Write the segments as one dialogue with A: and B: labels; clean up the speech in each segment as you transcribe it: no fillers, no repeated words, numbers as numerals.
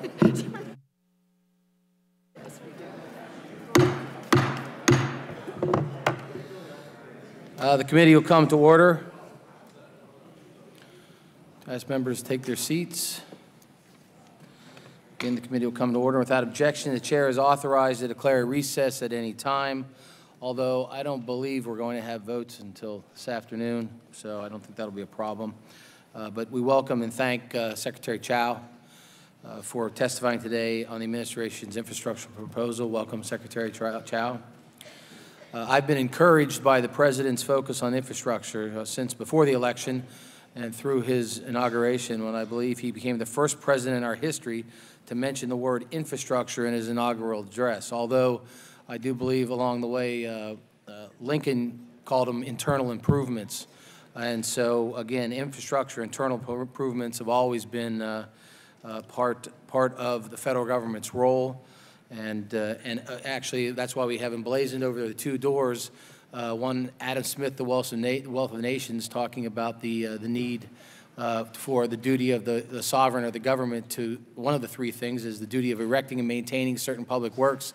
A: The committee will come to order. As members take their seats. Again, the committee will come to order. Without objection, the chair is authorized to declare a recess at any time, although I don't believe we're going to have votes until this afternoon, so I don't think that'll be a problem. But we welcome and thank Secretary Chao for testifying today on the administration's infrastructure proposal. Welcome, Secretary Chao. I've been encouraged by the President's focus on infrastructure since before the election and through his inauguration, when I believe he became the first president in our history to mention the word infrastructure in his inaugural address. Although I do believe along the way Lincoln called them internal improvements. And so, again, infrastructure, internal improvements have always been part of the federal government's role. And actually, that's why we have emblazoned over the two doors one, Adam Smith, The Wealth of Nations, talking about the need for the duty of the sovereign or the government to, one of the three things is the duty of erecting and maintaining certain public works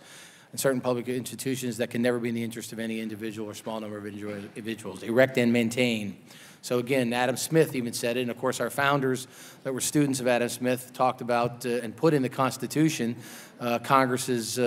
A: and certain public institutions that can never be in the interest of any individual or small number of individuals. Erect and maintain. So again, Adam Smith even said it, and of course our founders that were students of Adam Smith talked about and put in the Constitution Congress's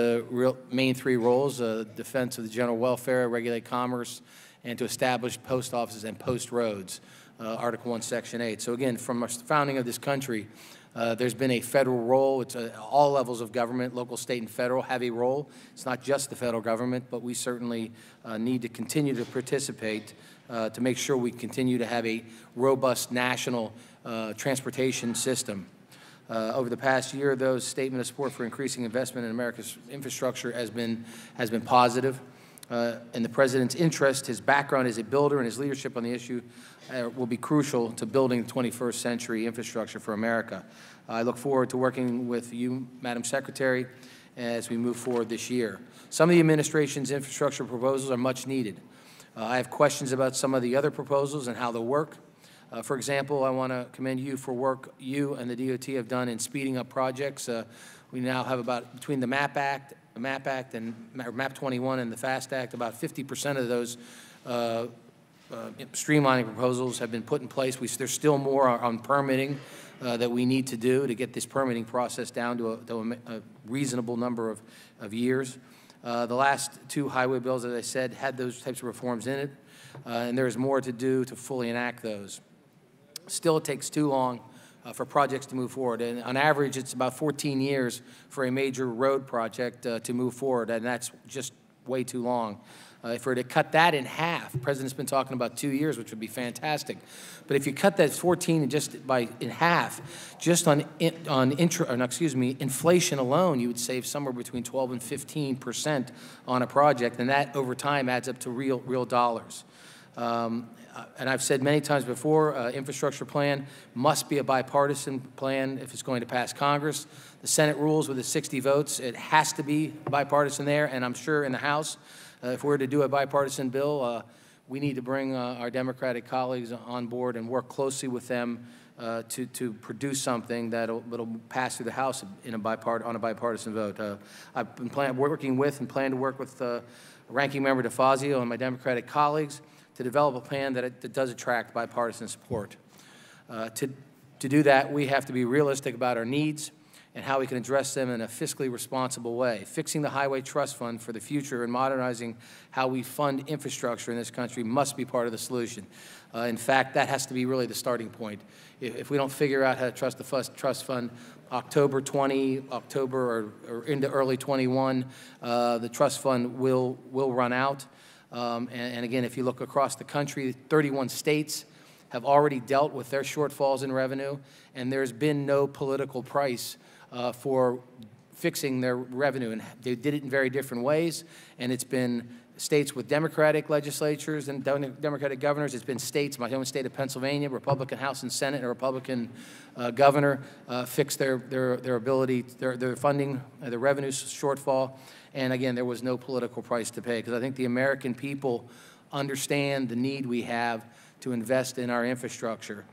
A: main three roles, defense of the general welfare, regulate commerce, and to establish post offices and post roads, Article 1, Section 8. So again, from our founding of this country, there's been a federal role. It's all levels of government, local, state, and federal have a role. It's not just the federal government, but we certainly need to continue to participate to make sure we continue to have a robust national transportation system. Over the past year, though, statement of support for increasing investment in America's infrastructure has been positive. In the President's interest, his background as a builder and his leadership on the issue will be crucial to building the 21st century infrastructure for America. I look forward to working with you, Madam Secretary, as we move forward this year. Some of the administration's infrastructure proposals are much needed. I have questions about some of the other proposals and how they'll work. For example, I want to commend you for work you and the DOT have done in speeding up projects. We now have about, between the MAP Act and MAP 21 and the FAST Act, about 50% of those streamlining proposals have been put in place. There's still more on permitting that we need to do to get this permitting process down to a reasonable number of years. The last two highway bills, as I said, had those types of reforms in it, and there is more to do to fully enact those. Still, it takes too long for projects to move forward, and on average, it's about 14 years for a major road project to move forward, and that's just way too long. If we were to cut that in half, the President's been talking about 2 years, which would be fantastic. But if you cut that 14 in half, just on inflation alone, you would save somewhere between 12 and 15% on a project, and that over time adds up to real dollars. And I've said many times before, infrastructure plan must be a bipartisan plan if it's going to pass Congress. The Senate rules with the 60 votes. It has to be bipartisan there, and I'm sure in the House, if we're to do a bipartisan bill, we need to bring our Democratic colleagues on board and work closely with them to produce something that'll pass through the House on a bipartisan vote. I've been working with and plan to work with Ranking Member DeFazio and my Democratic colleagues to develop a plan that does attract bipartisan support. To do that, we have to be realistic about our needs and how we can address them in a fiscally responsible way. Fixing the Highway Trust Fund for the future and modernizing how we fund infrastructure in this country must be part of the solution. In fact, that has to be really the starting point. If we don't figure out how to trust the trust fund, October or into early 21, the trust fund will run out. And again, if you look across the country, 31 states have already dealt with their shortfalls in revenue, and there's been no political price for fixing their revenue. And they did it in very different ways, and it's been states with Democratic legislatures and Democratic governors. It's been states, my home state of Pennsylvania, Republican House and Senate, and a Republican governor fixed their ability, their funding, their revenue shortfall. And again, there was no political price to pay, because I think the American people understand the need we have to invest in our infrastructure.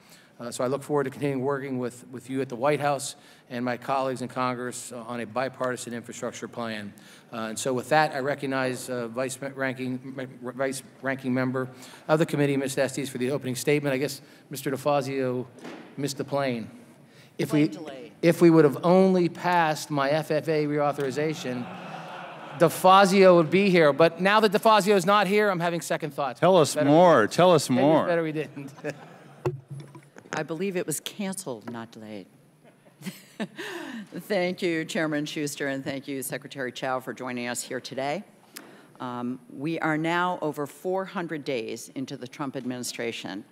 A: So I look forward to continuing working with you at the White House and my colleagues in Congress on a bipartisan infrastructure plan. And so with that, I recognize Vice Ranking Member of the committee, Ms. Estes, for the opening statement. I guess Mr. DeFazio missed the plane. If we would have only passed my FFA reauthorization, DeFazio would be here. But now that DeFazio is not here, I'm having second thoughts.
B: Tell us more. Tell us
A: Maybe
B: more.
A: it's better we didn't.
C: I believe it was canceled, not delayed. Thank you, Chairman Schuster, and thank you, Secretary Chao, for joining us here today. We are now over 400 days into the Trump administration,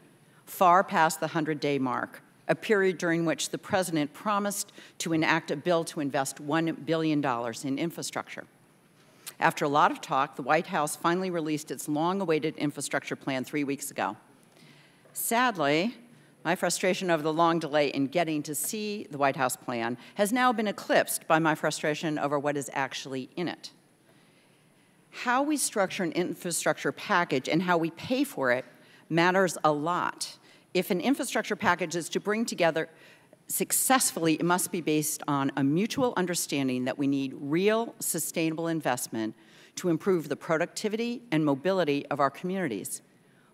C: far past the 100-day mark, a period during which the President promised to enact a bill to invest $1 billion in infrastructure. After a lot of talk, the White House finally released its long-awaited infrastructure plan 3 weeks ago. Sadly, my frustration over the long delay in getting to see the White House plan has now been eclipsed by my frustration over what is actually in it. How we structure an infrastructure package and how we pay for it matters a lot. If an infrastructure package is to bring together successfully, it must be based on a mutual understanding that we need real, sustainable investment to improve the productivity and mobility of our communities.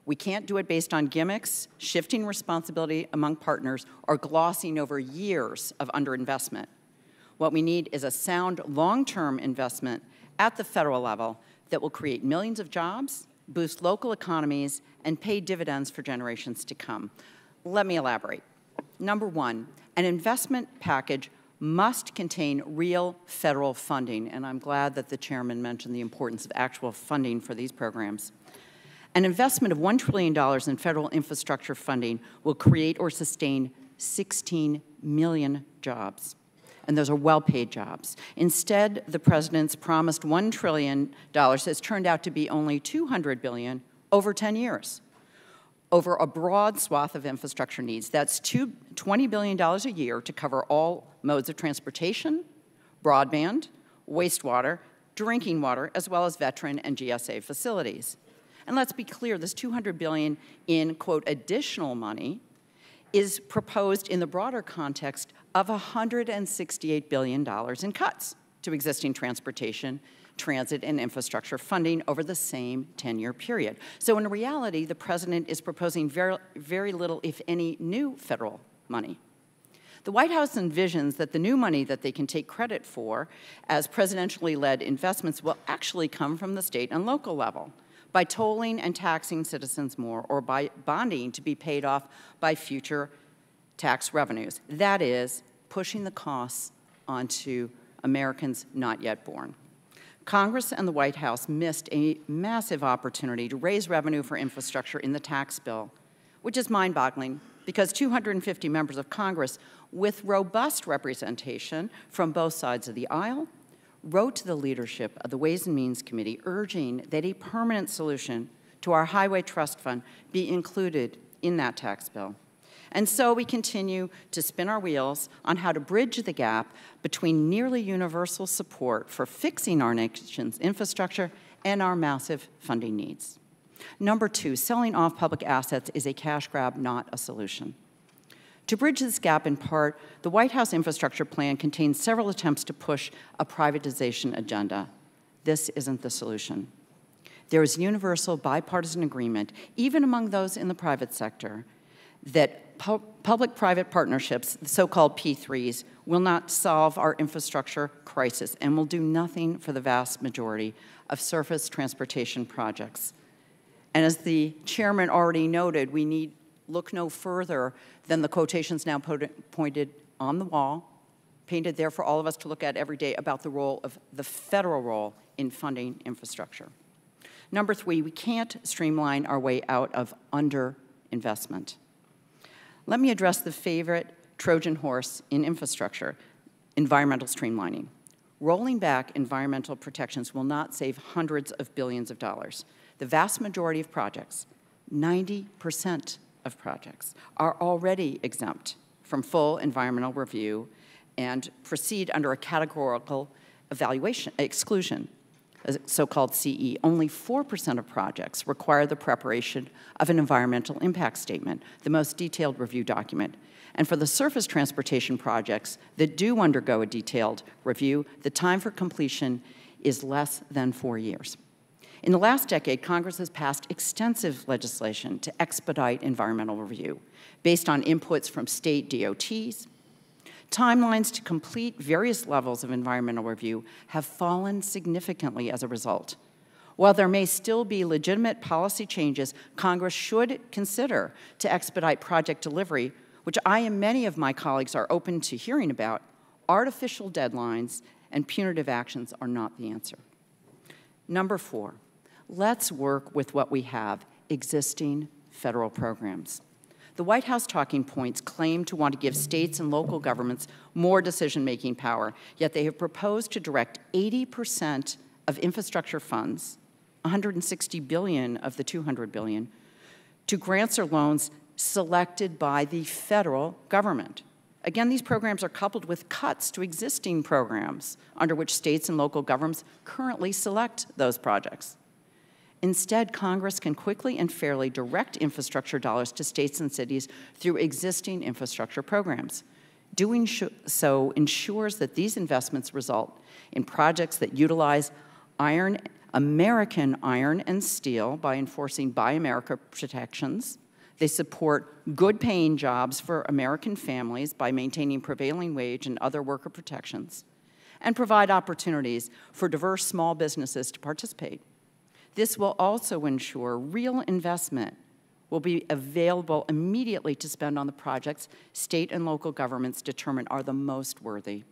C: We can't do it based on gimmicks, shifting responsibility among partners, or glossing over years of underinvestment. What we need is a sound, long-term investment at the federal level that will create millions of jobs, boost local economies, and pay dividends for generations to come. Let me elaborate. Number one, an investment package must contain real federal funding, and I'm glad that the chairman mentioned the importance of actual funding for these programs. An investment of $1 trillion in federal infrastructure funding will create or sustain 16 million jobs, and those are well-paid jobs. Instead, the President's promised $1 trillion has turned out to be only $200 billion over 10 years, over a broad swath of infrastructure needs. That's $20 billion a year to cover all modes of transportation, broadband, wastewater, drinking water, as well as veteran and GSA facilities. And let's be clear, this $200 billion in, quote, additional money is proposed in the broader context of $168 billion in cuts to existing transportation, transit, and infrastructure funding over the same 10-year period. So in reality, the President is proposing very little, if any, new federal money. The White House envisions that the new money that they can take credit for as presidentially led investments will actually come from the state and local level, by tolling and taxing citizens more, or by bonding to be paid off by future tax revenues. That is, pushing the costs onto Americans not yet born. Congress and the White House missed a massive opportunity to raise revenue for infrastructure in the tax bill, which is mind-boggling because 250 members of Congress with robust representation from both sides of the aisle wrote to the leadership of the Ways and Means Committee urging that a permanent solution to our Highway Trust Fund be included in that tax bill. And so we continue to spin our wheels on how to bridge the gap between nearly universal support for fixing our nation's infrastructure and our massive funding needs. Number two, selling off public assets is a cash grab, not a solution. To bridge this gap in part, the White House infrastructure plan contains several attempts to push a privatization agenda. This isn't the solution. There is universal bipartisan agreement, even among those in the private sector, that public-private partnerships, the so-called P3s, will not solve our infrastructure crisis and will do nothing for the vast majority of surface transportation projects. And as the chairman already noted, we need look no further than the quotations now pointed on the wall, painted there for all of us to look at every day about the role of the federal role in funding infrastructure. Number three, we can't streamline our way out of underinvestment. Let me address the favorite Trojan horse in infrastructure, environmental streamlining. Rolling back environmental protections will not save hundreds of billions of dollars. The vast majority of projects, 90% of projects, are already exempt from full environmental review and proceed under a categorical exclusion. so-called CE, only 4% of projects require the preparation of an environmental impact statement, the most detailed review document. And for the surface transportation projects that do undergo a detailed review, the time for completion is less than 4 years. In the last decade, Congress has passed extensive legislation to expedite environmental review based on inputs from state DOTs. Timelines to complete various levels of environmental review have fallen significantly as a result. While there may still be legitimate policy changes Congress should consider to expedite project delivery, which I and many of my colleagues are open to hearing about, artificial deadlines and punitive actions are not the answer. Number 4, let's work with what we have, existing federal programs. The White House talking points claim to want to give states and local governments more decision-making power, yet they have proposed to direct 80% of infrastructure funds, $160 billion of the $200 billion, to grants or loans selected by the federal government. Again, these programs are coupled with cuts to existing programs under which states and local governments currently select those projects. Instead, Congress can quickly and fairly direct infrastructure dollars to states and cities through existing infrastructure programs. Doing so ensures that these investments result in projects that utilize American iron and steel by enforcing Buy America protections. They support good-paying jobs for American families by maintaining prevailing wage and other worker protections, and provide opportunities for diverse small businesses to participate. This will also ensure real investment will be available immediately to spend on the projects state and local governments determine are the most worthy.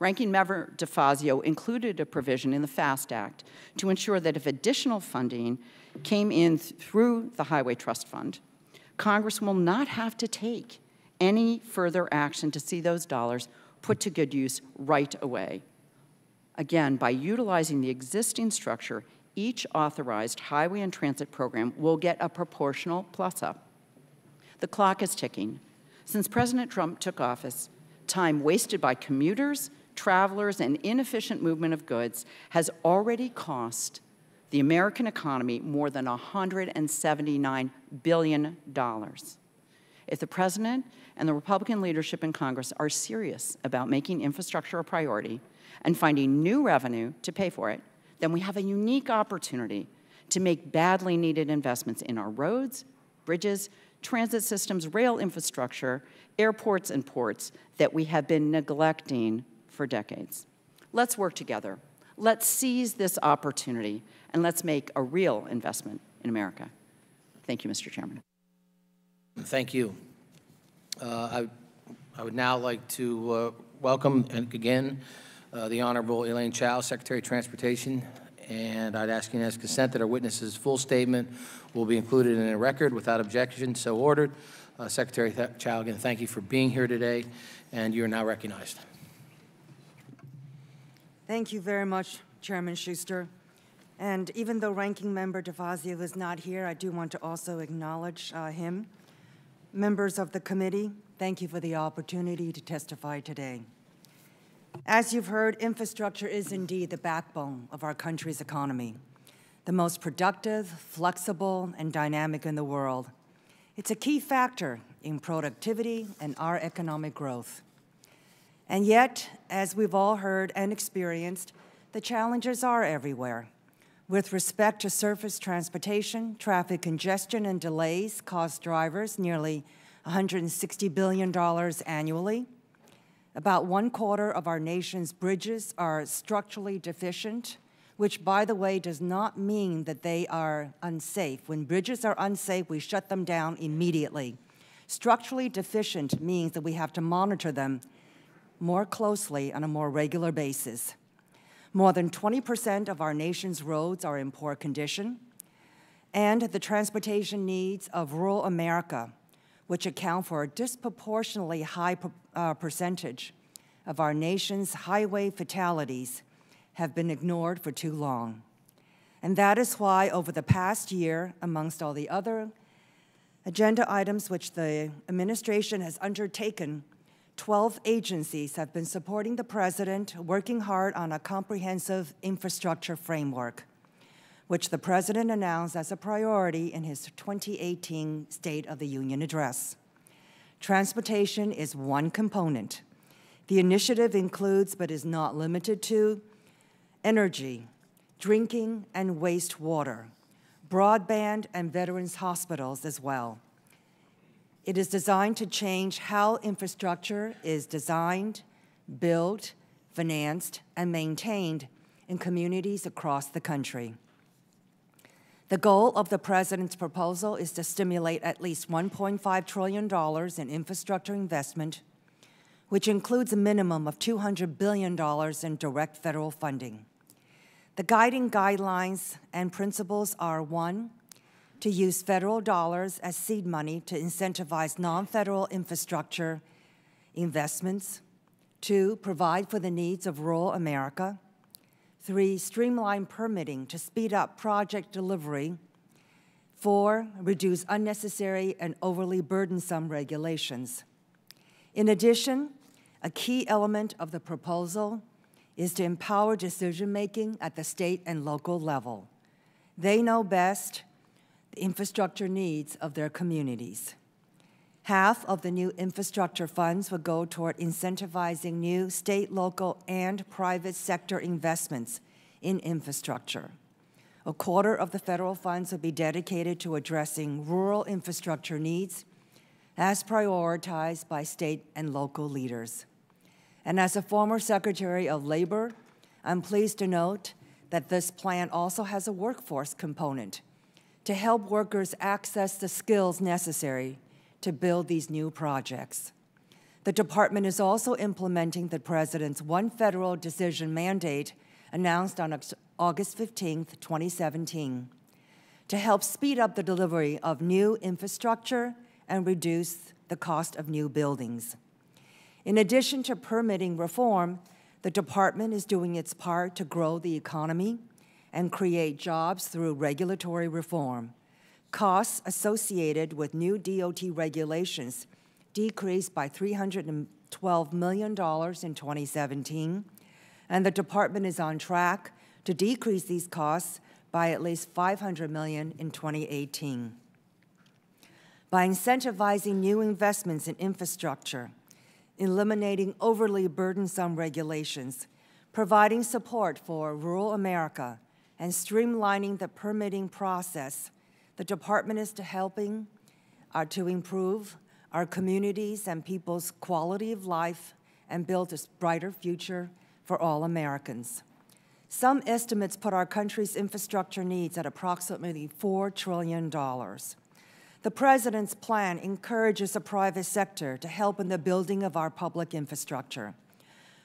C: Ranking Member DeFazio included a provision in the FAST Act to ensure that if additional funding came in through the Highway Trust Fund, Congress will not have to take any further action to see those dollars put to good use right away. Again, by utilizing the existing structure, each authorized highway and transit program will get a proportional plus-up. The clock is ticking. Since President Trump took office, time wasted by commuters, travelers, and inefficient movement of goods has already cost the American economy more than $179 billion. If the President and the Republican leadership in Congress are serious about making infrastructure a priority and finding new revenue to pay for it, then we have a unique opportunity to make badly needed investments in our roads, bridges, transit systems, rail infrastructure, airports, and ports that we have been neglecting for decades. Let's work together. Let's seize this opportunity, and let's make a real investment in America. Thank you, Mr. Chairman.
A: Thank you. I would now like to welcome again the Honorable Elaine Chao, Secretary of Transportation, and I'd ask unanimous consent that our witness's full statement will be included in the record without objection. So ordered. Secretary Chao, again, thank you for being here today, and you are now recognized.
B: Thank you very much, Chairman Schuster. And even though Ranking Member DeFazio is not here, I do want to also acknowledge him. Members of the committee, thank you for the opportunity to testify today. As you've heard, infrastructure is indeed the backbone of our country's economy, the most productive, flexible, and dynamic in the world. It's a key factor in productivity and our economic growth. And yet, as we've all heard and experienced, the challenges are everywhere. With respect to surface transportation, traffic congestion and delays cost drivers nearly $160 billion annually. About 1/4 of our nation's bridges are structurally deficient, which, by the way, does not mean that they are unsafe. When bridges are unsafe, we shut them down immediately. Structurally deficient means that we have to monitor them more closely on a more regular basis. More than 20% of our nation's roads are in poor condition, and the transportation needs of rural America, which account for a disproportionately high percentage of our nation's highway fatalities, have been ignored for too long. And that is why over the past year, amongst all the other agenda items which the administration has undertaken 12 agencies have been supporting the President, working hard on a comprehensive infrastructure framework, which the President announced as a priority in his 2018 State of the Union address. Transportation is one component. The initiative includes, but is not limited to, energy, drinking and wastewater, broadband, and veterans hospitals as well. It is designed to change how infrastructure is designed, built, financed, and maintained in communities across the country. The goal of the President's proposal is to stimulate at least $1.5 trillion in infrastructure investment, which includes a minimum of $200 billion in direct federal funding. The guiding guidelines and principles are: 1, to use federal dollars as seed money to incentivize non-federal infrastructure investments; 2, provide for the needs of rural America; 3, streamline permitting to speed up project delivery; 4, reduce unnecessary and overly burdensome regulations. In addition, a key element of the proposal is to empower decision-making at the state and local level. They know best the infrastructure needs of their communities. Half of the new infrastructure funds will go toward incentivizing new state, local, and private sector investments in infrastructure. A quarter of the federal funds will be dedicated to addressing rural infrastructure needs as prioritized by state and local leaders. And as a former Secretary of Labor, I'm pleased to note that this plan also has a workforce component to help workers access the skills necessary to build these new projects. The Department is also implementing the President's One Federal Decision mandate announced on August 15, 2017, to help speed up the delivery of new infrastructure and reduce the cost of new buildings. In addition to permitting reform, the Department is doing its part to grow the economy and create jobs through regulatory reform. Costs associated with new DOT regulations decreased by $312 million in 2017, and the Department is on track to decrease these costs by at least $500 million in 2018. By incentivizing new investments in infrastructure, eliminating overly burdensome regulations, providing support for rural America, and streamlining the permitting process, the Department is helping to improve our communities and people's quality of life and build a brighter future for all Americans. Some estimates put our country's infrastructure needs at approximately $4 trillion. The President's plan encourages the private sector to help in the building of our public infrastructure.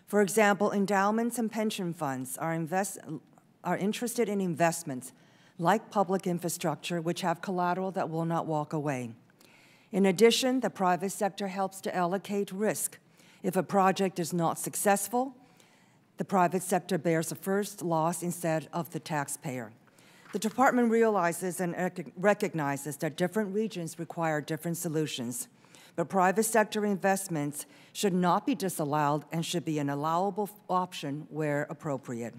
B: For example, endowments and pension funds are interested in investments like public infrastructure, which have collateral that will not walk away. In addition, the private sector helps to allocate risk. If a project is not successful, the private sector bears the first loss instead of the taxpayer. The Department realizes and recognizes that different regions require different solutions, but private sector investments should not be disallowed and should be an allowable option where appropriate.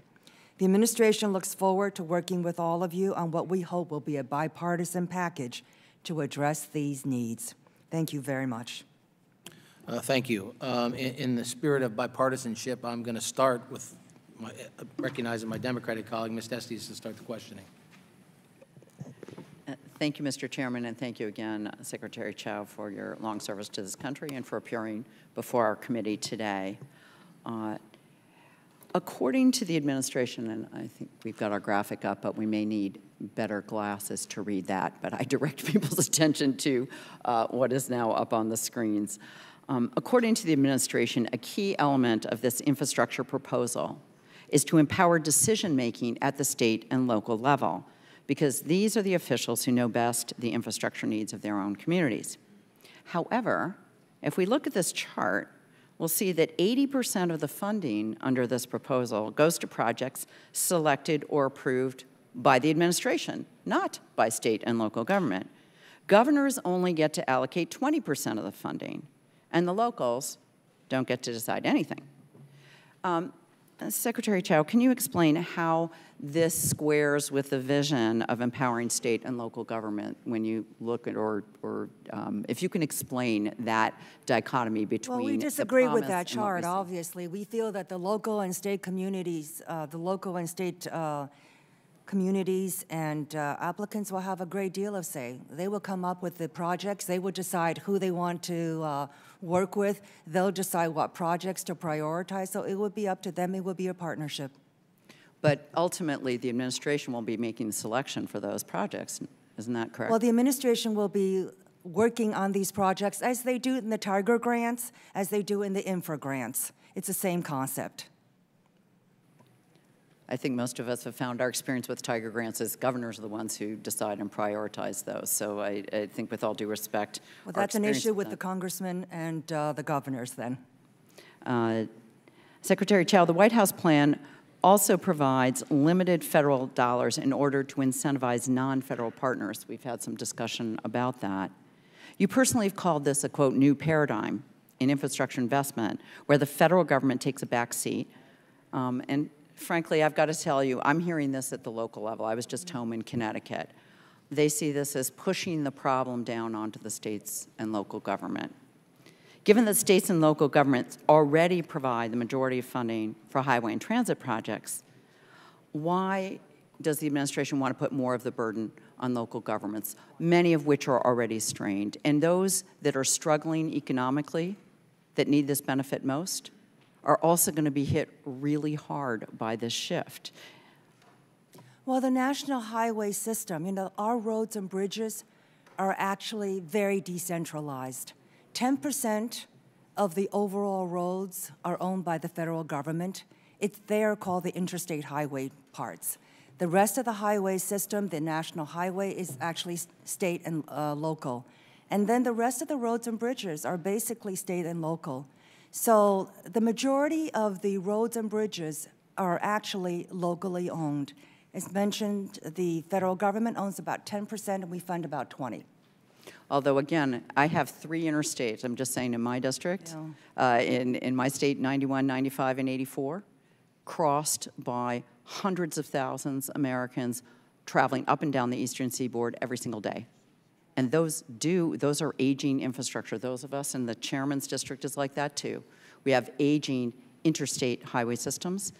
B: The administration looks forward to working with all of you on what we hope will be a bipartisan package to address these needs. Thank you very much.
A: Thank you. In the spirit of bipartisanship, I'm going to start with recognizing my Democratic colleague, Ms. Estes, to start the questioning.
C: Thank you, Mr. Chairman, and thank you again, Secretary Chao, for your long service to this country and for appearing before our committee today. According to the administration, and I think we've got our graphic up, but we may need better glasses to read that, but I direct people's attention to what is now up on the screens. According to the administration, a key element of this infrastructure proposal is to empower decision-making at the state and local level, because these are the officials who know best the infrastructure needs of their own communities. However, if we look at this chart, we'll see that 80% of the funding under this proposal goes to projects selected or approved by the administration, not by state and local government. Governors only get to allocate 20% of the funding, and the locals don't get to decide anything. Secretary Chao, can you explain how this squares with the vision of empowering state and local government when you look at, or if you can explain that dichotomy between
B: Well, we
C: the
B: disagree with
C: promise
B: that
C: and what we
B: chart,
C: see?
B: obviously. We feel that the local and state communities, communities and applicants will have a great deal of say. They will come up with the projects. They will decide who they want to work with. They'll decide what projects to prioritize. So it would be up to them. It would be a partnership.
C: But ultimately, the administration will be making the selection for those projects. Isn't that correct?
B: Well, the administration will be working on these projects as they do in the Tiger grants, as they do in the infra grants. It's the same concept.
C: I think most of us have found our experience with Tiger grants as governors are the ones who decide and prioritize those. So I think with all due respect,
B: Well,
C: our
B: that's an
C: experience
B: issue
C: with
B: with the congressmen and the governors then.
C: Secretary Chao, the White House plan also provides limited federal dollars in order to incentivize non-federal partners. We've had some discussion about that. You personally have called this a, quote, new paradigm in infrastructure investment where the federal government takes a back seat. And frankly, I've got to tell you, I'm hearing this at the local level. I was just home in Connecticut. They see this as pushing the problem down onto the states and local government. Given that states and local governments already provide the majority of funding for highway and transit projects, why does the administration want to put more of the burden on local governments, many of which are already strained, and those that are struggling economically that need this benefit most are also going to be hit really hard by this shift?
B: Well, the national highway system, you know, our roads and bridges are actually very decentralized. 10% of the overall roads are owned by the federal government. They are called the interstate highway parts. The rest of the highway system, the national highway, is actually state and local. And then the rest of the roads and bridges are basically state and local. So the majority of the roads and bridges are actually locally owned. As mentioned, the federal government owns about 10% and we fund about 20%.
C: Although, again, I have 3 interstates, I'm just saying in my district, in my state, 91, 95, and 84, crossed by hundreds of thousands of Americans traveling up and down the eastern seaboard every single day. And those are aging infrastructure. Those of us in the chairman's district is like that too. We have aging interstate highway systems,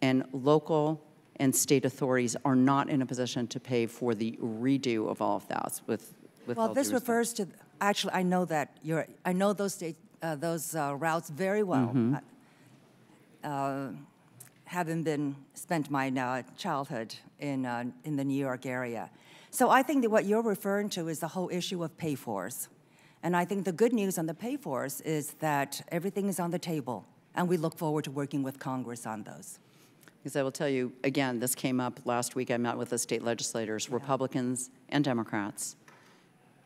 C: and local and state authorities are not in a position to pay for the redo of all of that with
B: well, this refers to, actually, I know that I know those routes very well. Having spent my childhood in the New York area. So I think that what you're referring to is the whole issue of pay-fors. And I think the good news on the pay-fors is that everything is on the table, and we look forward to working with Congress on those.
C: Because I will tell you, again, this came up last week. I met with the state legislators, Republicans and Democrats,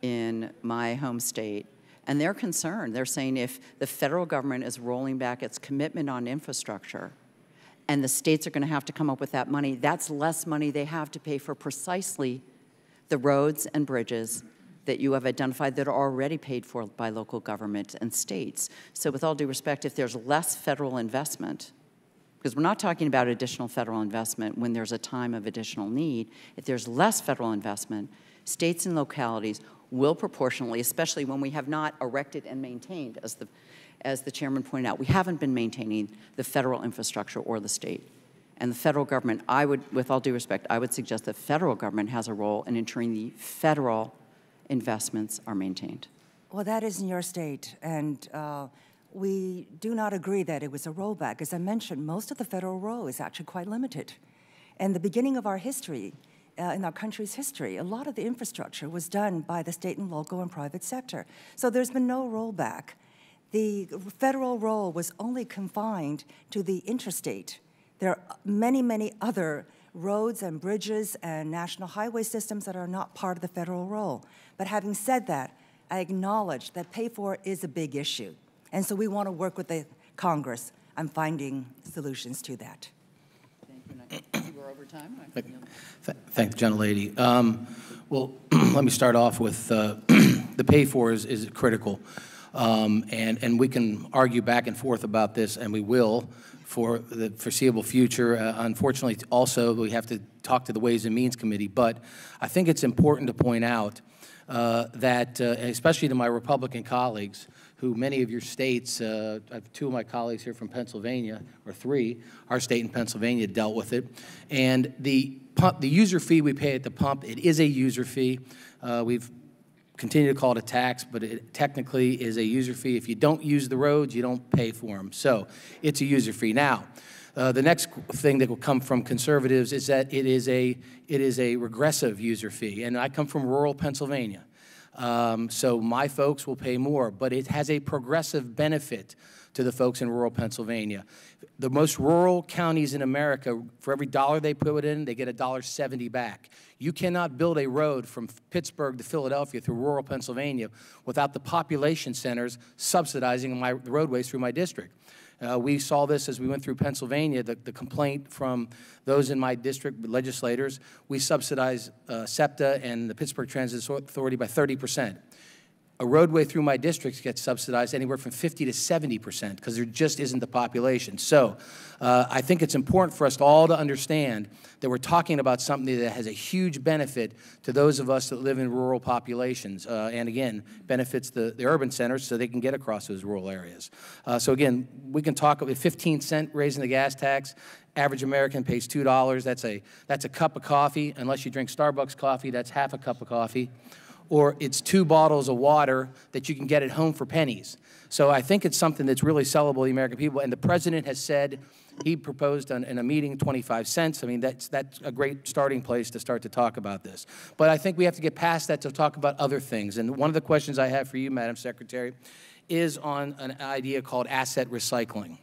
C: in my home state, and they're concerned. They're saying if the federal government is rolling back its commitment on infrastructure and the states are going to have to come up with that money, that's less money they have to pay for precisely the roads and bridges that you have identified that are already paid for by local government and states. So with all due respect, if there's less federal investment, because we're not talking about additional federal investment when there's a time of additional need, if there's less federal investment, states and localities will proportionally, especially when we have not erected and maintained, as the chairman pointed out, we haven't been maintaining the federal infrastructure or the state. And the federal government, with all due respect, I would suggest the federal government has a role in ensuring the federal investments are maintained.
B: Well, that is in your state, and we do not agree that it was a rollback. As I mentioned, most of the federal role is actually quite limited. And the beginning of our history, in our country's history, a lot of the infrastructure was done by the state and local and private sector. So there's been no rollback. The federal role was only confined to the interstate. There are many, many other roads and bridges and national highway systems that are not part of the federal role. But having said that, I acknowledge that pay-for is a big issue. And so we want to work with the Congress on finding solutions to that.
C: Thank you. We're over time.
A: Thank the gentlelady. Well, let me start off with the pay-for is critical. And we can argue back and forth about this, and we will for the foreseeable future. Unfortunately, also, we have to talk to the Ways and Means Committee. But I think it's important to point out that, especially to my Republican colleagues, who many of your states, I have two of my colleagues here from Pennsylvania, or three, our state in Pennsylvania dealt with it. And the user fee we pay at the pump, it is a user fee. We've continued to call it a tax, but it technically is a user fee. If you don't use the roads, you don't pay for them. So it's a user fee. Now, the next thing that will come from conservatives is that it is a regressive user fee. And I come from rural Pennsylvania. So my folks will pay more, but it has a progressive benefit to the folks in rural Pennsylvania. The most rural counties in America, for every dollar they put in, they get $1.70 back. You cannot build a road from Pittsburgh to Philadelphia through rural Pennsylvania without the population centers subsidizing the roadways through my district. We saw this as we went through Pennsylvania, the complaint from those in my district, legislators. We subsidize SEPTA and the Pittsburgh Transit Authority by 30%. A roadway through my districts gets subsidized anywhere from 50 to 70% because there just isn't the population. So I think it's important for us all to understand that we're talking about something that has a huge benefit to those of us that live in rural populations, and again, benefits the urban centers so they can get across those rural areas. So again, we can talk about 15-cent raising the gas tax. Average American pays $2. That's a cup of coffee. Unless you drink Starbucks coffee, that's half a cup of coffee. Or it's 2 bottles of water that you can get at home for pennies. So I think it's something that's really sellable to the American people. And the president has said, he proposed in a meeting 25 cents. I mean, that's a great starting place to start to talk about this. But I think we have to get past that to talk about other things. And one of the questions I have for you, Madam Secretary, is on an idea called asset recycling.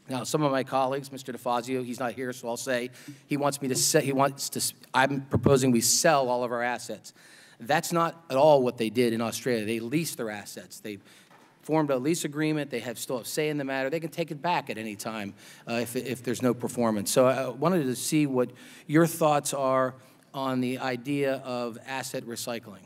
A: Now, some of my colleagues, Mr. DeFazio, he's not here, so I'll say, I'm proposing we sell all of our assets. That's not at all what they did in Australia. They leased their assets. They formed a lease agreement. They still have say in the matter. They can take it back at any time if there's no performance. So I wanted to see what your thoughts are on the idea of asset recycling.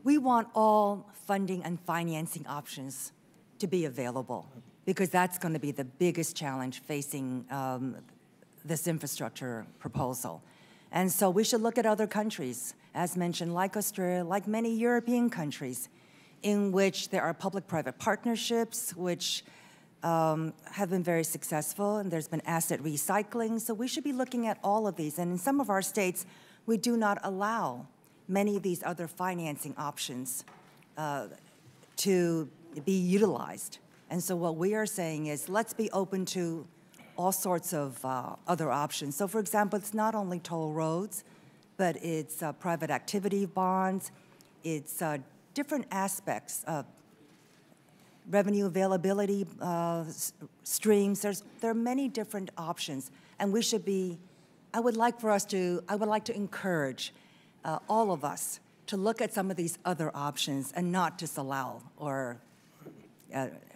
B: We want all funding and financing options to be available because that's going to be the biggest challenge facing this infrastructure proposal. And so we should look at other countries, as mentioned, like Australia, like many European countries, in which there are public-private partnerships, which have been very successful, and there's been asset recycling. So we should be looking at all of these. And in some of our states, we do not allow many of these other financing options to be utilized. And so what we are saying is, let's be open to all sorts of other options. So for example, it's not only toll roads, but it's private activity bonds, it's different aspects of revenue availability streams. There are many different options, and we should be, I would like to encourage all of us to look at some of these other options and not disallow or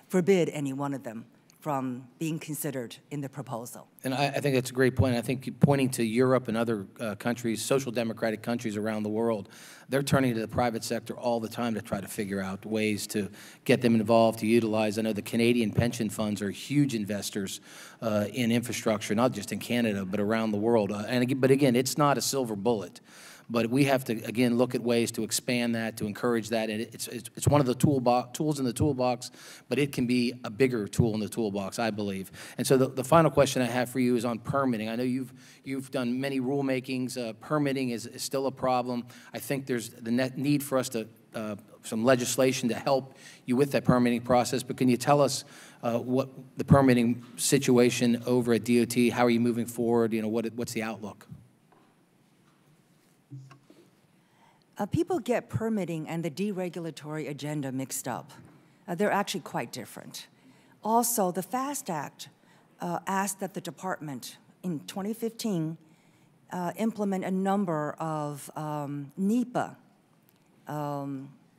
B: forbid any one of them from being considered in the proposal.
A: And I think that's a great point. I think pointing to Europe and other countries, social democratic countries around the world, they're turning to the private sector all the time to try to figure out ways to get them involved, to utilize. I know the Canadian pension funds are huge investors in infrastructure, not just in Canada, but around the world. But again, it's not a silver bullet. But we have to, again, look at ways to expand that, to encourage that. And it's one of the tools in the toolbox, but it can be a bigger tool in the toolbox, I believe. And so the final question I have for you is on permitting. I know you've done many rulemakings. Permitting is still a problem. I think there's the need for us to some legislation to help you with that permitting process. But can you tell us what the permitting situation over at DOT? How are you moving forward? You know, what's the outlook?
B: People get permitting and the deregulatory agenda mixed up. They're actually quite different. Also, the FAST Act asked that the department in 2015 implement a number of NEPA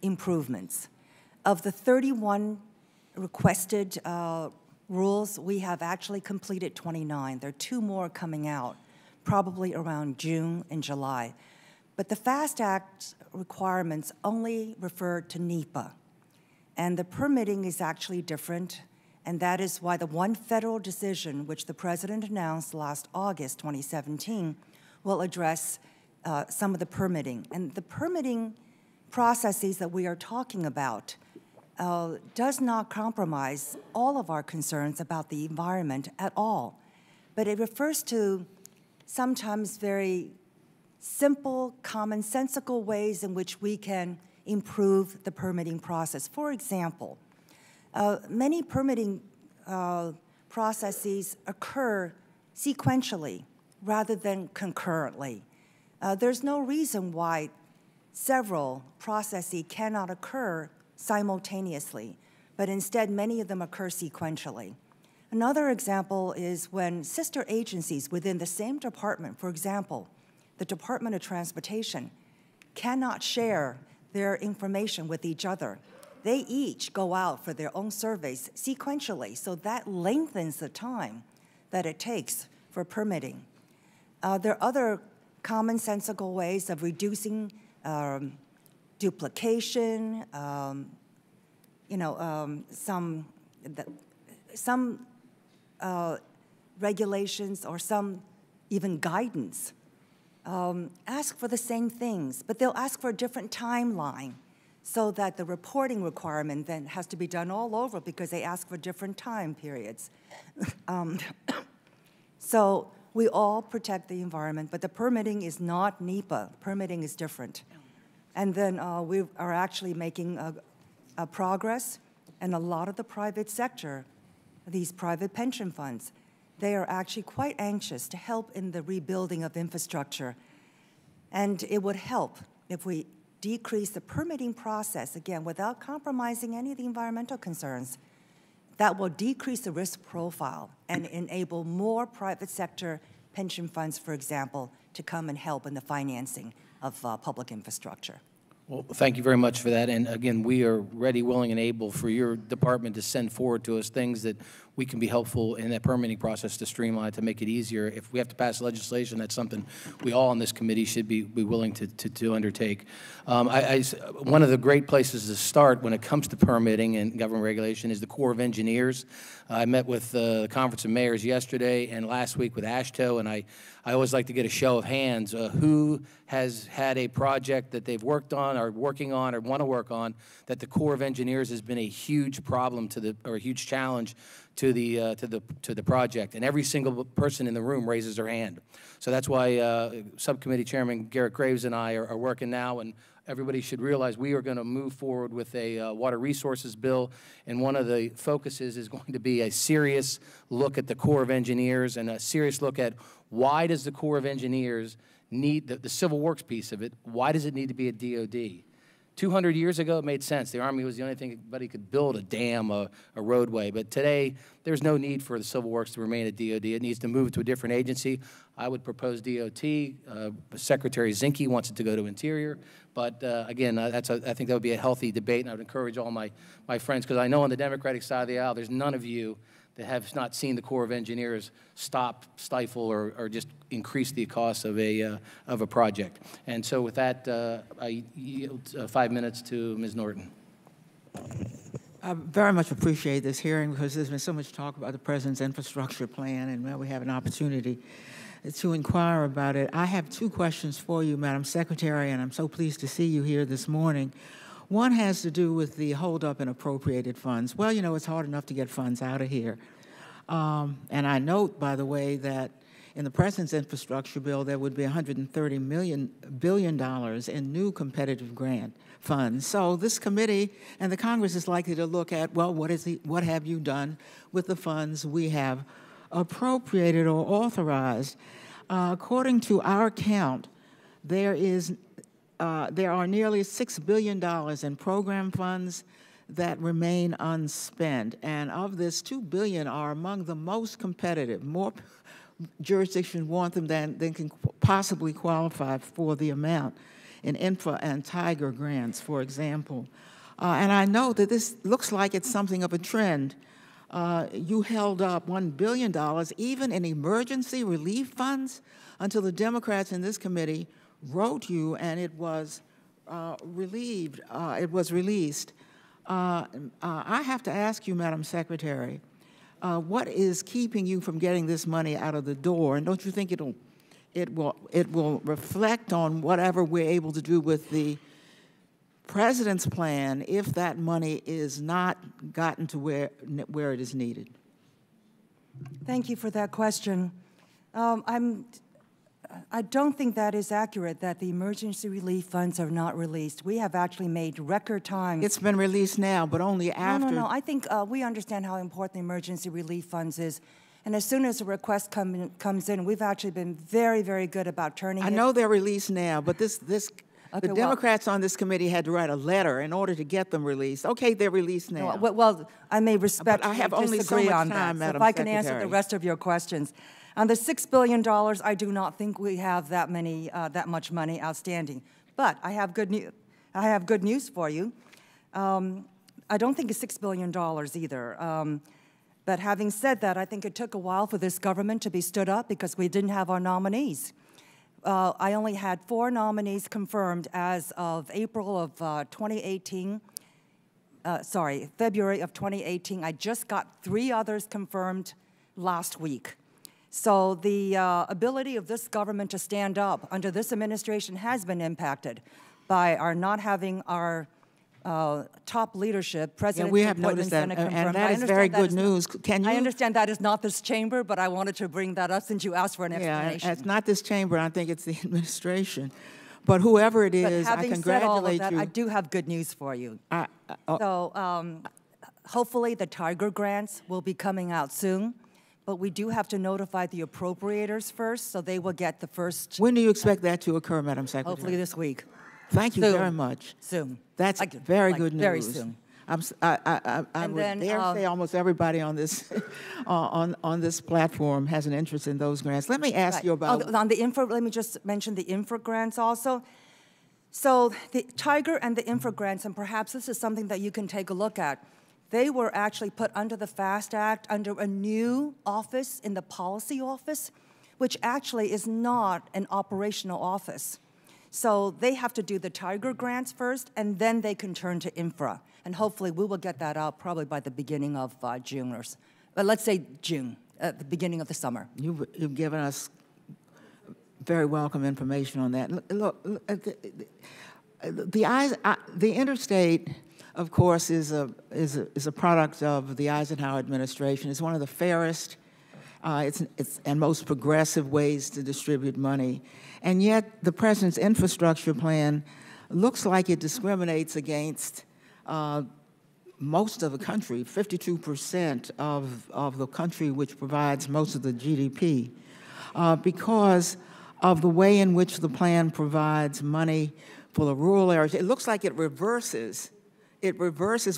B: improvements. Of the 31 requested rules, we have actually completed 29. There are 2 more coming out, probably around June and July. But the FAST Act requirements only refer to NEPA, and the permitting is actually different, and that is why the one federal decision, which the President announced last August 2017, will address some of the permitting. And the permitting processes that we are talking about does not compromise all of our concerns about the environment at all, but it refers to sometimes very simple, commonsensical ways in which we can improve the permitting process. For example, many permitting processes occur sequentially rather than concurrently. There's no reason why several processes cannot occur simultaneously, but instead many of them occur sequentially. Another example is when sister agencies within the same department, for example, the Department of Transportation, cannot share their information with each other. They each go out for their own surveys sequentially, so that lengthens the time that it takes for permitting. There are other commonsensical ways of reducing duplication, some regulations or some even guidance ask for the same things, but they'll ask for a different timeline so that the reporting requirement then has to be done all over because they ask for different time periods. So we all protect the environment, but the permitting is not NEPA. Permitting is different. And then we are actually making a progress, and a lot of the private sector, these private pension funds, they are actually quite anxious to help in the rebuilding of infrastructure. And it would help if we decrease the permitting process, again, without compromising any of the environmental concerns. That will decrease the risk profile and enable more private sector pension funds, for example, to come and help in the financing of public infrastructure.
A: Well, thank you very much for that. And again, we are ready, willing, and able for your department to send forward to us things that we can be helpful in that permitting process to streamline, to make it easier. If we have to pass legislation, that's something we all on this committee should be willing to undertake. One of the great places to start when it comes to permitting and government regulation is the Corps of Engineers. I met with the Conference of Mayors yesterday and last week with AASHTO, and I always like to get a show of hands. Who has had a project that they've worked on or working on or want to work on that the Corps of Engineers has been a huge problem to or a huge challenge to the project? And every single person in the room raises their hand. So that's why Subcommittee Chairman Garrett Graves and I are working now, and everybody should realize we are going to move forward with a water resources bill, and one of the focuses is going to be a serious look at the Corps of Engineers and a serious look at why does the Corps of Engineers need the civil works piece of it, why does it need to be a DOD? 200 years ago, it made sense. The Army was the only thing anybody could build, a dam, a roadway. But today, there's no need for the Civil Works to remain at DOD. It needs to move to a different agency. I would propose DOT. Secretary Zinke wants it to go to Interior. But again, I think that would be a healthy debate, and I would encourage all my friends, because I know on the Democratic side of the aisle, there's none of you that have not seen the Corps of Engineers stop, stifle, or just increase the cost of a project. And so with that, I yield 5 minutes to Ms. Norton.
D: I very much appreciate this hearing because there's been so much talk about the President's infrastructure plan, and now we have an opportunity to inquire about it. I have 2 questions for you, Madam Secretary, and I'm so pleased to see you here this morning. One has to do with the holdup in appropriated funds. Well, you know, it's hard enough to get funds out of here. And I note, by the way, that in the President's infrastructure bill, there would be $130 billion in new competitive grant funds. So this committee and the Congress is likely to look at, well, what have you done with the funds we have appropriated or authorized? According to our count, there are nearly $6 billion in program funds that remain unspent. And of this, $2 billion are among the most competitive. More jurisdictions want them than can possibly qualify for the amount in infra and Tiger grants, for example. And I know that this looks like it's something of a trend. You held up $1 billion, even in emergency relief funds, until the Democrats in this committee wrote you, and it was relieved. It was released. I have to ask you, Madam Secretary, what is keeping you from getting this money out of the door? And don't you think it will reflect on whatever we're able to do with the President's plan if that money is not gotten to where it is needed?
B: Thank you for that question. I don't think that is accurate, that the emergency relief funds are not released. We have actually made record time.
D: It's been released now, but only after.
B: No. I think we understand how important the emergency relief funds is. And as soon as a request comes in, we've actually been very, very good about turning it.
D: I know they're released now, but the Democrats on this committee had to write a letter in order to get them released. Okay, they're released now.
B: Well, I may respectfully
D: I have only so
B: disagree
D: much
B: on
D: time,
B: that. So
D: Madam
B: if I can answer
D: Secretary.
B: the rest of your questions. On the $6 billion, I do not think we have that much money outstanding. But I have good news. I have good news for you. I don't think it's $6 billion either. But having said that, I think it took a while for this government to be stood up because we didn't have our nominees. I only had 4 nominees confirmed as of April of 2018. February of 2018. I just got 3 others confirmed last week. So the ability of this government to stand up under this administration has been impacted by our not having our top leadership, President
D: we have
B: Portman
D: noticed that,
B: Senate confirmed.
D: and that is very good news.
B: I understand that is not this chamber, but I wanted to bring that up since you asked for an explanation.
D: Yeah, it's not this chamber. I think it's the administration. But whoever it is, I
B: having said all of
D: congratulate
B: that,
D: you.
B: I do have good news for you. Hopefully the Tiger grants will be coming out soon. But we do have to notify the appropriators first, so they will get the first.
D: When do you expect that to occur, Madam Secretary?
B: Hopefully this week.
D: Thank you
B: Soon.
D: very much.
B: Soon.
D: That's very good news.
B: Very soon.
D: I
B: And
D: would
B: then,
D: dare say almost everybody on this on this platform has an interest in those grants. Let me ask you about.
B: On the infra, let me just mention the infra grants also. So the Tiger and the infra grants, and perhaps this is something that you can take a look at. They were actually put under the FAST Act, under a new office in the policy office, which actually is not an operational office. So they have to do the Tiger grants first, and then they can turn to infra. And hopefully we will get that out probably by the beginning of June, but let's say June, at the beginning of the summer.
D: You've given us very welcome information on that. Look, the interstate, of course, is a product of the Eisenhower administration. It's one of the fairest and most progressive ways to distribute money. And yet the President's infrastructure plan looks like it discriminates against most of the country, 52% of the country which provides most of the GDP, because of the way in which the plan provides money for the rural areas. It looks like it reverses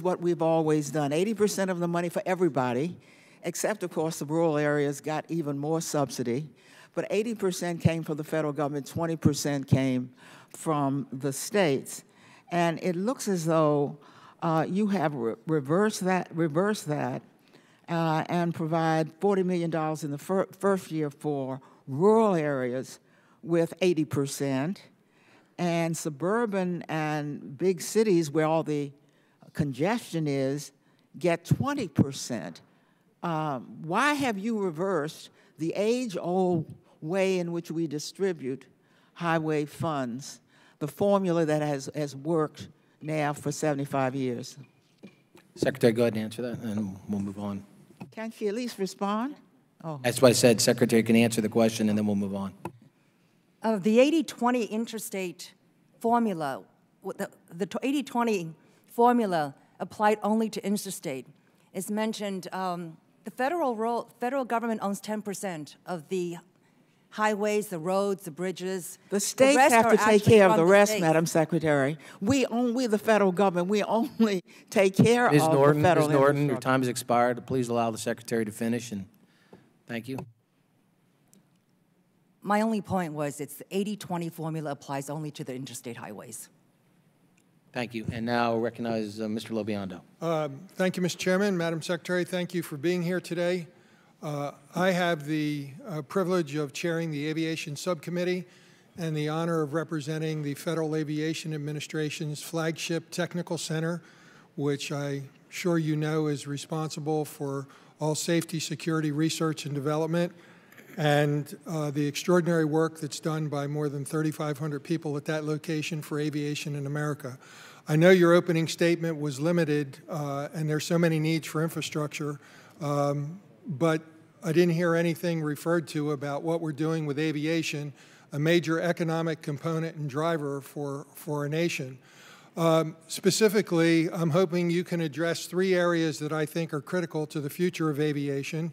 D: what we've always done. 80% of the money for everybody, except, of course, the rural areas got even more subsidy. But 80% came from the federal government, 20% came from the states. And it looks as though you have reversed that and provide $40 million in the first year for rural areas with 80%, and suburban and big cities where all the congestion is get 20%. Why have you reversed the age-old way in which we distribute highway funds, the formula that has worked now for 75 years?
A: Secretary, go ahead and answer that, and we'll move on.
D: Can she at least respond? Oh.
A: That's why I said Secretary can answer the question, and then we'll move on.
B: The 80-20 interstate formula, the 80-20 formula applied only to interstate is mentioned. The federal government owns 10% of the highways, the roads, the bridges.
D: The states have to take care of the rest, Madam Secretary. We, the federal government, we only take care of the federal
A: Ms. Norton, your
D: infrastructure.
A: time has expired. Please allow the Secretary to finish, and thank you.
B: My only point was it's the 80-20 formula applies only to the interstate highways.
A: Thank you. And now recognize Mr. Lobiondo.
E: Thank you, Mr. Chairman. Madam Secretary, thank you for being here today. I have the privilege of chairing the Aviation Subcommittee, and the honor of representing the Federal Aviation Administration's flagship technical center, which I'm sure you know is responsible for all safety, security, research, and development, and the extraordinary work that's done by more than 3,500 people at that location for aviation in America. I know your opening statement was limited, and there's so many needs for infrastructure, but I didn't hear anything referred to about what we're doing with aviation, a major economic component and driver for our nation. Specifically, I'm hoping you can address 3 areas that I think are critical to the future of aviation,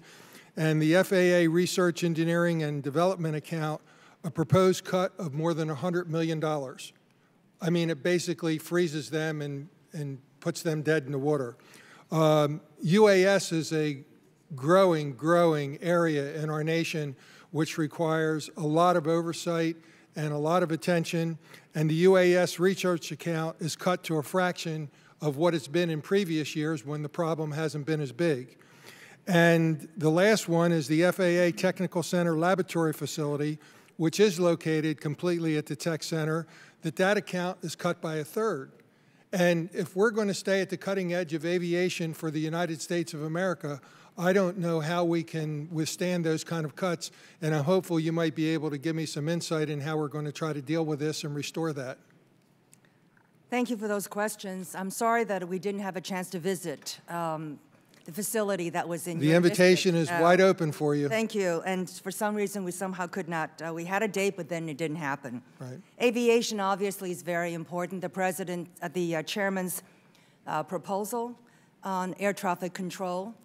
E: and the FAA Research, Engineering, and Development account a proposed cut of more than $100 million. I mean, it basically freezes them and puts them dead in the water. UAS is a growing area in our nation which requires a lot of oversight and a lot of attention, and the UAS research account is cut to a fraction of what it's been in previous years when the problem hasn't been as big. And the last one is the FAA Technical Center Laboratory Facility, which is located completely at the Tech Center, that account is cut by 1/3. And if we're going to stay at the cutting edge of aviation for the United States of America, I don't know how we can withstand those kind of cuts, and I'm hopeful you might be able to give me some insight in how we're going to try to deal with this and restore that.
B: Thank you for those questions. I'm sorry that we didn't have a chance to visit the facility that was in
E: The invitation is wide open for you.
B: Thank you. And for some reason, we somehow could not. We had a date, but then it didn't happen.
E: Right.
B: Aviation obviously is very important. The chairman's proposal on air traffic control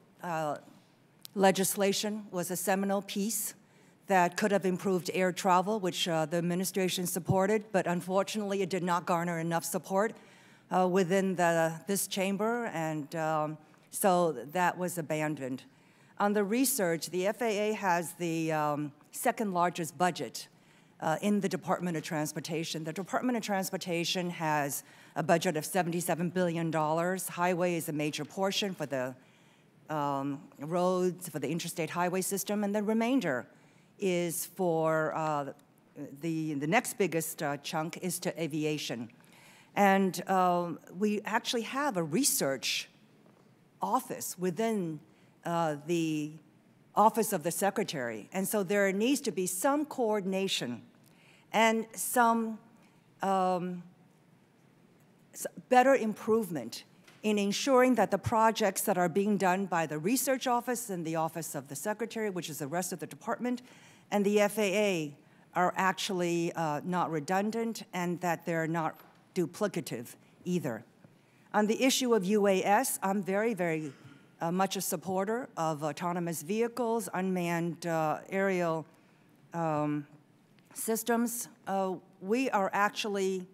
B: legislation was a seminal piece that could have improved air travel, which the administration supported, but unfortunately it did not garner enough support within this chamber, and so that was abandoned. On the research, the FAA has the second largest budget in the Department of Transportation. The Department of Transportation has a budget of $77 billion. Highway is a major portion for the roads, for the interstate highway system, and the remainder is for the next biggest chunk is to aviation. And we actually have a research office within the Office of the Secretary. And so there needs to be some coordination and some better improvement in ensuring that the projects that are being done by the Research Office and the Office of the Secretary, which is the rest of the department, and the FAA are actually not redundant and that they're not duplicative either. On the issue of UAS, I'm very much a supporter of autonomous vehicles, unmanned aerial systems. We are actually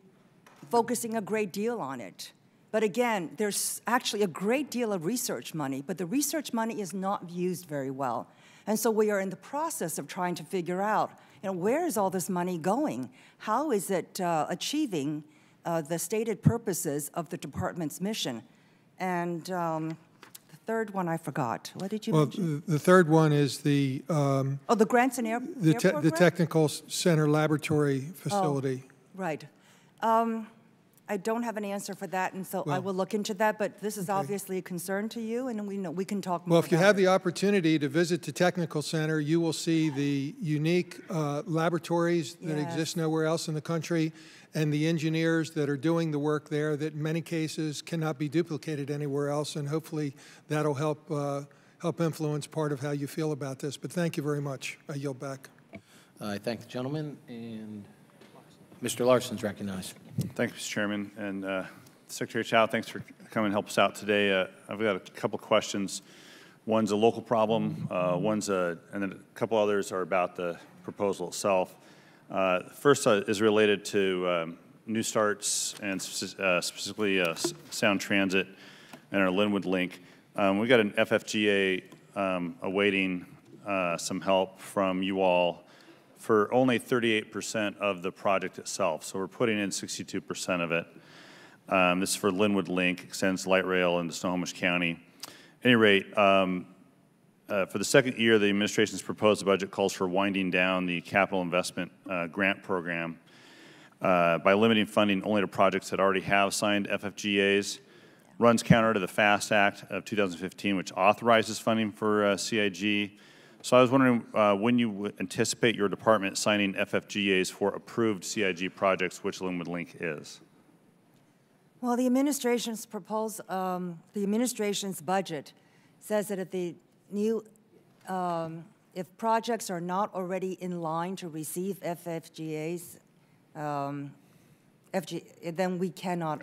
B: focusing a great deal on it. But again, there's actually a great deal of research money, but the research money is not used very well. And so we are in the process of trying to figure out, where is all this money going? How is it achieving the stated purposes of the department's mission? And the third one I forgot. What did you mention?
E: Well, the third one is the
B: the grants and airport
E: the Technical Center Laboratory Facility.
B: Right. I don't have an answer for that, and so I will look into that, but this is obviously a concern to you, and we can talk more
E: Well, if you
B: about
E: have
B: it.
E: the opportunity to visit the Technical Center, you will see the unique laboratories that exist nowhere else in the country, and the engineers that are doing the work there that in many cases cannot be duplicated anywhere else, and hopefully that'll help influence part of how you feel about this. But thank you very much. I yield back.
A: I thank the gentleman, and Mr. Larson's recognized.
F: Thank you, Mr. Chairman. And Secretary Chao, thanks for coming and help us out today. I've got a couple questions. One's a local problem, and then a couple others are about the proposal itself. First is related to New Starts and specifically Sound Transit and our Linwood Link. We got an FFGA awaiting some help from you all for only 38% of the project itself. So we're putting in 62% of it. This is for Linwood Link, extends light rail into Snohomish County. At any rate, for the second year, the administration's proposed budget calls for winding down the capital investment grant program by limiting funding only to projects that already have signed FFGAs. Runs counter to the FAST Act of 2015, which authorizes funding for CIG. So I was wondering when you would anticipate your department signing FFGAs for approved CIG projects, which Lynwood Link is.
B: Well, the administration's the administration's budget says that if projects are not already in line to receive FFGAs, then we cannot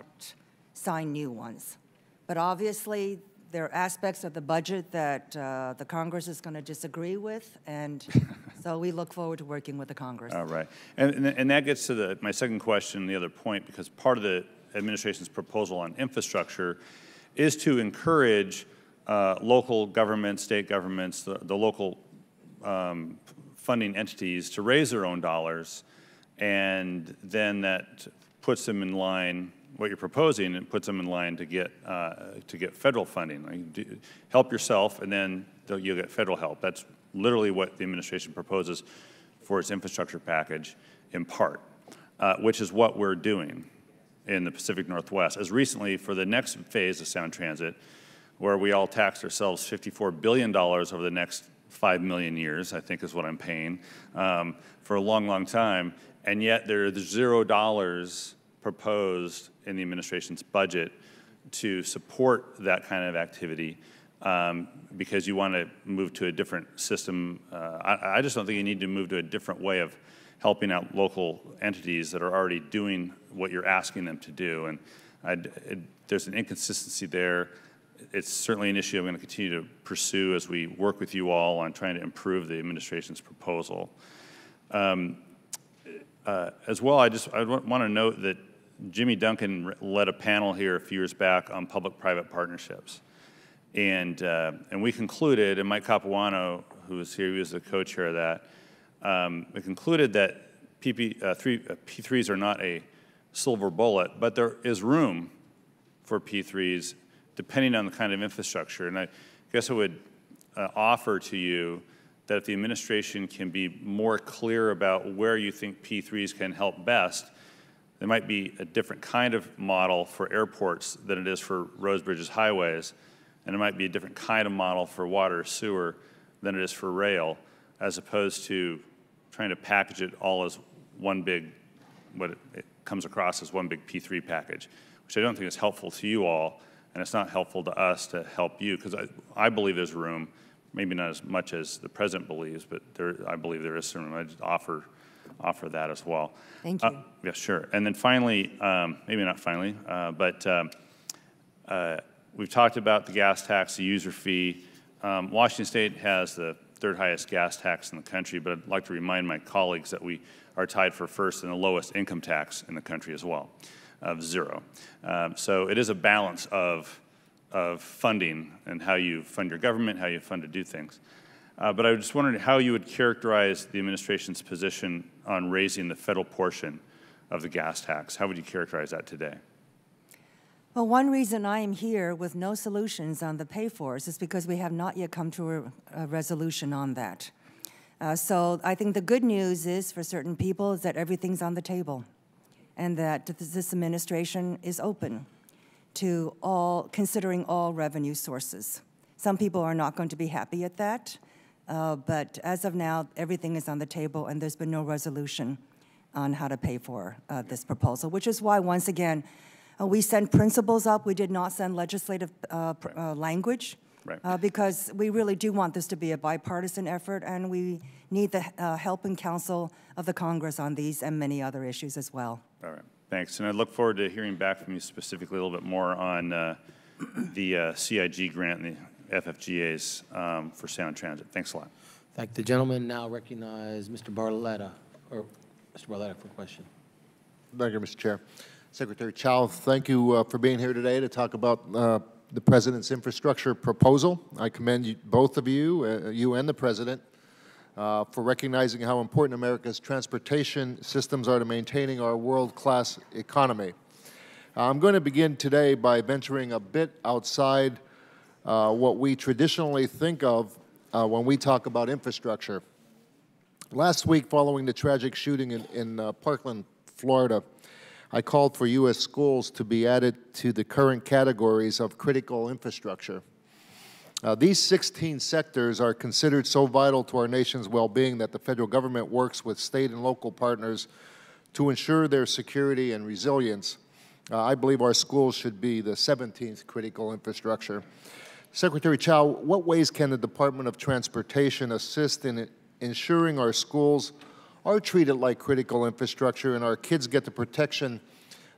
B: sign new ones. But obviously, there are aspects of the budget that the Congress is going to disagree with, and so we look forward to working with the Congress.
F: All right. And that gets to my second question, the other point, because part of the administration's proposal on infrastructure is to encourage local governments, state governments, the local funding entities to raise their own dollars, and then that puts them in line, what you're proposing, and puts them in line to get federal funding. Like, help yourself, and then you'll get federal help. That's literally what the administration proposes for its infrastructure package, in part, which is what we're doing in the Pacific Northwest. As recently, for the next phase of Sound Transit, where we all taxed ourselves $54 billion over the next 5 million years, I think is what I'm paying, for a long, long time, and yet there are $0 proposed in the administration's budget to support that kind of activity because you want to move to a different system. I just don't think you need to move to a different way of helping out local entities that are already doing what you're asking them to do. And there's an inconsistency there. It's certainly an issue I'm going to continue to pursue as we work with you all on trying to improve the administration's proposal. As well, I want to note that Jimmy Duncan led a panel here a few years back on public-private partnerships. And we concluded, and Mike Capuano, who was here, he was the co-chair of that, we concluded that P3s are not a silver bullet, but there is room for P3s depending on the kind of infrastructure. And I guess I would offer to you that if the administration can be more clear about where you think P3s can help best, there might be a different kind of model for airports than it is for roads, bridges, highways, and it might be a different kind of model for water, sewer than it is for rail, as opposed to trying to package it all as one big, what it comes across as one big P3 package, which I don't think is helpful to you all, and it's not helpful to us to help you, because I believe there's room, maybe not as much as the president believes, but I believe there is some room. I just offer that as well.
B: Thank you.
F: Yeah, sure. And then finally, maybe not finally, but we've talked about the gas tax, the user fee. Washington State has the third highest gas tax in the country, but I'd like to remind my colleagues that we are tied for first in the lowest income tax in the country as well, of 0. So it is a balance of funding and how you fund your government, how you fund to do things. But I was just wondering how you would characterize the administration's position on raising the federal portion of the gas tax. How would you characterize that today?
B: Well, one reason I am here with no solutions on the pay-fors is because we have not yet come to a resolution on that. So I think the good news is for certain people is that everything's on the table and that this administration is open to considering all revenue sources. Some people are not going to be happy at that, but as of now, everything is on the table and there's been no resolution on how to pay for this proposal, which is why, once again, we sent principles up. We did not send legislative language, right. Because we really do want this to be a bipartisan effort, and we need the help and counsel of the Congress on these and many other issues as well.
F: All right, thanks. And I look forward to hearing back from you specifically a little bit more on the CIG grant and the FFGAs for Sound Transit. Thanks a lot.
A: Thank the gentleman. Now recognize Mr. Barletta, or Mr. Barletta for a question.
G: Thank you, Mr. Chair. Secretary Chao, thank you for being here today to talk about the President's infrastructure proposal. I commend you, both of you, you and the President, for recognizing how important America's transportation systems are to maintaining our world-class economy. I'm going to begin today by venturing a bit outside what we traditionally think of when we talk about infrastructure. Last week, following the tragic shooting in Parkland, Florida, I called for U.S. schools to be added to the current categories of critical infrastructure. These 16 sectors are considered so vital to our nation's well-being that the federal government works with state and local partners to ensure their security and resilience. I believe our schools should be the 17th critical infrastructure. Secretary Chao, what ways can the Department of Transportation assist in ensuring our schools are treated like critical infrastructure and our kids get the protection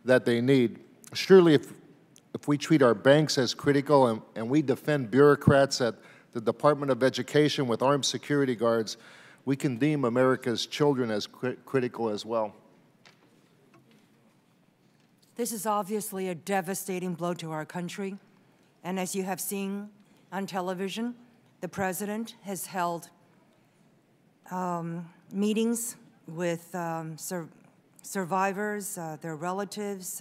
G: that they need? Surely if we treat our banks as critical and we defend bureaucrats at the Department of Education with armed security guards, we can deem America's children as critical as well.
B: This is obviously a devastating blow to our country. And as you have seen on television, the President has held meetings with survivors, their relatives,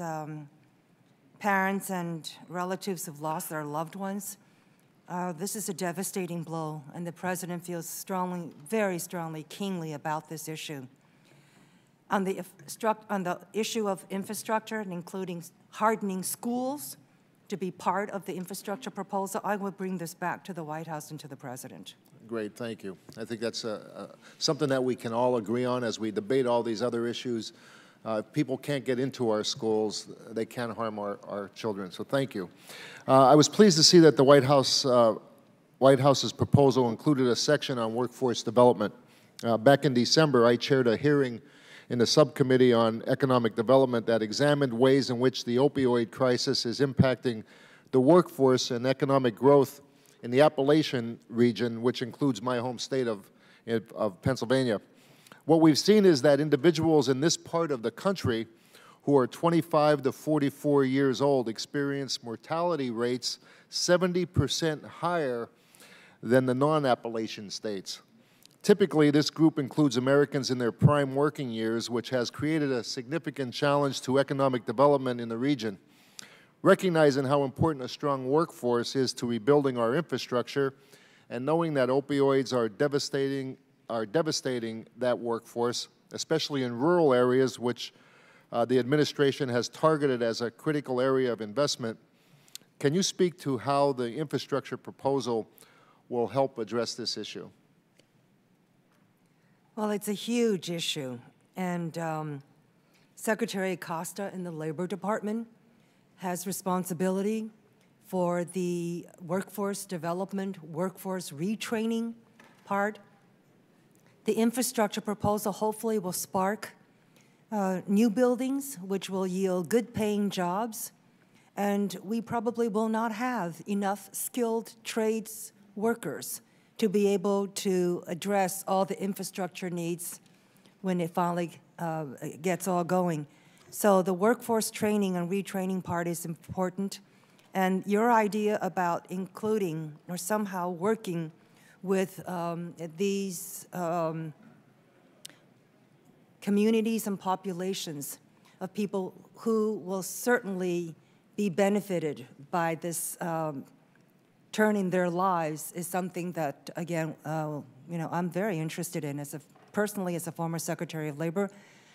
B: parents and relatives who've lost their loved ones. This is a devastating blow, and the President feels strongly, very strongly, keenly about this issue. On the issue of infrastructure, and including hardening schools to be part of the infrastructure proposal, I will bring this back to the White House and to the President.
G: Great, thank you. I think that's something that we can all agree on as we debate all these other issues. If people can't get into our schools, they can harm our children, so thank you. I was pleased to see that the White House's proposal included a section on workforce development. Back in December, I chaired a hearing in the subcommittee on economic development that examined ways in which the opioid crisis is impacting the workforce and economic growth in the Appalachian region, which includes my home state of Pennsylvania. What we've seen is that individuals in this part of the country who are 25 to 44 years old experience mortality rates 70% higher than the non-Appalachian states. Typically, this group includes Americans in their prime working years, which has created a significant challenge to economic development in the region. Recognizing how important a strong workforce is to rebuilding our infrastructure, and knowing that opioids are devastating that workforce, especially in rural areas, which the administration has targeted as a critical area of investment, can you speak to how the infrastructure proposal will help address this issue?
B: Well, it's a huge issue, and Secretary Acosta in the Labor Department has responsibility for the workforce development, workforce retraining part. The infrastructure proposal hopefully will spark new buildings, which will yield good-paying jobs, and we probably will not have enough skilled trades workers to be able to address all the infrastructure needs when it finally gets all going. So the workforce training and retraining part is important. And your idea about including or somehow working with these communities and populations of people who will certainly be benefited by this turn in their lives is something that, again, I'm very interested in personally as a former Secretary of Labor,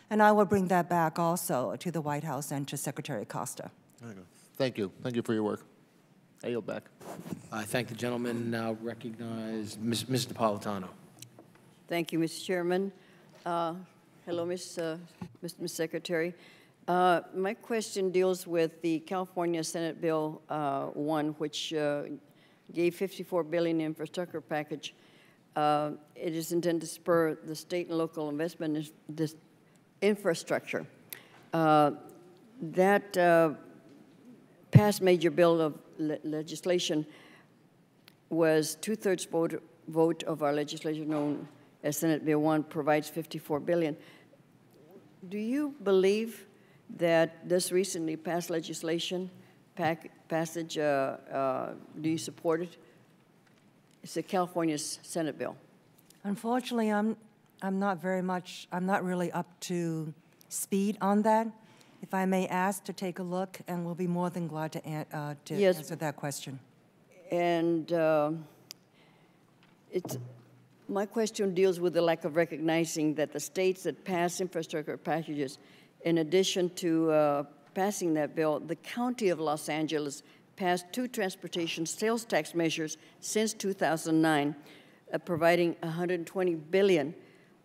B: and I will bring that back also to the White House and to Secretary Acosta.
G: Thank you. Thank you for your work. I yield back.
A: I thank the gentleman. Now recognize Ms. Napolitano.
H: Thank you, Mr. Chairman. Hello, Ms. Secretary. My question deals with the California Senate Bill 1, which gave $54 billion infrastructure package. It is intended to spur the state and local investment in this infrastructure. That past major bill of legislation was 2/3 vote of our legislation known as Senate Bill 1 provides $54 billion. Do you believe that this recently passed legislation passage, do you support it? It's a California's Senate bill.
B: Unfortunately, I'm not really up to speed on that. If I may ask to take a look, and we'll be more than glad to
H: Yes.
B: answer that question.
H: And My question deals with the lack of recognizing that the states that pass infrastructure packages, in addition to passing that bill, the County of Los Angeles passed 2 transportation sales tax measures since 2009, providing $120 billion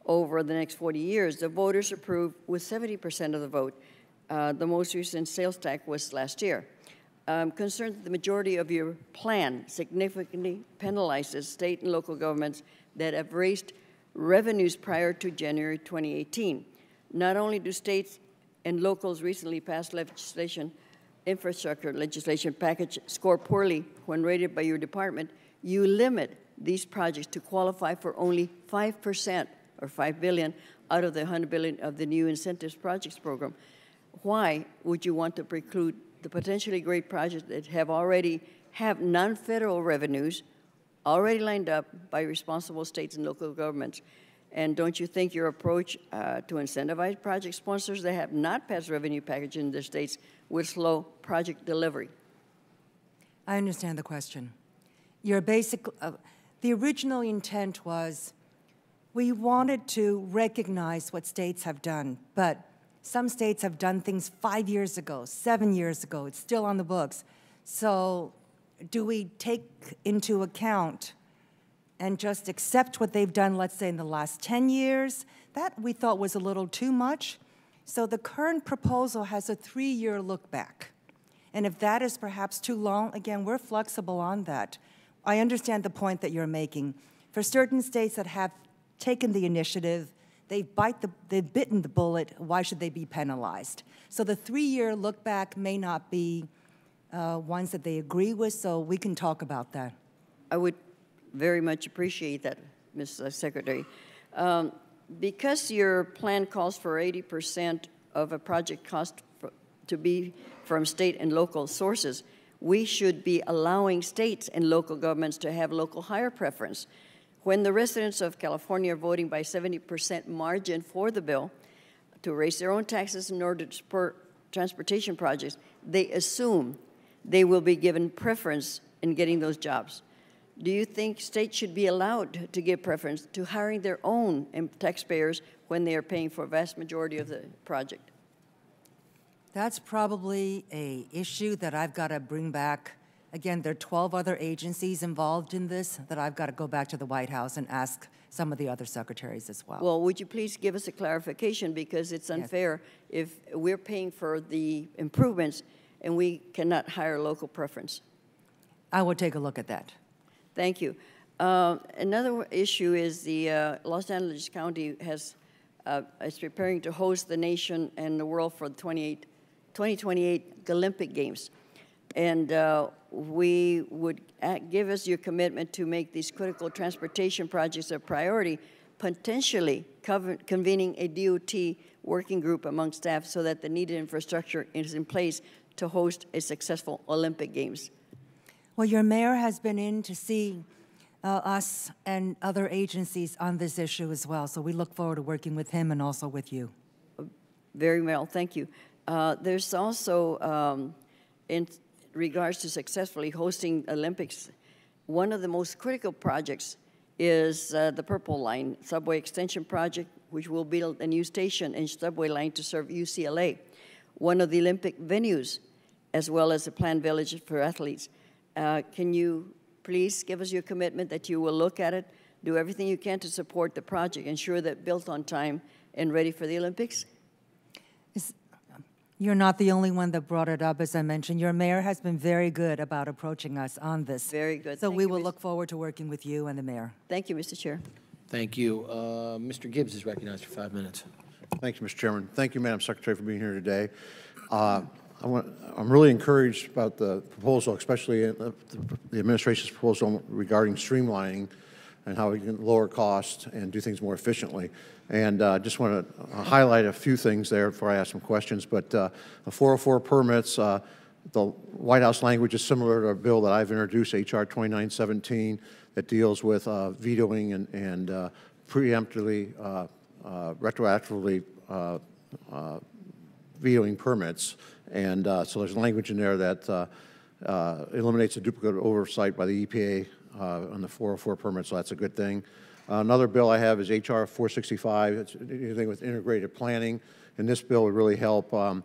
H: over the next 40 years. The voters approved with 70% of the vote. The most recent sales tax was last year. I'm concerned that the majority of your plan significantly penalizes state and local governments that have raised revenues prior to January 2018. Not only do states and locals recently passed infrastructure legislation package score poorly when rated by your department, you limit these projects to qualify for only 5% or $5 billion out of the $100 billion of the new incentives projects program. Why would you want to preclude the potentially great projects that have non-federal revenues already lined up by responsible states and local governments? And don't you think your approach to incentivize project sponsors that have not passed revenue package in their states would slow project delivery?
B: I understand the question. Your the original intent was we wanted to recognize what states have done, but some states have done things 5 years ago, 7 years ago. It's still on the books. So do we take into account and just accept what they've done, let's say, in the last 10 years? That we thought was a little too much. So the current proposal has a 3-year look back. And if that is perhaps too long, again, we're flexible on that. I understand the point that you're making. For certain states that have taken the initiative, they've bitten the bullet, why should they be penalized? So the 3-year look back may not be ones that they agree with, so we can talk about that.
H: I would very much appreciate that, Ms. Secretary. Because your plan calls for 80% of a project cost to be from state and local sources, we should be allowing states and local governments to have local hire preference. When the residents of California are voting by 70% margin for the bill to raise their own taxes in order to support transportation projects, they assume they will be given preference in getting those jobs. Do you think states should be allowed to give preference to hiring their own taxpayers when they are paying for a vast majority of the project?
B: That's probably an issue that I've got to bring back. Again, there are 12 other agencies involved in this that I've got to go back to the White House and ask some of the other secretaries as well.
H: Well, would you please give us a clarification, because it's unfair if we're paying for the improvements and we cannot hire local preference.
B: I will take a look at that.
H: Thank you. Another issue is the Los Angeles County is preparing to host the nation and the world for the 2028 Olympic Games. And we would give us your commitment to make these critical transportation projects a priority, potentially convening a DOT working group among staff so that the needed infrastructure is in place to host a successful Olympic Games.
B: Well, your mayor has been in to see us and other agencies on this issue as well, so we look forward to working with him and also with you.
H: Very well, thank you. There's also, in regards to successfully hosting Olympics, one of the most critical projects is the Purple Line subway extension project, which will build a new station and subway line to serve UCLA, one of the Olympic venues, as well as a planned village for athletes. Can you please give us your commitment that you will look at it, do everything you can to support the project, ensure that built on time and ready for the Olympics?
B: You're not the only one that brought it up, as I mentioned. Your mayor has been very good about approaching us on this.
H: Very good.
B: So we will look forward to working with you and the mayor.
H: Thank you, Mr. Chair.
A: Thank you. Mr. Gibbs is recognized for 5 minutes.
I: Thank you, Mr. Chairman. Thank you, Madam Secretary, for being here today. I'm really encouraged about the proposal, especially the administration's proposal regarding streamlining and how we can lower costs and do things more efficiently. And I just want to highlight a few things there before I ask some questions. But the 404 permits, the White House language is similar to a bill that I've introduced, H.R. 2917, that deals with vetoing and preemptively, retroactively vetoing permits. And so there's language in there that eliminates a duplicate oversight by the EPA on the 404 permit, so that's a good thing. Another bill I have is H.R. 465. It's anything with integrated planning. And this bill would really help our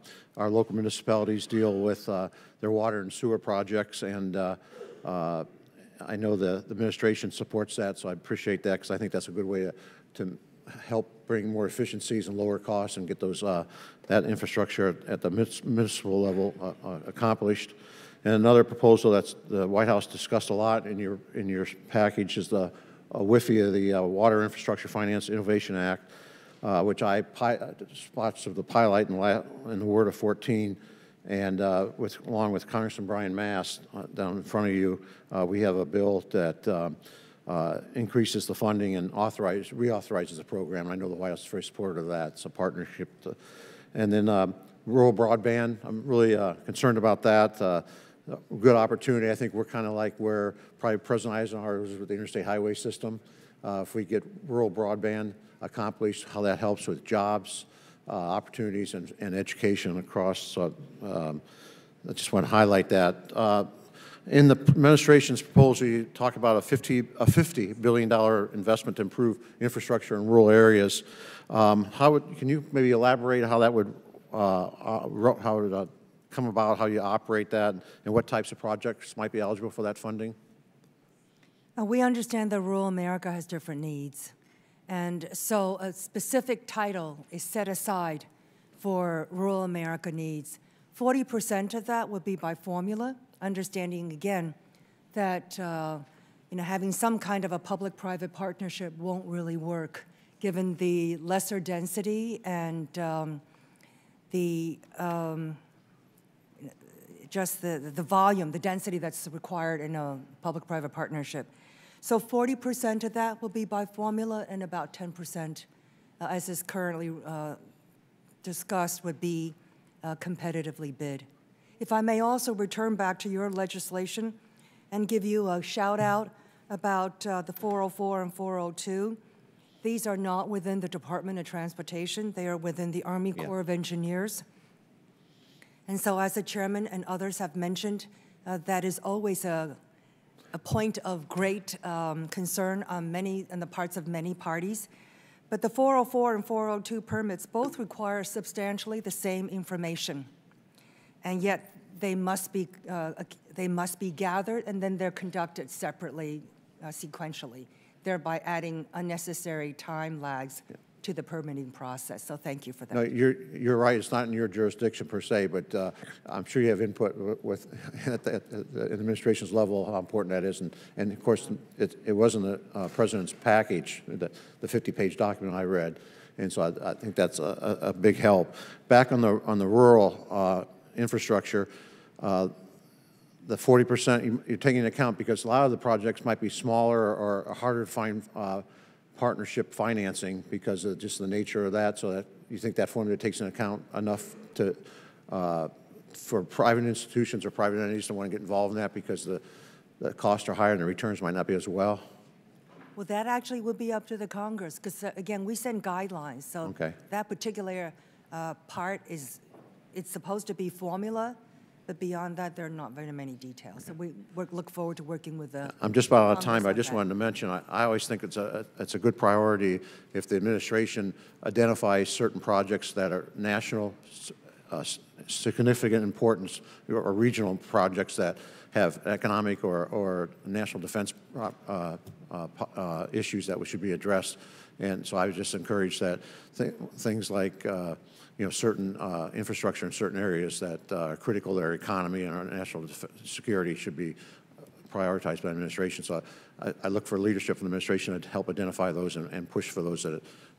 I: local municipalities deal with their water and sewer projects. And I know the administration supports that, so I appreciate that because I think that's a good way to help bring more efficiencies and lower costs and get those that infrastructure at the municipal level accomplished. And another proposal that's the White House discussed a lot in your package is the WIFIA, the Water Infrastructure Finance Innovation Act, which I spots of the pilot in the Word of 14, and along with Congressman Brian Mast down in front of you, we have a bill that increases the funding and reauthorizes the program. I know the White House is very supportive of that. It's a partnership. And then rural broadband, I'm really concerned about that. Good opportunity. I think we're kind of like where probably President Eisenhower was with the interstate highway system. If we get rural broadband accomplished, how that helps with jobs, opportunities, and education across. So I just want to highlight that. In the administration's proposal, you talk about a $50 billion investment to improve infrastructure in rural areas. Can you maybe elaborate how that would come about, how you operate that, and what types of projects might be eligible for that funding?
B: We understand that rural America has different needs. And so a specific title is set aside for rural America needs. 40% of that would be by formula, understanding, again, that having some kind of a public-private partnership won't really work, given the lesser density and just the volume, the density that's required in a public-private partnership. So 40% of that will be by formula, and about 10%, as is currently discussed, would be competitively bid. If I may also return back to your legislation and give you a shout out about the 404 and 402, these are not within the Department of Transportation. They are within the Army Corps of Engineers. And so, as the chairman and others have mentioned, that is always a point of great concern on the parts of many parties. But the 404 and 402 permits both require substantially the same information, and yet they must be gathered, and then they're conducted separately, sequentially, thereby adding unnecessary time lags to the permitting process. So thank you for that.
I: No, you're right. It's not in your jurisdiction per se, but I'm sure you have input with at the administration's level how important that is. And of course, it wasn't the president's package, the 50-page document I read, and so I think that's a big help. Back on the rural infrastructure, the 40% you're taking into account because a lot of the projects might be smaller or harder to find partnership financing because of just the nature of that, so that you think that formula takes into account enough to for private institutions or private entities to want to get involved in that because the costs are higher and the returns might not be as well?
B: Well, that actually would be up to the Congress because, again, we send guidelines. So that particular part it's supposed to be formula, but beyond that, there are not very many details. So we look forward to working with the
I: I'm just about out of time, but I just wanted to mention, I always think it's a good priority if the administration identifies certain projects that are national, significant importance, or regional projects that have economic or national defense issues that should be addressed. And so I would just encourage that things like certain infrastructure in certain areas that are critical to their economy and our national security should be prioritized by the administration. So I look for leadership from the administration to help identify those and push for those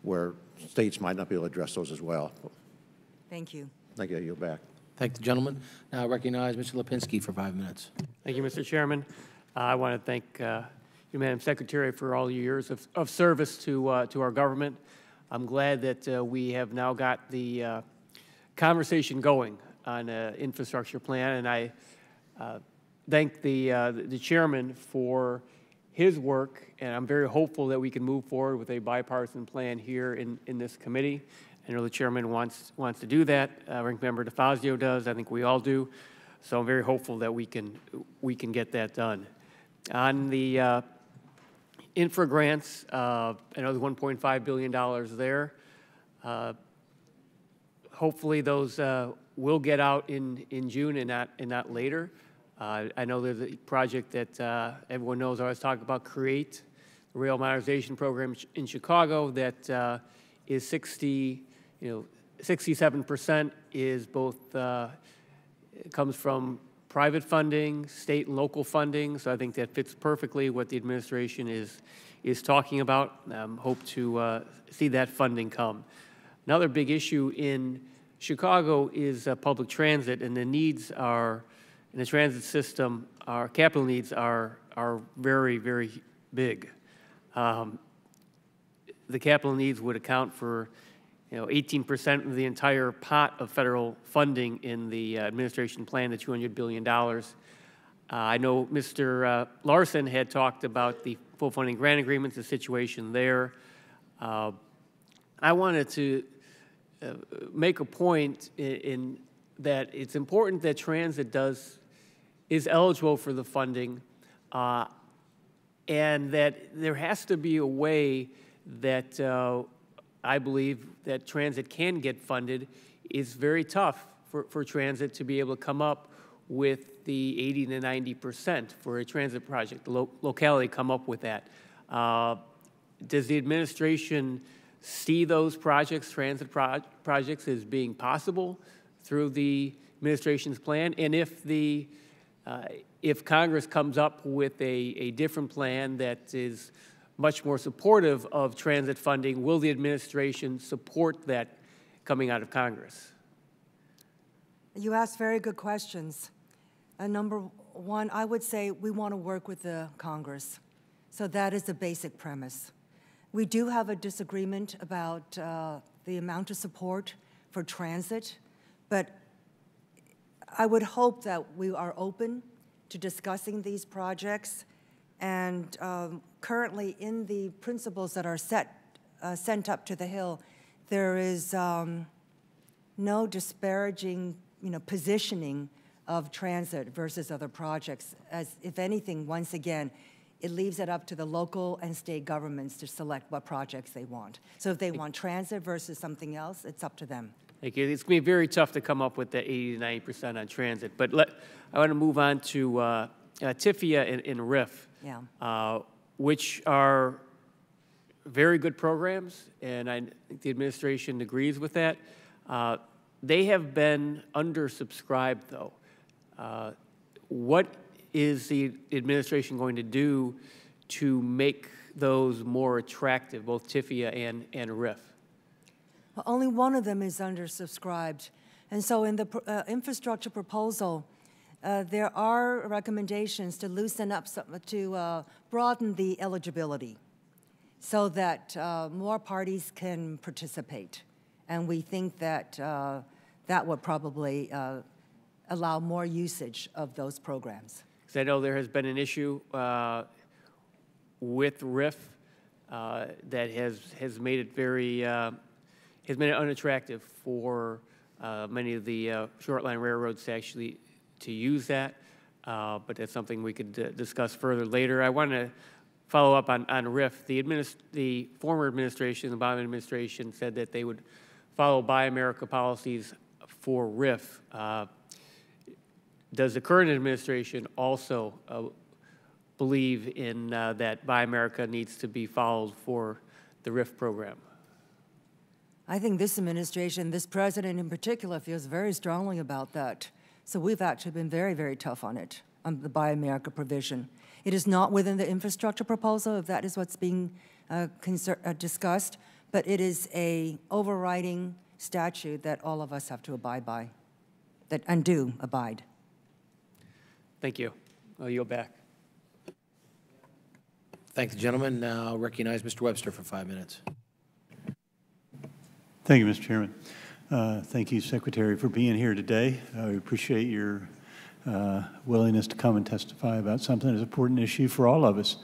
I: where states might not be able to address those as well.
B: Thank you.
I: Thank you. I yield back.
A: Thank the gentleman. Now I recognize Mr. Lipinski for 5 minutes.
J: Thank you, Mr. Chairman. I want to thank you, Madam Secretary, for all your years of service to our government. I'm glad that we have now got the conversation going on an infrastructure plan, and I thank the chairman for his work, and I'm very hopeful that we can move forward with a bipartisan plan here in this committee. I know the chairman wants to do that. Ranking Member DeFazio does. I think we all do. So I'm very hopeful that we can get that done. On the infra grants, I know there's $1.5 billion there. Hopefully those will get out in June and not later. I know there's a project that everyone knows I always talk about, CREATE, the rail modernization program in Chicago, that is 67% is both, comes from private funding, state and local funding, so I think that fits perfectly what the administration is talking about. Hope to see that funding come. Another big issue in Chicago is public transit, and the needs are, in the transit system, our capital needs are very, very big. The capital needs would account for 18% of the entire pot of federal funding in the administration plan, the $200 billion. I know Mr. Larson had talked about the full funding grant agreements, the situation there. I wanted to make a point in that it's important that transit is eligible for the funding, and that there has to be a way that I believe that transit can get funded. It's very tough for transit to be able to come up with the 80 to 90% for a transit project. The locality come up with that. Does the administration see those projects, transit projects, as being possible through the administration's plan? And if Congress comes up with a different plan that is much more supportive of transit funding, will the administration support that coming out of Congress?
B: You asked very good questions. Number one, I would say we want to work with the Congress. So that is the basic premise. We do have a disagreement about the amount of support for transit, but I would hope that we are open to discussing these projects. And currently, in the principles that are sent up to the Hill, there is no disparaging, positioning of transit versus other projects. As if anything, once again, it leaves it up to the local and state governments to select what projects they want. So if they want transit versus something else, it's up to them.
J: Thank you. It's going to be very tough to come up with that 80 to 90% on transit. But I want to move on to TIFIA and RIF.
B: Yeah.
J: Which are very good programs, and I think the administration agrees with that. They have been undersubscribed, though. What is the administration going to do to make those more attractive, both TIFIA and RIF?
B: Well, only one of them is undersubscribed. And so in the infrastructure proposal, there are recommendations to loosen up, to broaden the eligibility so that more parties can participate. And we think that that would probably allow more usage of those programs.
J: Because I know there has been an issue with RIF that has made it very, has made it unattractive for many of the short line railroads to use that, but that's something we could discuss further later. I want to follow up on RIF. The former administration, the Obama administration, said that they would follow Buy America policies for RIF. Does the current administration also believe in that Buy America needs to be followed for the RIF program?
B: I think this administration, this president in particular, feels very strongly about that. So we've actually been very, very tough on it, on the Buy America provision. It is not within the infrastructure proposal, if that is what's being discussed, but it is a overriding statute that all of us have to abide by, and do abide.
J: Thank you. I'll yield back.
A: Thank the gentleman. Now I'll recognize Mr. Webster for 5 minutes.
K: Thank you, Mr. Chairman. Thank you, Secretary, for being here today. We appreciate your willingness to come and testify about something that's an important issue for all of us.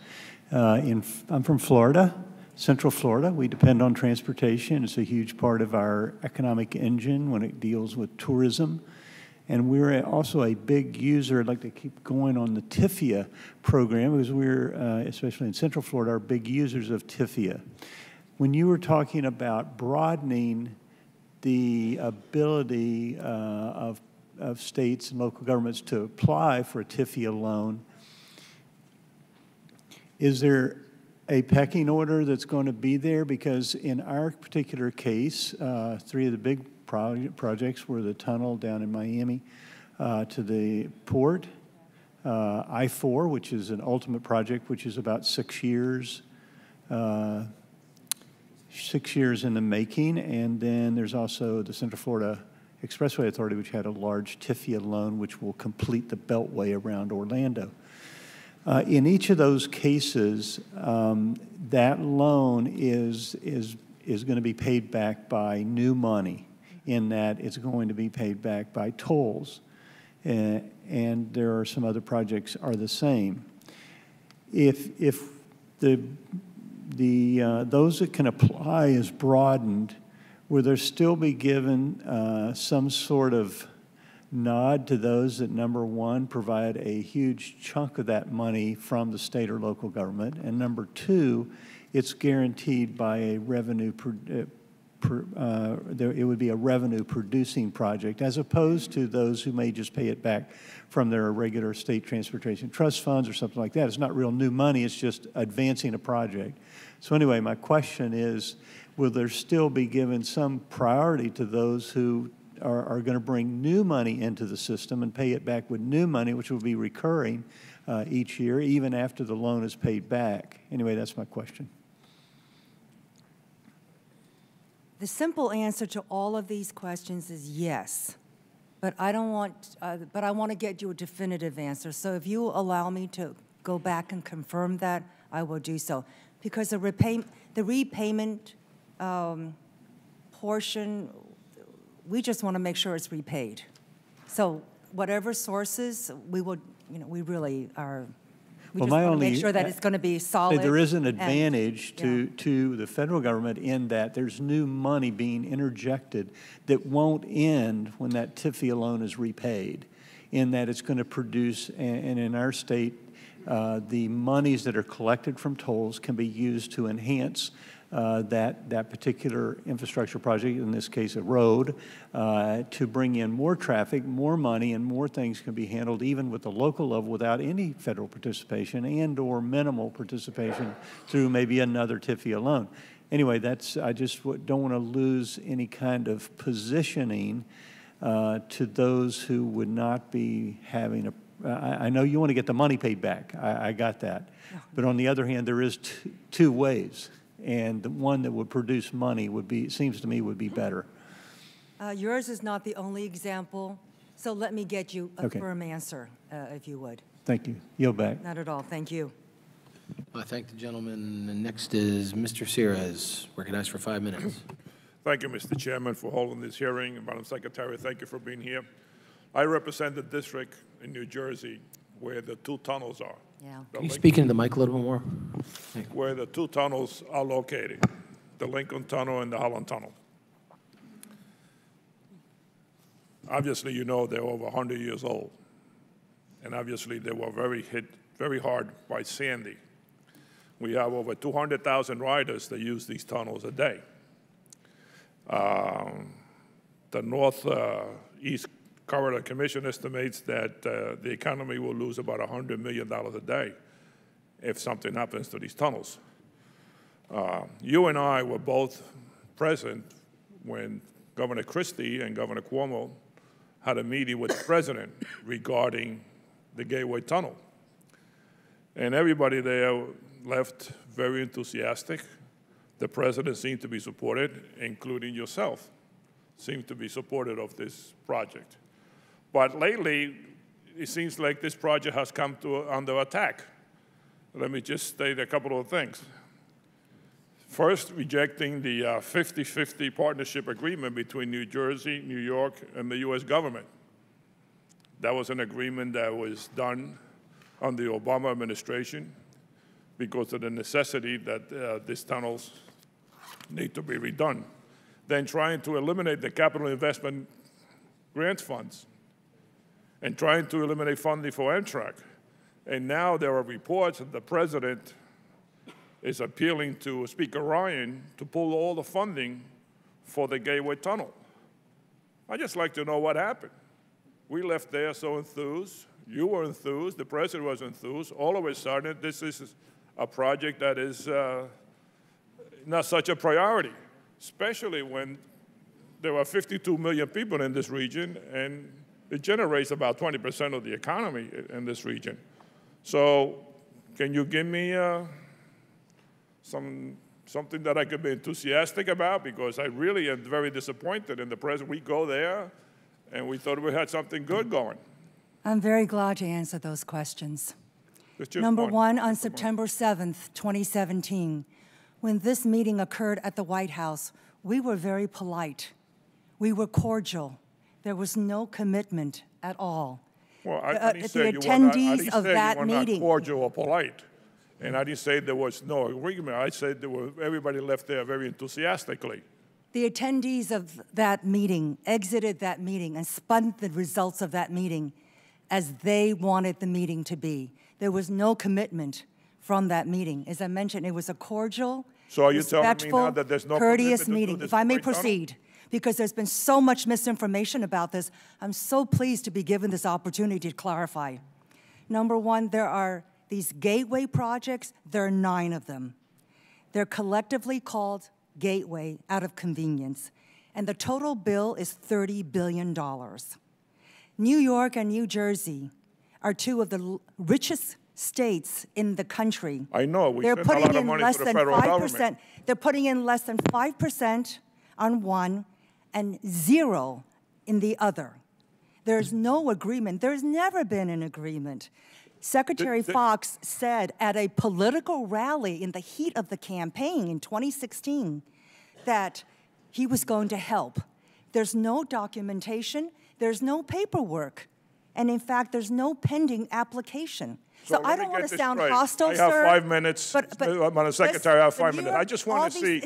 K: I'm from Florida, Central Florida. We depend on transportation. It's a huge part of our economic engine when it deals with tourism. And we're also a big user. I'd like to keep going on the TIFIA program because we're, especially in Central Florida, are big users of TIFIA. When you were talking about broadening the ability of states and local governments to apply for a TIFIA loan, is there a pecking order that's going to be there? Because in our particular case, 3 of the big projects were the tunnel down in Miami to the port, I-4, which is an ultimate project, which is about 6 years, 6 years in the making, and then there's also the Central Florida Expressway Authority, which had a large TIFIA loan, which will complete the beltway around Orlando. In each of those cases, that loan is going to be paid back by new money, in that it's going to be paid back by tolls, and there are some other projects are the same. If those that can apply is broadened, will there still be given some sort of nod to those that, number one, provide a huge chunk of that money from the state or local government, and number two, it's guaranteed by a revenue, it would be a revenue-producing project, as opposed to those who may just pay it back from their regular state transportation trust funds or something like that. It's not real new money, it's just advancing a project. So anyway, my question is, will there still be given some priority to those who are going to bring new money into the system and pay it back with new money, which will be recurring each year, even after the loan is paid back? Anyway, that's my question.
B: The simple answer to all of these questions is yes, but I don't want, but I want to get you a definitive answer. So if you allow me to go back and confirm that, I will do so. Because the repayment portion, we just want to make sure it's repaid. So whatever sources, we will, we really are. We just want to make sure that it's going to be solid.
K: There is an advantage to the federal government in that there's new money being interjected that won't end when that TIFIA loan is repaid, in that it's going to produce, and in our state, the monies that are collected from tolls can be used to enhance that particular infrastructure project, in this case a road, to bring in more traffic, more money, and more things can be handled even with the local level without any federal participation and or minimal participation through maybe another TIFIA loan. Anyway, I just don't want to lose any kind of positioning to those who would not be having a I know you want to get the money paid back. I got that. But on the other hand, there is two ways. And the one that would produce money would be, seems to me, would be better.
B: Yours is not the only example, so let me get you a firm answer, if you would.
K: Thank you. Yield back.
B: Not at all. Thank you.
A: I thank the gentleman. And next is Mr. Sires, recognized for 5 minutes.
L: Thank you, Mr. Chairman, for holding this hearing. Madam Secretary, thank you for being here. I represent the district in New Jersey where the 2 tunnels are.
B: Yeah.
A: Can you speak into the mic a little bit more?
L: Where the 2 tunnels are located, the Lincoln Tunnel and the Holland Tunnel. Obviously, you know they're over 100 years old. And obviously, they were hit very hard by Sandy. We have over 200,000 riders that use these tunnels a day. The Northeast Corridor Commission estimates that the economy will lose about $100 million a day if something happens to these tunnels. You and I were both present when Governor Christie and Governor Cuomo had a meeting with the president regarding the Gateway Tunnel. And everybody there left very enthusiastic. The president seemed to be supported, including yourself, seemed to be supportive of this project. But lately, it seems like this project has come under attack. Let me just state a couple of things. First, rejecting the 50-50 partnership agreement between New Jersey, New York, and the U.S. government. That was an agreement that was done under the Obama administration because of the necessity that these tunnels need to be redone. Then trying to eliminate the capital investment grant funds and trying to eliminate funding for Amtrak. And now there are reports that the president is appealing to Speaker Ryan to pull all the funding for the Gateway Tunnel. I'd just like to know what happened. We left there so enthused. You were enthused. The president was enthused. All of a sudden, this is a project that is not such a priority, especially when there are 52 million people in this region, and it generates about 20% of the economy in this region. So can you give me something that I could be enthusiastic about? Because I really am very disappointed in the president. We go there, and we thought we had something good going.
B: I'm very glad to answer those questions.
L: It's just
B: Number one, on September 7th, 2017, when this meeting occurred at the White House, we were very polite. We were cordial. There was no commitment at all.
L: Well, I didn't say
B: the attendees of that
L: you were
B: meeting.
L: not cordial or polite. And I didn't say there was no agreement. I said everybody left there very enthusiastically.
B: The attendees of that meeting exited that meeting and spun the results of that meeting as they wanted the meeting to be. There was no commitment from that meeting. As I mentioned, it was a cordial,
L: so are you telling me
B: respectful,
L: now that there's no
B: courteous
L: commitment to do
B: meeting.
L: this
B: If I may
L: Gateway Tunnel?
B: proceed, because there's been so much misinformation about this, I'm so pleased to be given this opportunity to clarify. Number one, there are these gateway projects. There are 9 of them. They're collectively called Gateway out of convenience, and the total bill is $30 billion. New York and New Jersey are 2 of the richest states in the country.
L: I know. We
B: They're
L: spend a lot
B: putting
L: of
B: in
L: money
B: less
L: for the
B: than
L: federal
B: 5%.
L: government.
B: They're putting in less than 5% on one and 0 in the other. There's no agreement. There's never been an agreement. Secretary Fox said at a political rally in the heat of the campaign in 2016 that he was going to help. There's no documentation. There's no paperwork. And in fact, there's no pending application. So I don't want to sound hostile, sir.
L: I have 5 minutes. Madam Secretary, I have 5 minutes. I just want to see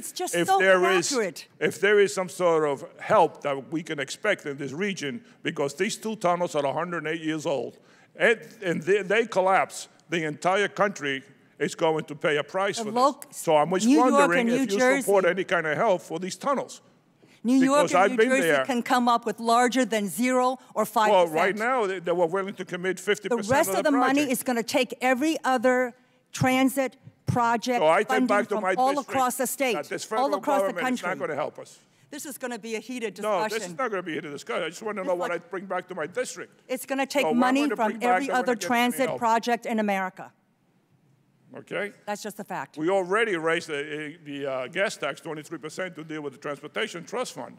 L: if there is some sort of help that we can expect in this region, because these 2 tunnels are 108 years old. And they collapse, the entire country is going to pay a price for this. So I'm just wondering if you support any kind of help for these tunnels.
B: New York and New Jersey can come up with larger than 0 or 5%.
L: Well, right now, they were willing to commit 50%
B: The rest of the money is going to take every other transit project funding from all across the state, all across the country.
L: It's not going to help us.
B: This is going to be a heated discussion.
L: No, this is not going to be a heated discussion. I just want to know what I bring back to my district.
B: It's going to take money from every other transit project in America.
L: Okay?
B: That's just a fact.
L: We already raised the gas tax 23% to deal with the Transportation Trust Fund.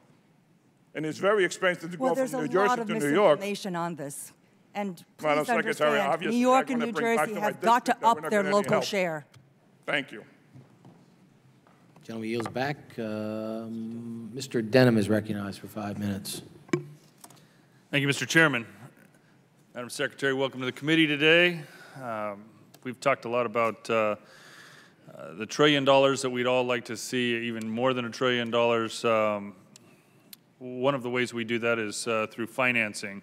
L: And it's very expensive to go from New Jersey to New York.
B: Well, there's a lot of misinformation on this. And please understand, New York and New Jersey have got to up their local share.
L: Thank you.
A: Gentleman yields back. Mr. Denham is recognized for 5 minutes.
M: Thank you, Mr. Chairman. Madam Secretary, welcome to the committee today. We've talked a lot about the $1 trillion that we'd all like to see, even more than $1 trillion. One of the ways we do that is through financing.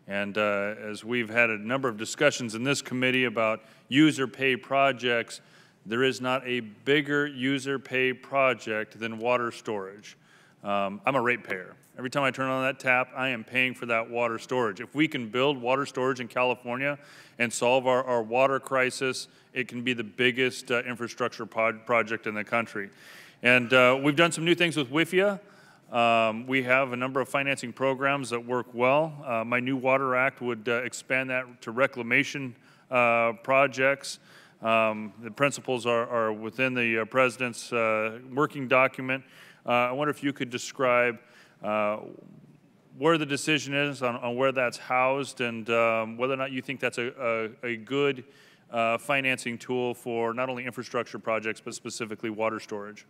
M: And as we've had a number of discussions in this committee about user pay projects, there is not a bigger user pay project than water storage. I'm a ratepayer. Every time I turn on that tap, I am paying for that water storage. If we can build water storage in California and solve our water crisis, it can be the biggest infrastructure project in the country. And we've done some new things with WIFIA. We have a number of financing programs that work well. My new Water Act would expand that to reclamation projects. The principles are within the President's working document. I wonder if you could describe where the decision is on where that's housed, and whether or not you think that's a good financing tool for not only infrastructure projects, but specifically water storage.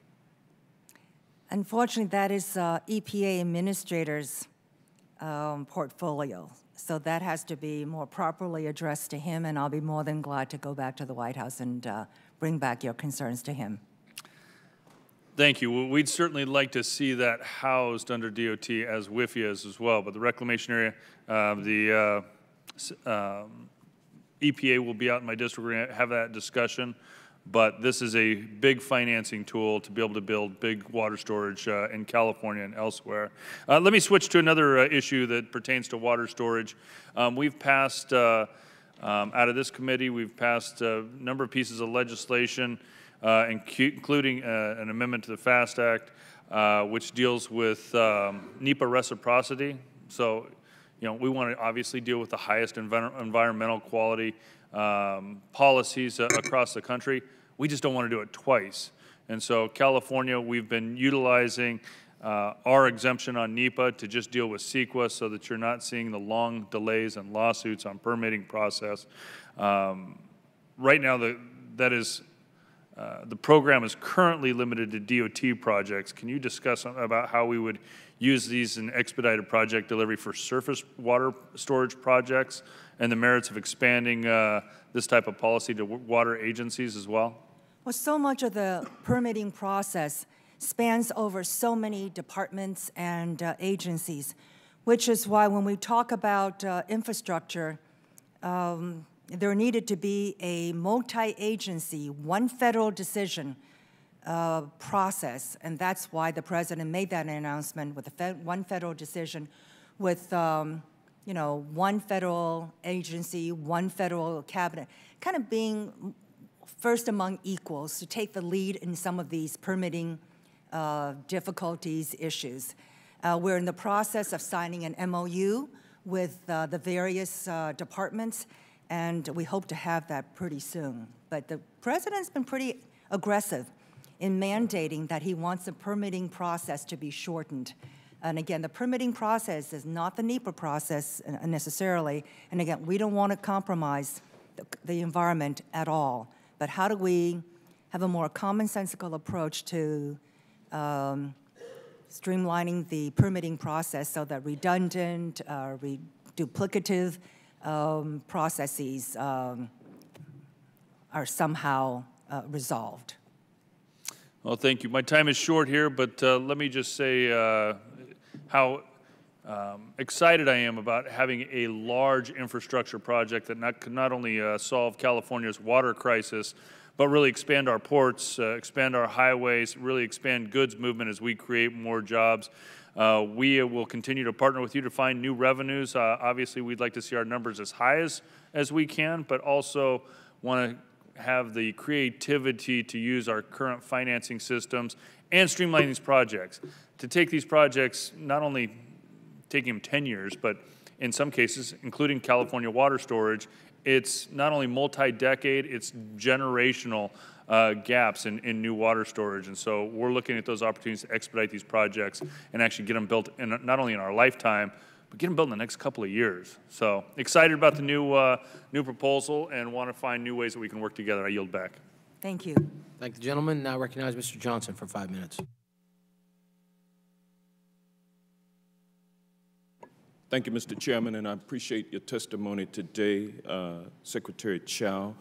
B: Unfortunately, that is EPA administrator's portfolio. So that has to be more properly addressed to him, and I'll be more than glad to go back to the White House and bring back your concerns to him.
M: Thank you. Well, we'd certainly like to see that housed under DOT as WIFIA is as well, but the reclamation area, the EPA will be out in my district. We're going to have that discussion. But this is a big financing tool to be able to build big water storage in California and elsewhere. Let me switch to another issue that pertains to water storage. We've passed, out of this committee, we've passed a number of pieces of legislation, including an amendment to the FAST Act, which deals with NEPA reciprocity. So, you know, we want to obviously deal with the highest environmental quality policies across the country. We just don't want to do it twice. And so California, we've been utilizing our exemption on NEPA to just deal with CEQA so that you're not seeing the long delays and lawsuits on permitting process. Right now, the program is currently limited to DOT projects. Can you discuss about how we would use these in expedited project delivery for surface water storage projects and the merits of expanding this type of policy to water agencies as well?
B: Well, so much of the permitting process spans over so many departments and agencies, which is why when we talk about infrastructure, there needed to be a multi-agency, one federal decision process, and that's why the president made that announcement with one federal decision with, you know, one federal agency, one federal cabinet, kind of being first among equals to take the lead in some of these permitting difficulties, issues. We're in the process of signing an MOU with the various departments, and we hope to have that pretty soon. But the president's been pretty aggressive in mandating that he wants the permitting process to be shortened. And again, the permitting process is not the NEPA process necessarily. And again, we don't want to compromise the environment at all. But how do we have a more commonsensical approach to streamlining the permitting process so that redundant, duplicative processes are somehow resolved?
M: Well, thank you. My time is short here, but let me just say how excited I am about having a large infrastructure project that could not only solve California's water crisis, but really expand our ports, expand our highways, really expand goods movement as we create more jobs. We will continue to partner with you to find new revenues. Obviously, we'd like to see our numbers as high as we can, but also want to have the creativity to use our current financing systems and streamline these projects. To take these projects, not only taking them 10 years, but in some cases, including California water storage, it's not only multi-decade, it's generational gaps in new water storage. And so we're looking at those opportunities to expedite these projects and actually get them built not only in our lifetime, but get them built in the next couple of years. So excited about the new proposal and want to find new ways that we can work together. I yield back.
B: Thank you.
A: Thank the gentleman. Now recognize Mr. Johnson for 5 minutes.
N: Thank you, Mr. Chairman, and I appreciate your testimony today, Secretary Chao.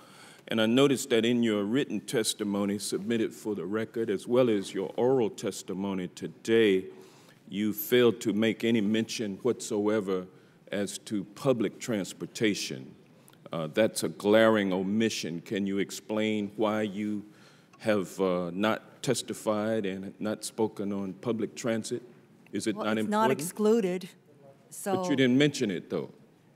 N: And I noticed that in your written testimony submitted for the record, as well as your oral testimony today, you failed to make any mention whatsoever as to public transportation. That's a glaring omission. Can you explain why you have not testified and not spoken on public transit? Is it not important?
B: It's not excluded. So,
N: but you didn't mention it, though.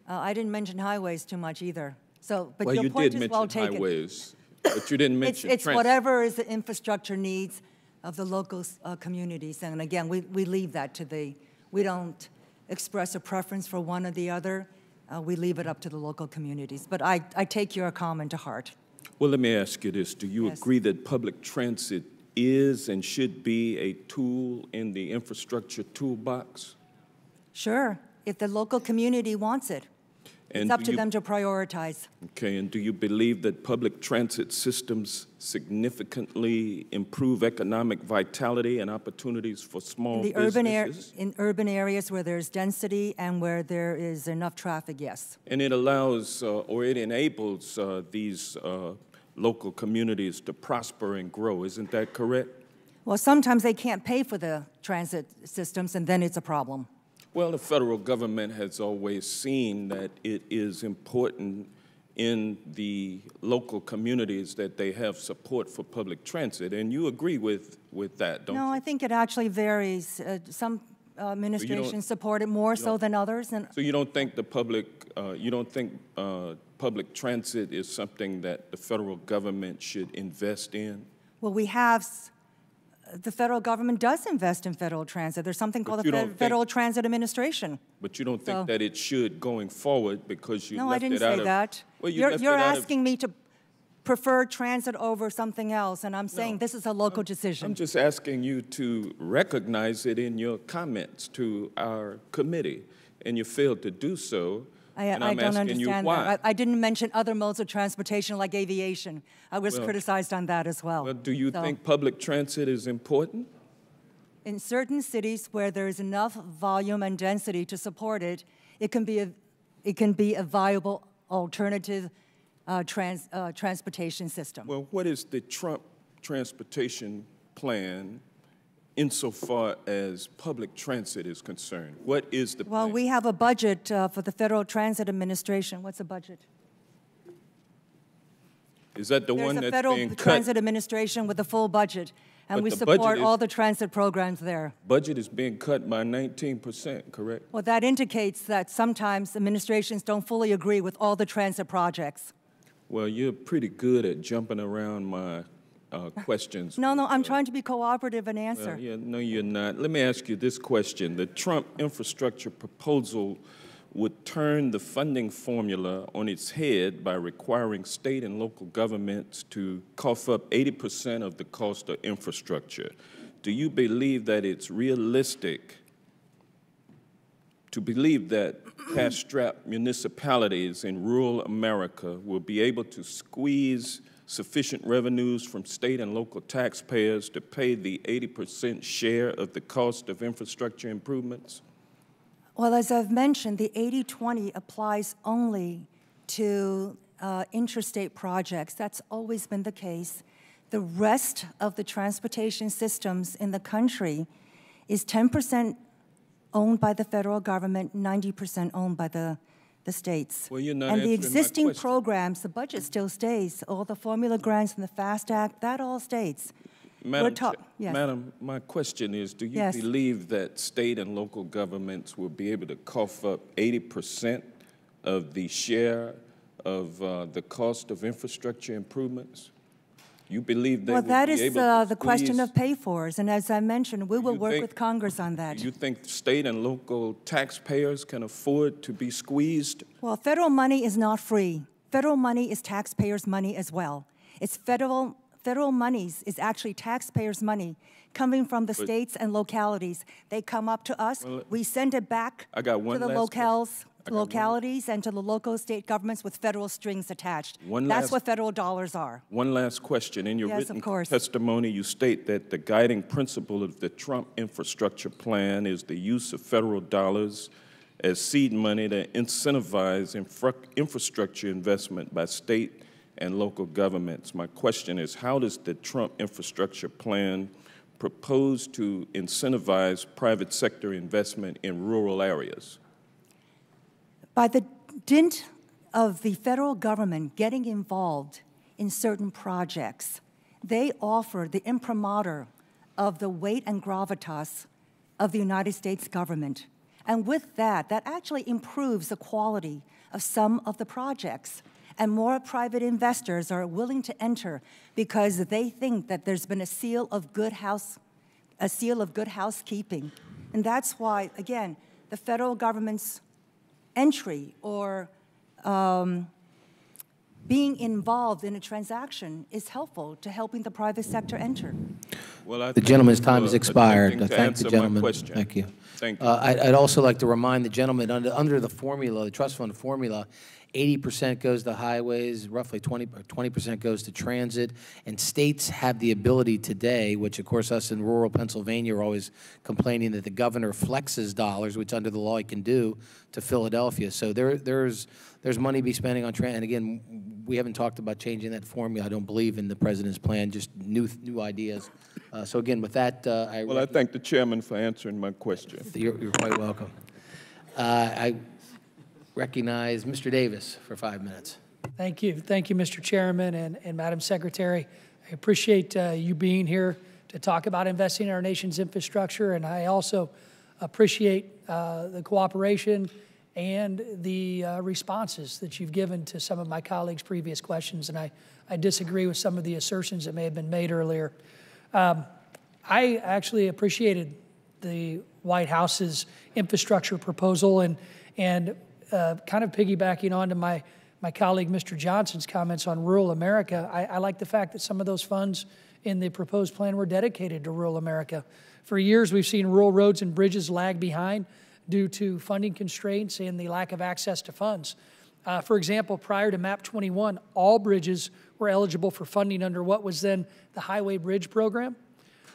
B: I didn't mention highways too much either. So, but
N: well,
B: your
N: you
B: point
N: did
B: is well
N: mention
B: taken.
N: Highways, but you didn't mention
B: It's
N: transit.
B: whatever is the infrastructure needs of the local communities. And again, we leave that to we don't express a preference for one or the other. We leave it up to the local communities. But I take your comment to heart.
N: Well, let me ask you this. Do you agree that public transit is and should be a tool in the infrastructure toolbox?
B: Sure, if the local community wants it. It's up to them to prioritize.
N: Okay, and do you believe that public transit systems significantly improve economic vitality and opportunities for small businesses?
B: In urban areas where there's density and where there is enough traffic, yes.
N: And it allows or it enables these local communities to prosper and grow, isn't that correct?
B: Well, sometimes they can't pay for the transit systems, and then it's a problem.
N: Well, the federal government has always seen that it is important in the local communities that they have support for public transit, and you agree with that, don't you?
B: No, I think it actually varies. Some administrations support it more so than others. And
N: so you don't think the public, public transit is something that the federal government should invest in?
B: well, the federal government does invest in federal transit. There's something called the Federal Transit Administration.
N: But you don't think that it should going forward because you left it out of...
B: No, I didn't say that.
N: Well,
B: you're asking me to prefer transit over something else, and I'm saying this is a local decision.
N: I'm just asking you to recognize it in your comments to our committee, and you failed to do so. And I'm
B: I don't
N: asking you
B: understand
N: why.
B: that. I didn't mention other modes of transportation like aviation. I was criticized on that as well.
N: Well, do you think public transit is important?
B: In certain cities where there is enough volume and density to support it, it can be a viable alternative transportation system.
N: Well, what is the Trump transportation plan insofar as public transit is concerned? What is the plan?
B: Well, we have a budget for the Federal Transit Administration. What's the budget?
N: Is that the one that's being cut?
B: There's a Federal Transit Administration with a full budget, and we support all the transit programs there.
N: Budget is being cut by 19%, correct?
B: Well, that indicates that sometimes administrations don't fully agree with all the transit projects.
N: Well, you're pretty good at jumping around my questions.
B: No, I'm trying to be cooperative and answer.
N: No, you're not. Let me ask you this question. The Trump infrastructure proposal would turn the funding formula on its head by requiring state and local governments to cough up 80% of the cost of infrastructure. Do you believe that it's realistic to believe that cash-strapped municipalities in rural America will be able to squeeze sufficient revenues from state and local taxpayers to pay the 80% share of the cost of infrastructure improvements?
B: Well, as I've mentioned, the 80-20 applies only to interstate projects. That's always been the case. The rest of the transportation systems in the country is 10% owned by the federal government, 90% owned by the states.
N: Well, you're not
B: and the
N: answering my
B: existing
N: question.
B: programs, the budget still stays. All the formula grants and the FAST Act, that all stays.
N: Madam, my question is, do you believe that state and local governments will be able to cough up 80% of the share of the cost of infrastructure improvements? You believe they will be able to
B: Well, that is the question of pay-fors, and as I mentioned, we will work with Congress on that.
N: Do you think state and local taxpayers can afford to be squeezed?
B: Well, federal money is not free. Federal money is taxpayers' money as well. It's federal monies is actually taxpayers' money coming from the states and localities. They come up to us, we send it back to the localities and to the local state governments with federal strings attached. That's what federal dollars are.
N: One last question. In your written testimony, you state that the guiding principle of the Trump infrastructure plan is the use of federal dollars as seed money to incentivize infrastructure investment by state and local governments. My question is, how does the Trump infrastructure plan propose to incentivize private sector investment in rural areas?
B: By the dint of the federal government getting involved in certain projects, they offer the imprimatur of the weight and gravitas of the United States government. And with that, that actually improves the quality of some of the projects. And more private investors are willing to enter because they think that there's been a seal of good housekeeping. And that's why, again, the federal government's entry or being involved in a transaction is helpful to helping the private sector enter.
N: Well,
A: the gentleman's time has expired. I thank the gentleman.
N: Thank
A: you.
N: Thank you.
A: I'd also like to remind the gentleman under the formula, the trust fund formula, 80% goes to highways, roughly 20% goes to transit, and states have the ability today, which of course us in rural Pennsylvania are always complaining that the governor flexes dollars, which under the law he can do, to Philadelphia. So there's money to be spending on transit. And again, we haven't talked about changing that formula. I don't believe in the president's plan, just new ideas. So again, with that,
N: I thank the chairman for answering my question.
A: You're quite welcome. I recognize Mr. Davis for 5 minutes.
O: Thank you. Thank you, Mr. Chairman and Madam Secretary. I appreciate you being here to talk about investing in our nation's infrastructure, and I also appreciate the cooperation and the responses that you've given to some of my colleagues' previous questions, and I disagree with some of the assertions that may have been made earlier. I actually appreciated the White House's infrastructure proposal, and kind of piggybacking on to my colleague Mr. Johnson's comments on rural America, I like the fact that some of those funds in the proposed plan were dedicated to rural America. For years, we've seen rural roads and bridges lag behind due to funding constraints and the lack of access to funds. For example, prior to MAP 21, all bridges were eligible for funding under what was then the Highway Bridge Program.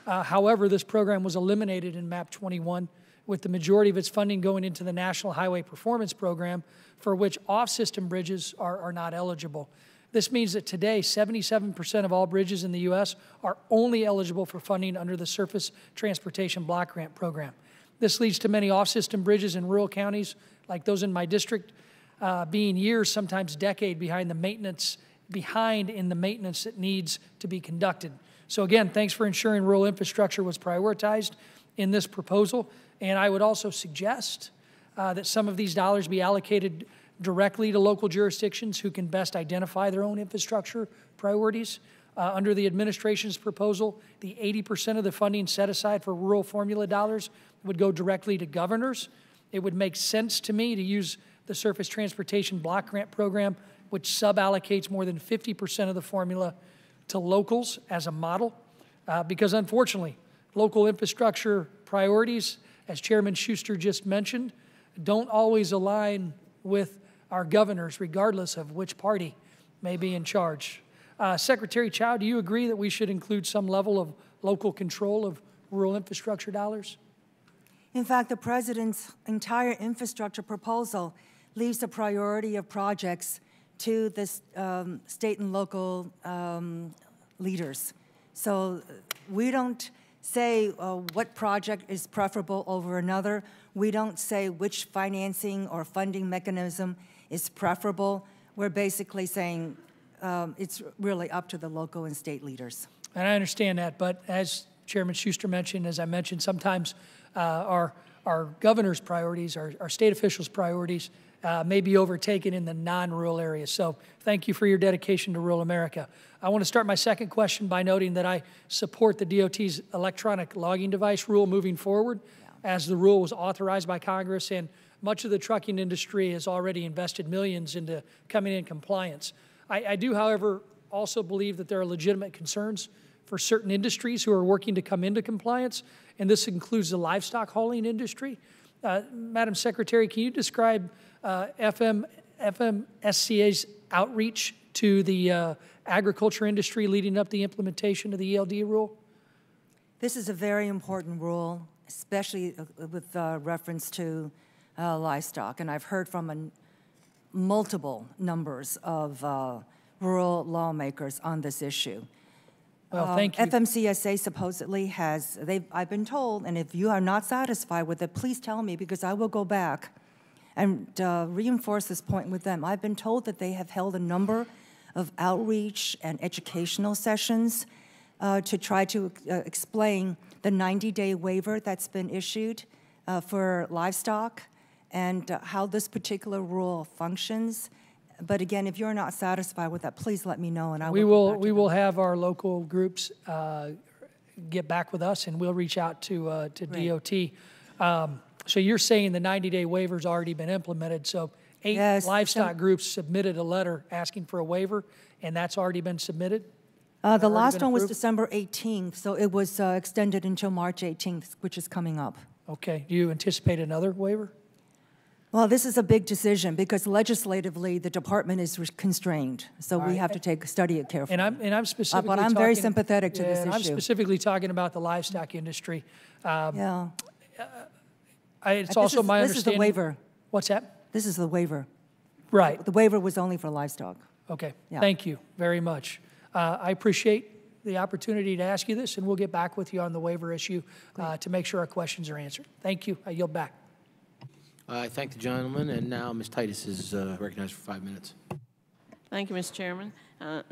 O: However, this program was eliminated in MAP 21, with the majority of its funding going into the National Highway Performance Program, for which off-system bridges are not eligible. This means that today, 77% of all bridges in the U.S. are only eligible for funding under the Surface Transportation Block Grant Program. This leads to many off-system bridges in rural counties, like those in my district, being years, sometimes decades, behind in the maintenance that needs to be conducted. So again, thanks for ensuring rural infrastructure was prioritized in this proposal. And I would also suggest that some of these dollars be allocated directly to local jurisdictions who can best identify their own infrastructure priorities. Under the administration's proposal, the 80% of the funding set aside for rural formula dollars would go directly to governors. It would make sense to me to use the Surface Transportation Block Grant Program, which suballocates more than 50% of the formula to locals as a model, because unfortunately, local infrastructure priorities, as Chairman Schuster just mentioned, don't always align with our governors, regardless of which party may be in charge. Secretary Chao, do you agree that we should include some level of local control of rural infrastructure dollars?
B: In fact, the President's entire infrastructure proposal leaves the priority of projects to the state and local leaders. So we don't say what project is preferable over another. We don't say which financing or funding mechanism is preferable. We're basically saying it's really up to the local and state leaders.
O: And I understand that, but as Chairman Schuster mentioned, as I mentioned, sometimes our governor's priorities, our state officials' priorities may be overtaken in the non-rural areas. So thank you for your dedication to rural America. I want to start my second question by noting that I support the DOT's electronic logging device rule moving forward, as the rule was authorized by Congress, and much of the trucking industry has already invested millions into coming in compliance. I do, however, also believe that there are legitimate concerns for certain industries who are working to come into compliance, and this includes the livestock hauling industry. Madam Secretary, can you describe FMSCA's outreach to the agriculture industry leading up the implementation of the ELD rule?
B: This is a very important rule, especially with reference to livestock, and I've heard from multiple numbers of rural lawmakers on this issue.
O: Well, thank you.
B: FMCSA supposedly has, I've been told, and if you are not satisfied with it, please tell me, because I will go back and reinforce this point with them. I've been told that they have held a number of outreach and educational sessions to try to explain the 90-day waiver that's been issued for livestock and how this particular rule functions. But again, if you're not satisfied with that, please let me know, and I will.
O: We will have our local groups get back with us, and we'll reach out to DOT. So you're saying the 90-day waiver's already been implemented. So 8 livestock groups submitted a letter asking for a waiver, and that's already been submitted?
B: The last one was December 18th, so it was extended until March 18th, which is coming up.
O: Okay. Do you anticipate another waiver?
B: Well, this is a big decision because legislatively the department is constrained, so we have to study it carefully.
O: And I'm specifically
B: but I'm very sympathetic to this issue.
O: I'm specifically talking about the livestock industry. It's also my understanding.
B: This is the waiver.
O: What's that?
B: This is the waiver.
O: Right.
B: The waiver was only for livestock.
O: Okay. Yeah. Thank you very much. I appreciate the opportunity to ask you this, and we'll get back with you on the waiver issue to make sure our questions are answered. Thank you. I yield back.
A: I thank the gentleman, and now Ms. Titus is recognized for 5 minutes.
P: Thank you, Mr. Chairman.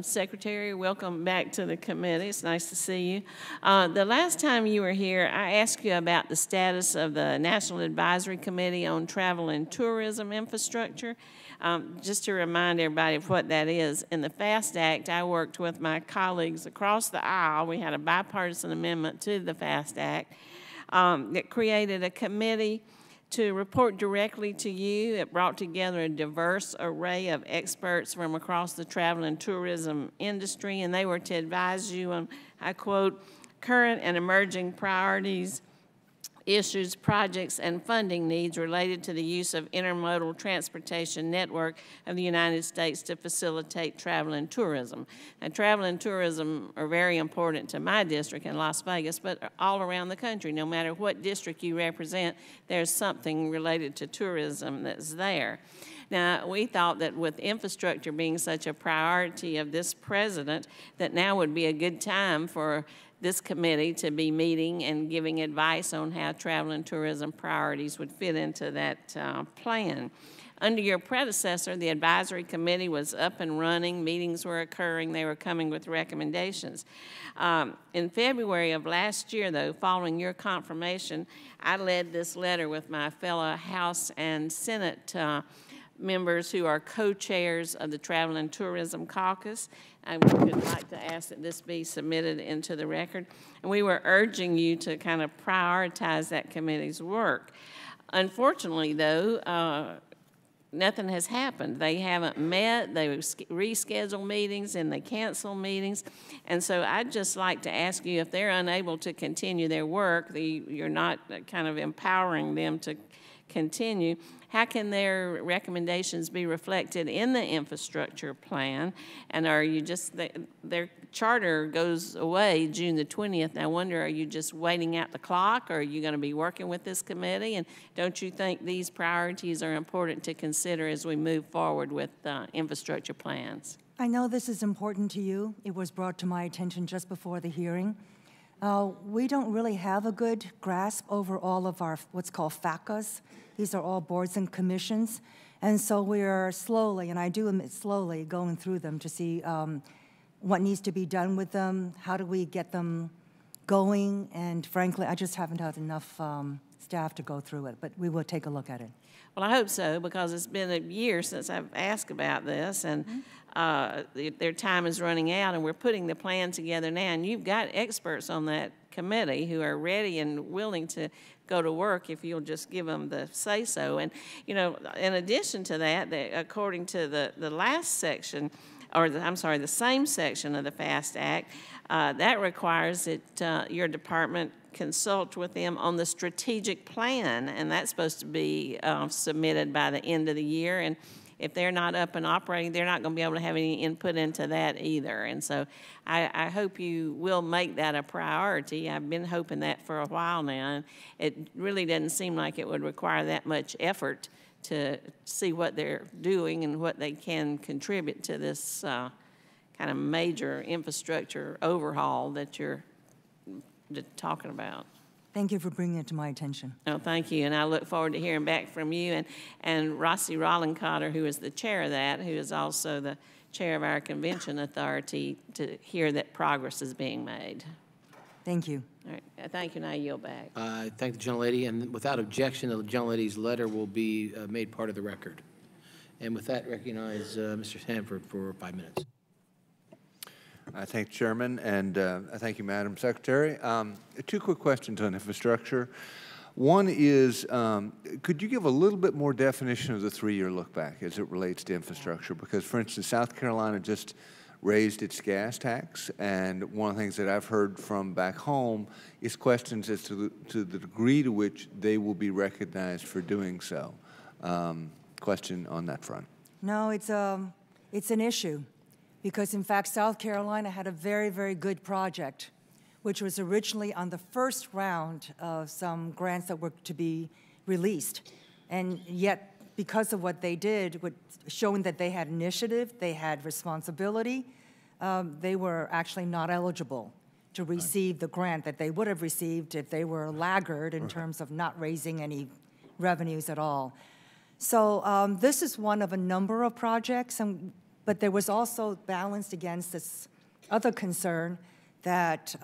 P: Secretary, welcome back to the committee. It's nice to see you. The last time you were here, I asked you about the status of the National Advisory Committee on Travel and Tourism Infrastructure. Just to remind everybody of what that is, in the FAST Act, I worked with my colleagues across the aisle. We had a bipartisan amendment to the FAST Act that created a committee to report directly to you. It brought together a diverse array of experts from across the travel and tourism industry, and they were to advise you on, I quote, current and emerging priorities, issues, projects, and funding needs related to the use of intermodal transportation network of the United States to facilitate travel and tourism. Now, travel and tourism are very important to my district in Las Vegas, but all around the country. No matter what district you represent, there's something related to tourism that's there. Now, we thought that with infrastructure being such a priority of this president, that now would be a good time for this committee to be meeting and giving advice on how travel and tourism priorities would fit into that plan. Under your predecessor, the advisory committee was up and running, meetings were occurring, they were coming with recommendations. In February of last year, though, following your confirmation, I led this letter with my fellow House and Senate members who are co-chairs of the Travel and Tourism Caucus. I would like to ask that this be submitted into the record. And we were urging you to kind of prioritize that committee's work. Unfortunately, though, nothing has happened. They haven't met, they reschedule meetings, and they cancel meetings. And so I'd just like to ask you, if they're unable to continue their work, you're not kind of empowering them to continue, how can their recommendations be reflected in the infrastructure plan? And are you just, their charter goes away June the 20th. And I wonder, are you just waiting out the clock, or are you going to be working with this committee? And don't you think these priorities are important to consider as we move forward with infrastructure plans?
B: I know this is important to you. It was brought to my attention just before the hearing. We don't really have a good grasp over all of our what's called FACAs. These are all boards and commissions. And so we are slowly, and I do admit slowly, going through them to see what needs to be done with them, how do we get them going, and frankly, I just haven't had enough staff to go through it, but we will take a look at it.
P: Well, I hope so, because it's been a year since I've asked about this, and their time is running out, and we're putting the plan together now, and you've got experts on that committee who are ready and willing to go to work if you'll just give them the say-so. And, you know, in addition to that, according to the last section, or the same section of the FAST Act, that requires that your department consult with them on the strategic plan, and that's supposed to be submitted by the end of the year. And if they're not up and operating, they're not going to be able to have any input into that either. And so I hope you will make that a priority. I've been hoping that for a while now, and it really doesn't seem like it would require that much effort to see what they're doing and what they can contribute to this kind of major infrastructure overhaul that you're talking about.
B: Thank you for bringing it to my attention.
P: Oh, thank you, and I look forward to hearing back from you and Rossi Rollencotter, who is the chair of that, who is also the chair of our convention authority, to hear that progress is being made.
B: Thank you.
P: All right, thank you, and I yield back.
A: I thank the gentlelady, and without objection, the gentlelady's letter will be made part of the record. And with that, recognize Mr. Sanford for 5 minutes.
Q: I thank the Chairman, and I thank you, Madam Secretary. 2 quick questions on infrastructure. One is, could you give a little bit more definition of the 3-year look back as it relates to infrastructure? Because, for instance, South Carolina just raised its gas tax, and one of the things that I've heard from back home is questions as to the degree to which they will be recognized for doing so. Question on that front.
B: No, it's an issue. Because, in fact, South Carolina had a very, very good project, which was originally on the first round of some grants that were to be released. And yet, because of what they did, showing that they had initiative, they had responsibility, they were actually not eligible to receive the grant that they would have received if they were a laggard in terms of not raising any revenues at all. So this is one of a number of projects, but there was also balanced against this other concern that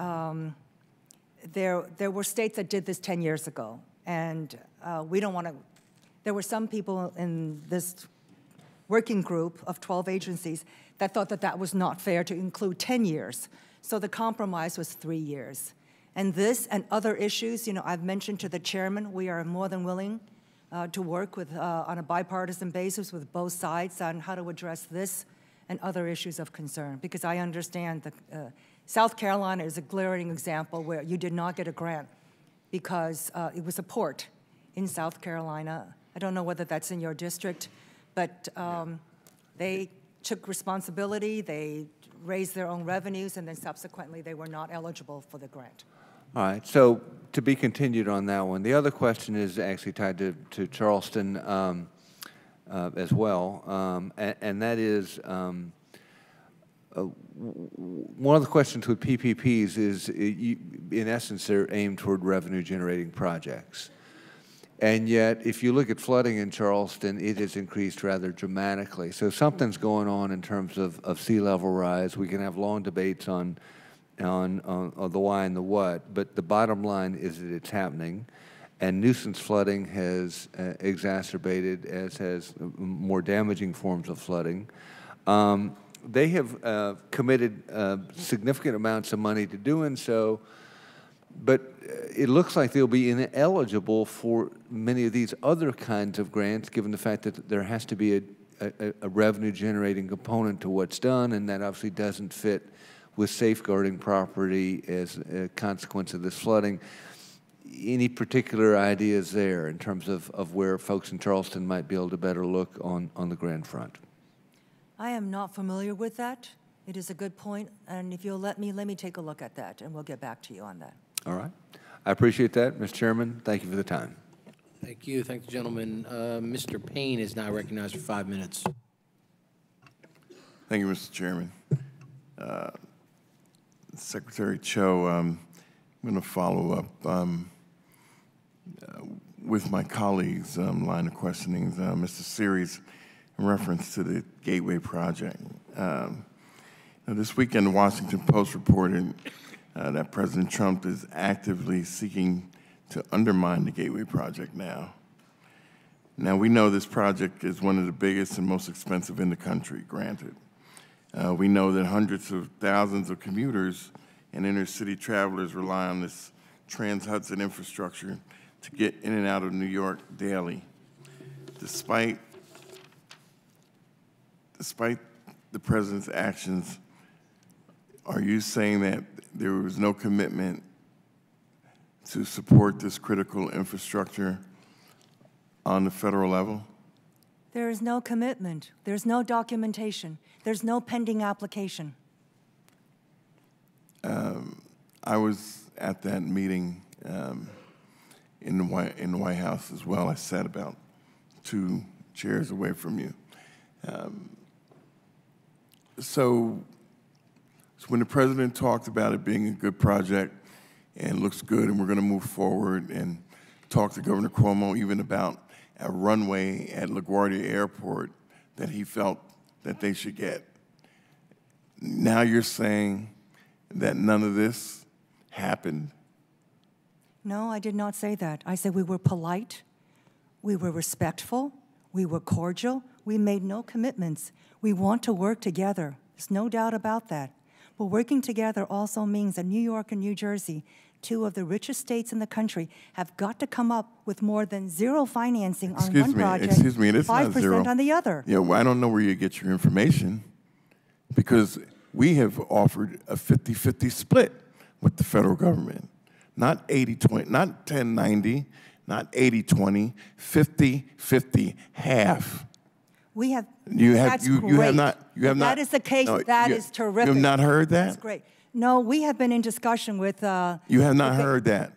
B: there were states that did this 10 years ago, and we don't want to. There were some people in this working group of 12 agencies that thought that that was not fair to include 10 years. So the compromise was 3 years. And this and other issues, I've mentioned to the chairman, we are more than willing to work with on a bipartisan basis with both sides on how to address this and other issues of concern, because I understand that South Carolina is a glaring example where you did not get a grant because it was a port in South Carolina. I don't know whether that's in your district, but they took responsibility, they raised their own revenues, and then subsequently they were not eligible for the grant.
Q: All right, so to be continued on that one. The other question is actually tied to Charleston as well, and that is one of the questions with PPPs is, in essence, they're aimed toward revenue-generating projects. And yet, if you look at flooding in Charleston, it has increased rather dramatically. So something's going on in terms of sea level rise. We can have long debates on the why and the what, but the bottom line is that it's happening. And nuisance flooding has exacerbated, as has more damaging forms of flooding. They have committed significant amounts of money to doing so, but it looks like they'll be ineligible for many of these other kinds of grants, given the fact that there has to be a revenue-generating component to what's done, and that obviously doesn't fit with safeguarding property as a consequence of this flooding. Any particular ideas there in terms of where folks in Charleston might be able to better look on the grant front?
B: I am not familiar with that. It is a good point, and if you'll let me take a look at that, and we'll get back to you on that.
Q: All right. I appreciate that, Mr. Chairman. Thank you for the time.
A: Thank you. Thank the gentleman. Mr. Payne is now recognized for 5 minutes.
R: Thank you, Mr. Chairman. Secretary Cho, I'm going to follow up with my colleagues' line of questioning. Mr. Series, in reference to the Gateway Project. This weekend, the Washington Post reported that President Trump is actively seeking to undermine the Gateway Project now. Now, we know this project is one of the biggest and most expensive in the country, granted. We know that hundreds of thousands of commuters and inner-city travelers rely on this Trans-Hudson infrastructure to get in and out of New York daily. Despite the President's actions, are you saying that there was no commitment to support this critical infrastructure on the federal level?
B: There is no commitment. There's no documentation. There's no pending application.
R: I was at that meeting in the White House as well. I sat about 2 chairs away from you. So when the President talked about it being a good project and looks good and we're going to move forward, and talked to Governor Cuomo even about a runway at LaGuardia Airport that he felt that they should get. Now you're saying that none of this happened?
B: No, I did not say that. I said we were polite, we were respectful, we were cordial, we made no commitments. We want to work together. There's no doubt about that. But working together also means that New York and New Jersey, 2 of the richest states in the country, have got to come up with more than zero financing on one project,
R: Excuse me, it's
B: 5%
R: not zero.
B: on the other.
R: Yeah, well, I don't know where you get your information, because we have offered a 50-50 split with the federal government. Not 80-20, not 10-90, not 80-20, 50-50, half.
B: We have,
R: That
B: is the case,
R: no,
B: that is terrific.
R: You have not heard that?
B: That's great. No, we have been in discussion with...
R: you have not heard that?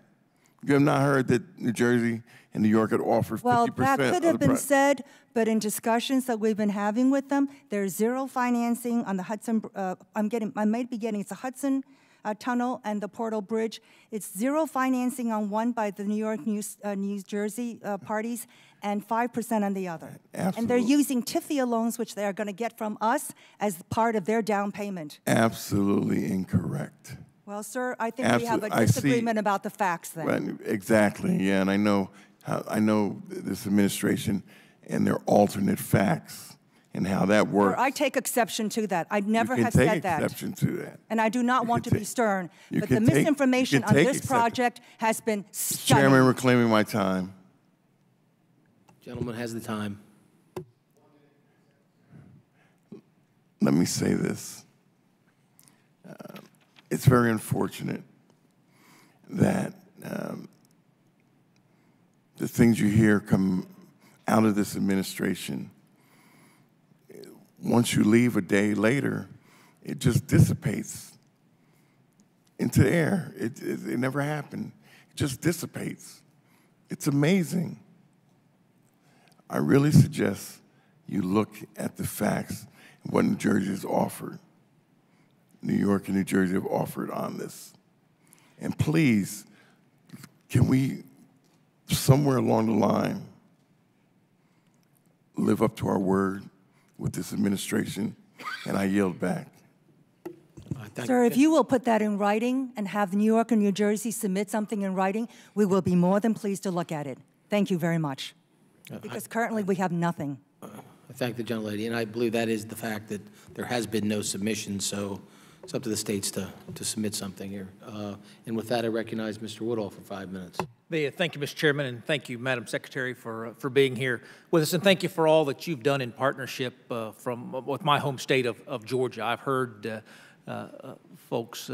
R: You have not heard that New Jersey and New York had offered 50%
B: Well, that could have been
R: price?
B: said, but in discussions that we've been having with them, there's zero financing on the Hudson, I may be getting, it's a Hudson Tunnel and the Portal Bridge. It's zero financing on one by the New York, New Jersey parties, and 5% on the other.
R: Absolutely.
B: And they're using TIFIA loans, which they are going to get from us as part of their down payment.
R: Absolutely incorrect.
B: Well, sir, I think we have a
R: I see.
B: disagreement about the facts then.
R: Right, exactly, yeah, and I know this administration and their alternate facts and how that works.
B: Sir, I take exception to that. I never
R: You
B: have
R: can
B: said
R: take
B: that.
R: exception to that.
B: And I do not want to be stern,
R: you
B: but the
R: can take-
B: misinformation
R: you can
B: on
R: take
B: this
R: exception.
B: project has been stunning.
R: Chairman, reclaiming my time.
A: Gentleman has the time.
R: Let me say this. It's very unfortunate that the things you hear come out of this administration, once you leave a day later, it just dissipates into the air. It never happened. It just dissipates. It's amazing. I really suggest you look at the facts and what New Jersey has offered. New York and New Jersey have offered on this. And please, can we, somewhere along the line, live up to our word with this administration? And I yield back.
B: Sir, if you will put that in writing and have New York and New Jersey submit something in writing, we will be more than pleased to look at it. Thank you very much. Because currently we have nothing.
A: I thank the gentlelady, and I believe that is the fact that there has been no submission, so it's up to the states to submit something here. And with that, I recognize Mr. Woodall for 5 minutes.
S: Thank you, Mr. Chairman, and thank you, Madam Secretary, for being here with us, and thank you for all that you've done in partnership with my home state of Georgia. I've heard folks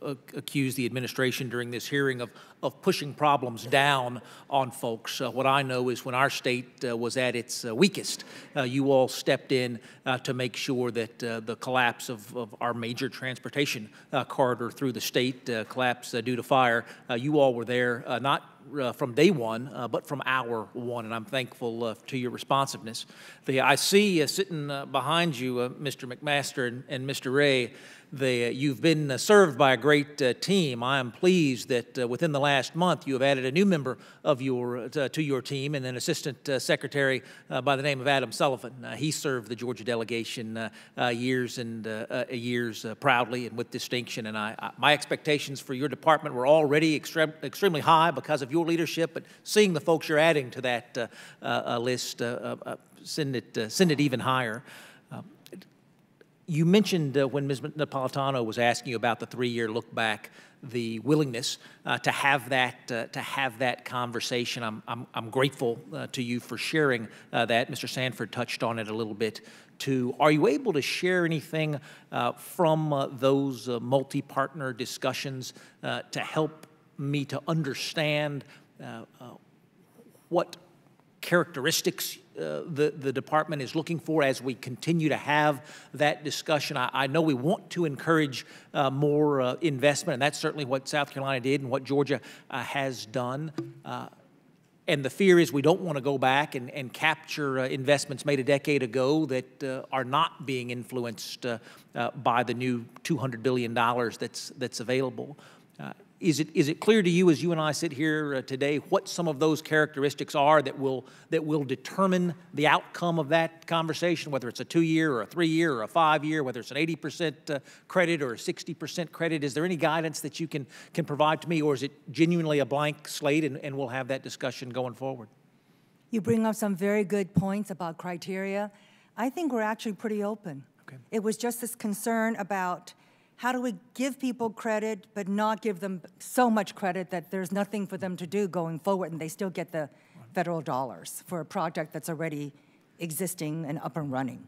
S: accuse the administration during this hearing of pushing problems down on folks. What I know is when our state was at its weakest, you all stepped in to make sure that the collapse of our major transportation corridor through the state, collapse due to fire, you all were there, not from day one, but from hour one, and I'm thankful to your responsiveness. I see sitting behind you, Mr. McMaster and Mr. Ray, you've been served by a great team. I am pleased that within the last month you have added a new member of to your team, and an assistant secretary by the name of Adam Sullivan. He served the Georgia delegation years proudly and with distinction. And my expectations for your department were already extremely high because of your leadership. But seeing the folks you're adding to that list, send it even higher. You mentioned when Ms. Napolitano was asking you about the 3-year look back, the willingness to have that conversation. I'm grateful to you for sharing that. Mr. Sanford touched on it a little bit too. Are you able to share anything from those multi-partner discussions to help me to understand what characteristics the department is looking for as we continue to have that discussion? I know we want to encourage more investment, and that's certainly what South Carolina did and what Georgia has done. And the fear is we don't want to go back and capture investments made a decade ago that are not being influenced by the new $200 billion that's available. Is it clear to you as you and I sit here today what some of those characteristics are that will determine the outcome of that conversation, whether it's a 2-year or a 3-year or a 5-year, whether it's an 80% credit or a 60% credit? Is there any guidance that you can provide to me, or is it genuinely a blank slate and we'll have that discussion going forward?
B: You bring up some very good points about criteria. I think we're actually pretty open.
S: Okay.
B: It was just this concern about how do we give people credit but not give them so much credit that there's nothing for them to do going forward and they still get the federal dollars for a project that's already existing and up and running.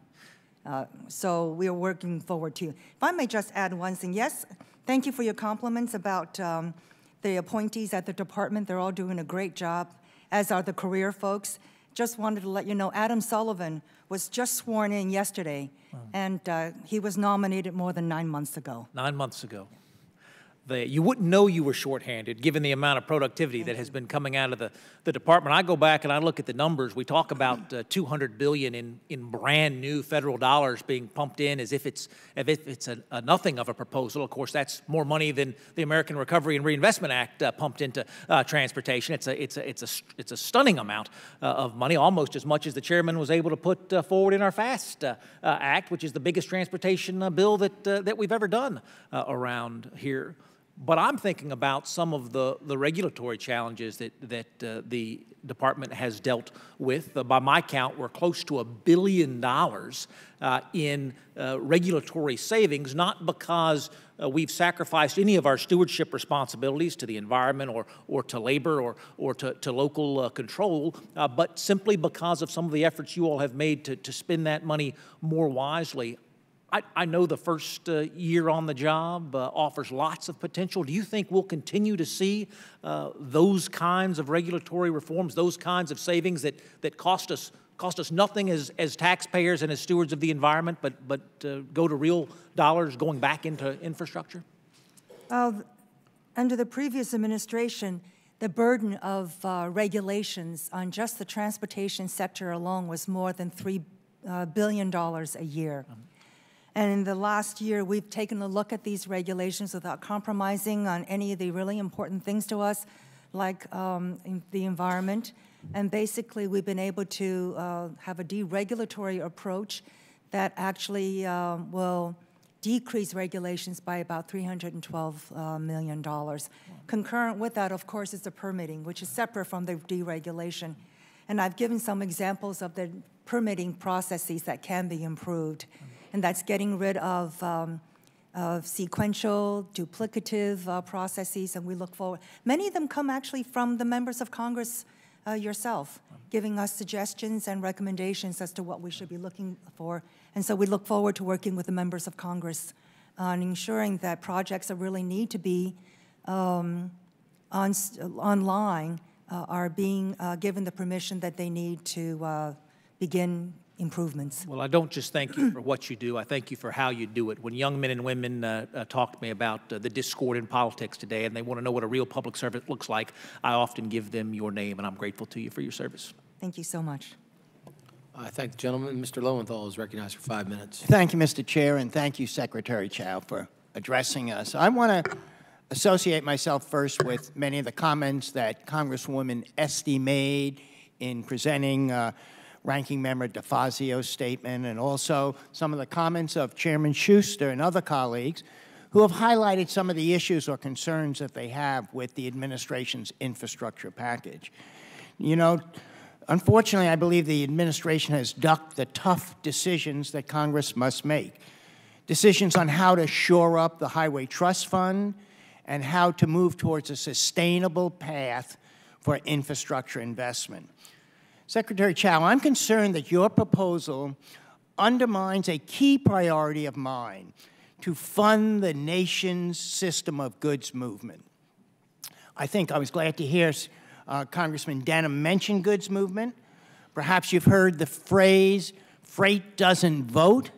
B: So we are working forward to. If I may just add one thing. Yes, thank you for your compliments about the appointees at the department. They're all doing a great job, as are the career folks. Just wanted to let you know Adam Sullivan was just sworn in yesterday, and he was nominated more than 9 months ago.
S: 9 months ago. you wouldn't know you were shorthanded given the amount of productivity that has been coming out of the department. I go back and I look at the numbers. We talk about $200 billion in brand new federal dollars being pumped in as if it's a nothing of a proposal. Of course, that's more money than the American Recovery and Reinvestment Act pumped into transportation. It's a stunning amount of money, almost as much as the chairman was able to put forward in our FAST Act, which is the biggest transportation bill that we've ever done around here. But I'm thinking about some of the regulatory challenges that the department has dealt with. By my count, we're close to $1 billion in regulatory savings, not because we've sacrificed any of our stewardship responsibilities to the environment or to labor or to local control, but simply because of some of the efforts you all have made to spend that money more wisely. I know the first year on the job offers lots of potential. Do you think we'll continue to see those kinds of regulatory reforms, those kinds of savings that cost us nothing as taxpayers and as stewards of the environment, but go to real dollars going back into infrastructure?
B: Under the previous administration, the burden of regulations on just the transportation sector alone was more than $3 billion a year. And in the last year, we've taken a look at these regulations without compromising on any of the really important things to us, like the environment. And basically, we've been able to have a deregulatory approach that actually will decrease regulations by about $312 million. Concurrent with that, of course, is the permitting, which is separate from the deregulation. And I've given some examples of the permitting processes that can be improved. And that's getting rid of sequential, duplicative processes, and we look forward. Many of them come actually from the members of Congress yourself, giving us suggestions and recommendations as to what we should be looking for. And so we look forward to working with the members of Congress on ensuring that projects that really need to be online are being given the permission that they need to begin improvements.
S: Well, I don't just thank you for what you do. I thank you for how you do it. When young men and women talk to me about the discord in politics today and they want to know what a real public servant looks like, I often give them your name, and I'm grateful to you for your service.
B: Thank you so much.
A: I thank the gentleman. Mr. Lowenthal is recognized for 5 minutes.
T: Thank you, Mr. Chair, and thank you, Secretary Chao, for addressing us. I want to associate myself first with many of the comments that Congresswoman Esty made in presenting Ranking Member DeFazio's statement, and also some of the comments of Chairman Schuster and other colleagues who have highlighted some of the issues or concerns that they have with the administration's infrastructure package. You know, unfortunately, I believe the administration has ducked the tough decisions that Congress must make. Decisions on how to shore up the Highway Trust Fund and how to move towards a sustainable path for infrastructure investment. Secretary Chao, I'm concerned that your proposal undermines a key priority of mine, to fund the nation's system of goods movement. I was glad to hear Congressman Denham mention goods movement. Perhaps you've heard the phrase, freight doesn't vote,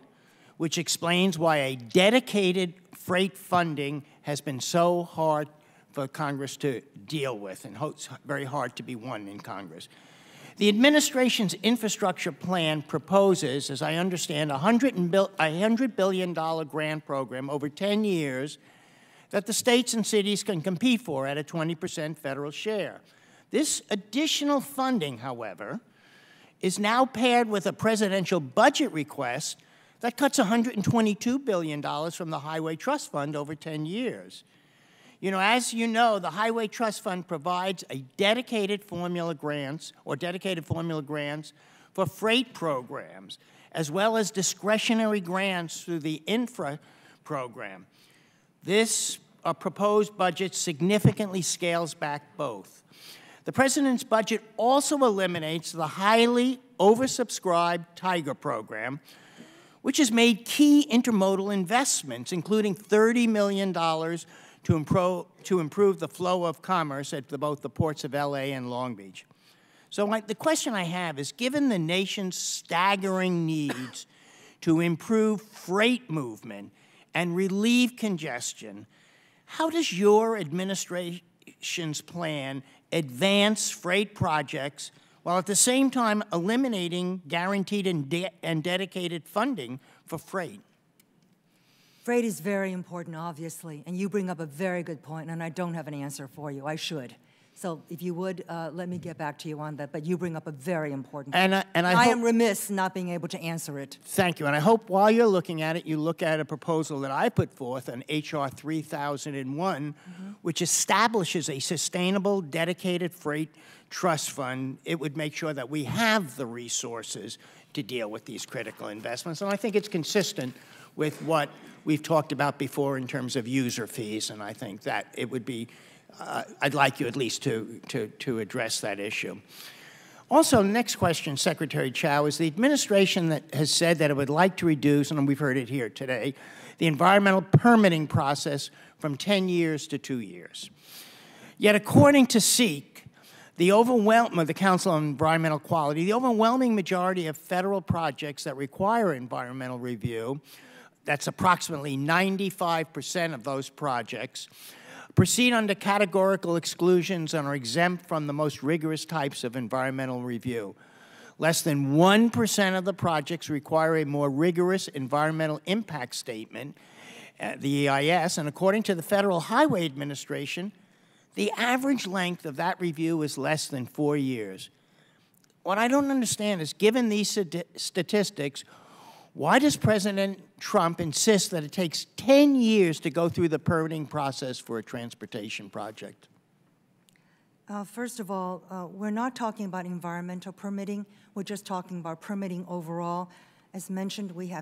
T: which explains why a dedicated freight funding has been so hard for Congress to deal with, and very hard to be won in Congress. The administration's infrastructure plan proposes, as I understand, a $100 billion grant program over 10 years that the states and cities can compete for at a 20% federal share. This additional funding, however, is now paired with a presidential budget request that cuts $122 billion from the Highway Trust Fund over 10 years. You know, as you know, the Highway Trust Fund provides a dedicated formula grants for freight programs, as well as discretionary grants through the infra program. This proposed budget significantly scales back both. The President's budget also eliminates the highly oversubscribed Tiger program, which has made key intermodal investments, including $30 million to improve the flow of commerce at both the ports of LA and Long Beach. So the question I have is, given the nation's staggering needs to improve freight movement and relieve congestion, How does your administration's plan advance freight projects while at the same time eliminating guaranteed and dedicated funding for freight?
B: Freight is very important, obviously, and you bring up a very good point, and I don't have an answer for you. I should. So if you would, let me get back to you on that, but you bring up a very important point. I am remiss not being able to answer it.
T: Thank you, and I hope while you're looking at it, you look at a proposal that I put forth on HR 3001, which establishes a sustainable, dedicated freight trust fund. It would make sure that we have the resources to deal with these critical investments, and I think it's consistent with what we've talked about before in terms of user fees, and I think that it would be, I'd like you at least to address that issue. Also, next question, Secretary Chao, is the administration that has said that it would like to reduce, and we've heard it here today, the environmental permitting process from 10 years to 2 years. Yet according to SEEK, the Council on Environmental Quality, the overwhelming majority of federal projects that require environmental review, that's approximately 95% of those projects, proceed under categorical exclusions and are exempt from the most rigorous types of environmental review. Less than 1% of the projects require a more rigorous environmental impact statement, the EIS, and according to the Federal Highway Administration, the average length of that review is less than 4 years. What I don't understand is, given these statistics, why does President Trump insist that it takes 10 years to go through the permitting process for a transportation project?
B: First of all, we're not talking about environmental permitting. We're just talking about permitting overall. As mentioned, we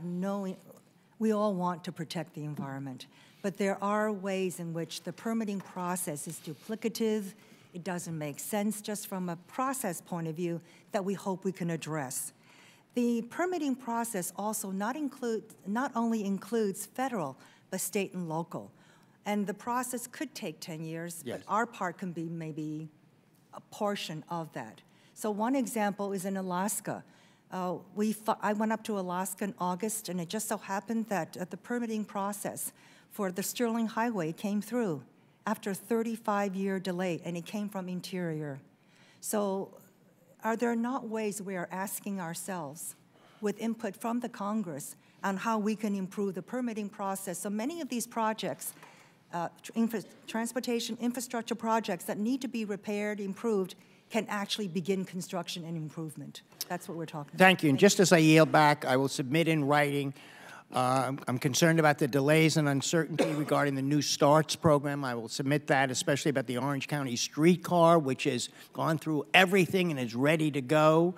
B: all want to protect the environment. But there are ways in which the permitting process is duplicative. It doesn't make sense just from a process point of view that we hope we can address. The permitting process also not only includes federal, but state and local. And the process could take 10 years,
T: yes,
B: but our part can be maybe a portion of that. So one example is in Alaska. I went up to Alaska in August, and it just so happened that the permitting process for the Sterling Highway came through after a 35-year delay, and it came from Interior. So are there not ways we are asking ourselves, with input from the Congress, on how we can improve the permitting process? So many of these projects, transportation infrastructure projects that need to be repaired, improved, can actually begin construction and improvement. That's what we're talking about.
T: Thank you. And just as I yield back, I will submit in writing. I'm concerned about the delays and uncertainty regarding the New Starts program. I will submit that, especially about the Orange County streetcar, which has gone through everything and is ready to go.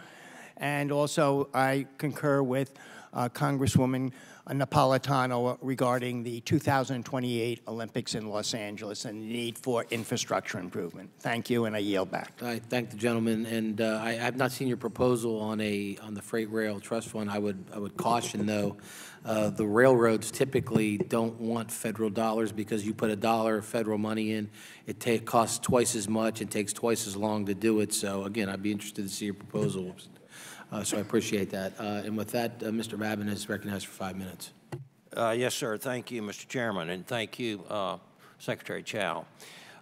T: And also, I concur with Congresswoman Napolitano regarding the 2028 Olympics in Los Angeles and the need for infrastructure improvement. Thank you, and I yield back.
A: I thank the gentleman, and I have not seen your proposal on the Freight Rail Trust Fund. I would caution, though, the railroads typically don't want federal dollars because you put $1 of federal money in, it costs twice as much and takes twice as long to do it. So again, I'd be interested to see your proposal. So I appreciate that. And with that, Mr. Babin is recognized for 5 minutes.
U: Yes, sir. Thank you, Mr. Chairman, and thank you, Secretary Chao.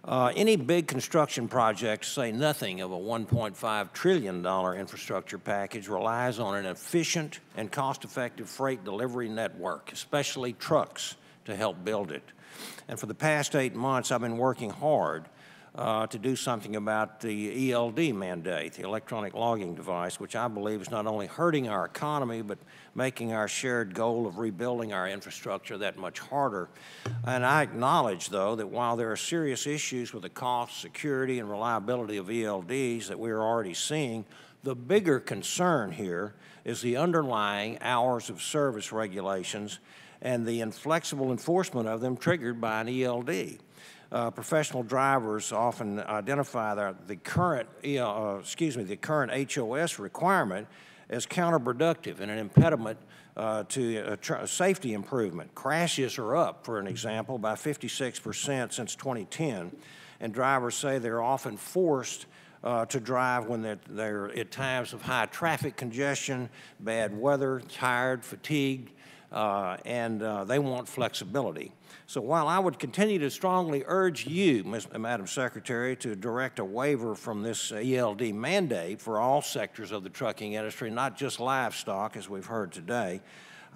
U: Any big construction project, say nothing of a $1.5 trillion infrastructure package, relies on an efficient and cost-effective freight delivery network, especially trucks, to help build it. And for the past 8 months, I've been working hard to do something about the ELD mandate, the electronic logging device, which I believe is not only hurting our economy, but making our shared goal of rebuilding our infrastructure that much harder. And I acknowledge, though, that while there are serious issues with the cost, security, and reliability of ELDs that we are already seeing, the bigger concern here is the underlying hours of service regulations and the inflexible enforcement of them triggered by an ELD. Professional drivers often identify the current HOS requirement as counterproductive and an impediment to safety improvement. Crashes are up, for an example, by 56% since 2010, and drivers say they're often forced to drive when they're at times of high traffic congestion, bad weather, tired, fatigued, and they want flexibility. So while I would continue to strongly urge you, Madam Secretary, to direct a waiver from this ELD mandate for all sectors of the trucking industry, not just livestock, as we've heard today,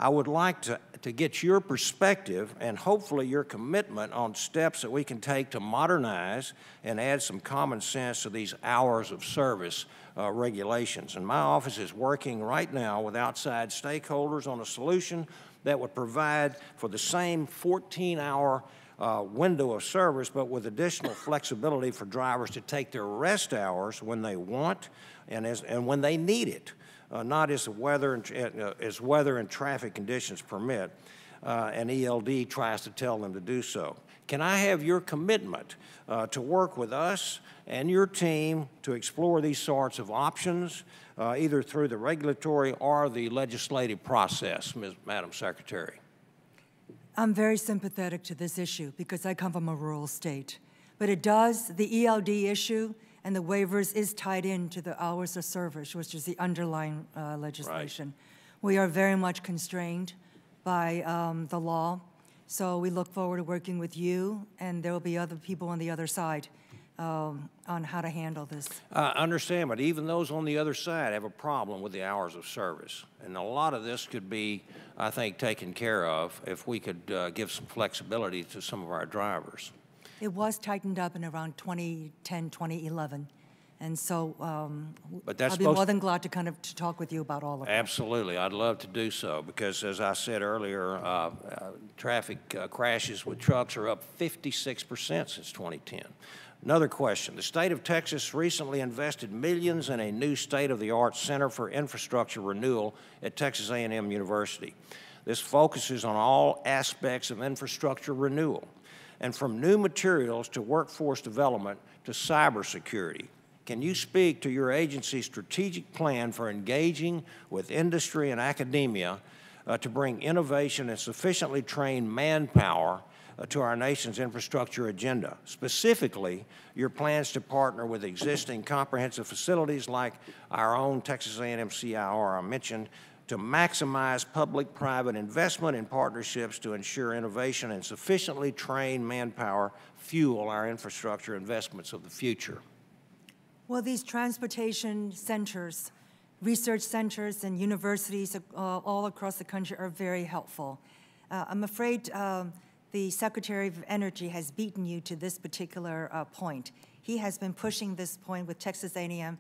U: I would like to get your perspective and hopefully your commitment on steps that we can take to modernize and add some common sense to these hours of service regulations. And my office is working right now with outside stakeholders on a solution that would provide for the same 14-hour window of service, but with additional flexibility for drivers to take their rest hours when they want and when they need it. Not as weather and traffic conditions permit, and ELD tries to tell them to do so. Can I have your commitment to work with us and your team to explore these sorts of options, either through the regulatory or the legislative process, Madam Secretary?
B: I'm very sympathetic to this issue because I come from a rural state. But the ELD issue and the waivers is tied into the hours of service, which is the underlying legislation. Right. We are very much constrained by the law, so we look forward to working with you, and there will be other people on the other side on how to handle this.
U: I understand, but even those on the other side have a problem with the hours of service. And a lot of this could be, I think, taken care of if we could give some flexibility to some of our drivers.
B: It was tightened up in around 2010, 2011. And so I'll be more than glad to to talk with you about all of it.
U: Absolutely. I'd love to do so because, as I said earlier, traffic crashes with trucks are up 56% since 2010. Another question. The state of Texas recently invested millions in a new state-of-the-art Center for Infrastructure Renewal at Texas A&M University. This focuses on all aspects of infrastructure renewal, and from new materials to workforce development to cybersecurity. Can you speak to your agency's strategic plan for engaging with industry and academia to bring innovation and sufficiently trained manpower to our nation's infrastructure agenda? Specifically, your plans to partner with existing comprehensive facilities like our own Texas A&M CIR I mentioned to maximize public-private investment in partnerships to ensure innovation and sufficiently trained manpower fuel our infrastructure investments of the future.
B: Well, these transportation centers, research centers, and universities all across the country are very helpful. I'm afraid the Secretary of Energy has beaten you to this particular point. He has been pushing this point with Texas A&M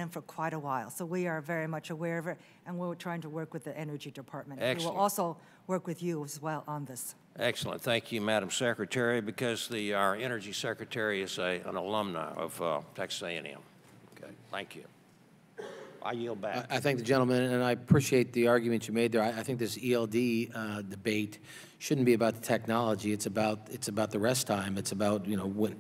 B: for quite a while, so we are very much aware of it, and we're trying to work with the Energy Department.
U: Excellent.
B: We will also work with you as well on this.
U: Excellent. Thank you, Madam Secretary, because our Energy Secretary is an alumni of Texas A&M. Okay, thank you. I yield back.
A: I thank the gentleman, and I appreciate the argument you made there. I think this ELD debate shouldn't be about the technology. It's about the rest time. It's about, when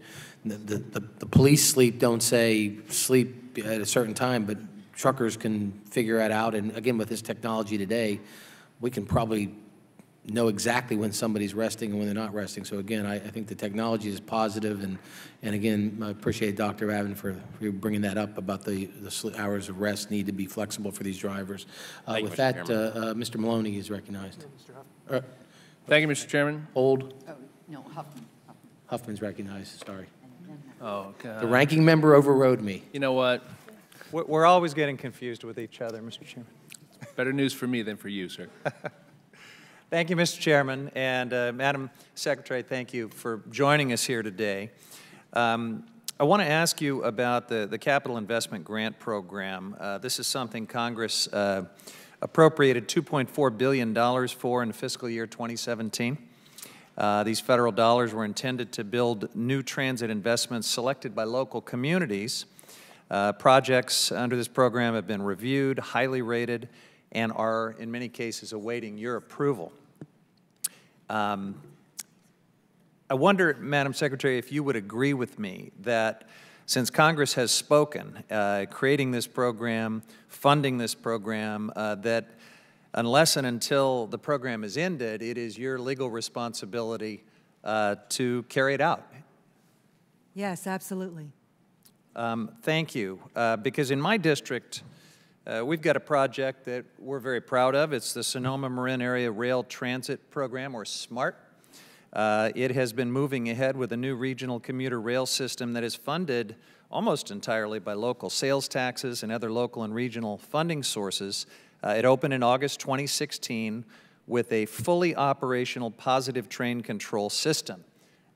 A: the police don't say sleep at a certain time, but truckers can figure that out. And again, with this technology today, we can probably know exactly when somebody's resting and when they're not resting. So again, I think the technology is positive, and again, I appreciate Dr. Avin for bringing that up about the hours of rest need to be flexible for these drivers. With that, Mr. Maloney is recognized.
C: Thank you, Mr. Chairman.
A: Hold.
V: Oh, no, Huffman.
A: Huffman's recognized, sorry.
C: Oh, God.
A: The ranking member overrode me.
C: You know what?
W: We're always getting confused with each other, Mr. Chairman.
C: Better news for me than for you, sir.
W: Thank you, Mr. Chairman, and Madam Secretary, thank you for joining us here today. I want to ask you about the Capital Investment Grant Program. This is something Congress appropriated $2.4 billion for in the fiscal year 2017. These federal dollars were intended to build new transit investments selected by local communities. Projects under this program have been reviewed, highly rated, and are, in many cases, awaiting your approval. I wonder, Madam Secretary, if you would agree with me that since Congress has spoken, creating this program, funding this program, that unless and until the program is ended, it is your legal responsibility to carry it out.
B: Yes, absolutely.
W: Thank you. Because in my district, We've got a project that we're very proud of. It's the Sonoma Marin Area Rail Transit Program, or SMART. It has been moving ahead with a new regional commuter rail system that is funded almost entirely by local sales taxes and other local and regional funding sources. It opened in August 2016 with a fully operational positive train control system.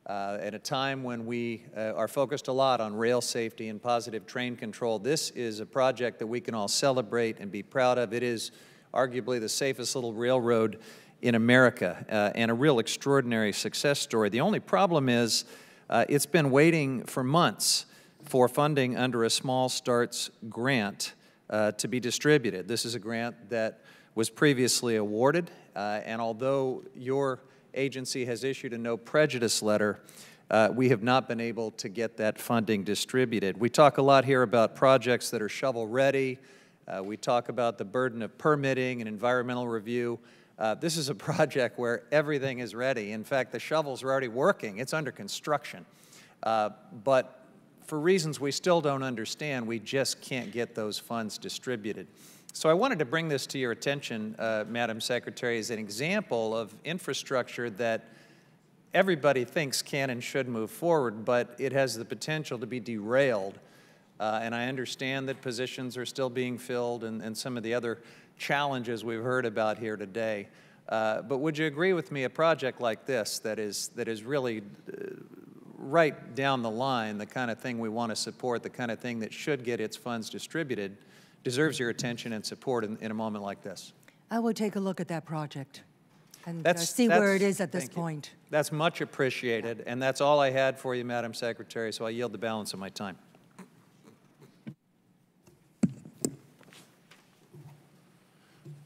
W: At a time when we are focused a lot on rail safety and positive train control, this is a project that we can all celebrate and be proud of. It is arguably the safest little railroad in America and a real extraordinary success story. The only problem is it's been waiting for months for funding under a Small Starts grant to be distributed. This is a grant that was previously awarded, and although your agency has issued a no prejudice letter, we have not been able to get that funding distributed. We talk a lot here about projects that are shovel ready. We talk about the burden of permitting and environmental review. This is a project where everything is ready. In fact, the shovels are already working. It's under construction. But for reasons we still don't understand, we just can't get those funds distributed. So I wanted to bring this to your attention, Madam Secretary, as an example of infrastructure that everybody thinks can and should move forward, but it has the potential to be derailed. And I understand that positions are still being filled and some of the other challenges we've heard about here today. But would you agree with me, a project like this that is really right down the line, the kind of thing we want to support, the kind of thing that should get its funds distributed, deserves your attention and support in a moment like this?
B: I will take a look at that project and see where it is at this point.
W: That's much appreciated, and that's all I had for you, Madam Secretary, so I yield the balance of my time.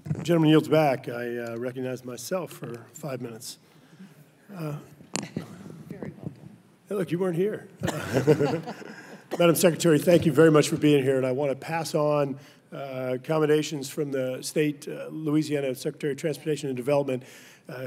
D: The gentleman yields back. I recognize myself for 5 minutes. Hey, look, you weren't here. Madam Secretary, thank you very much for being here, and I want to pass on accommodations from the state, Louisiana Secretary of Transportation and Development,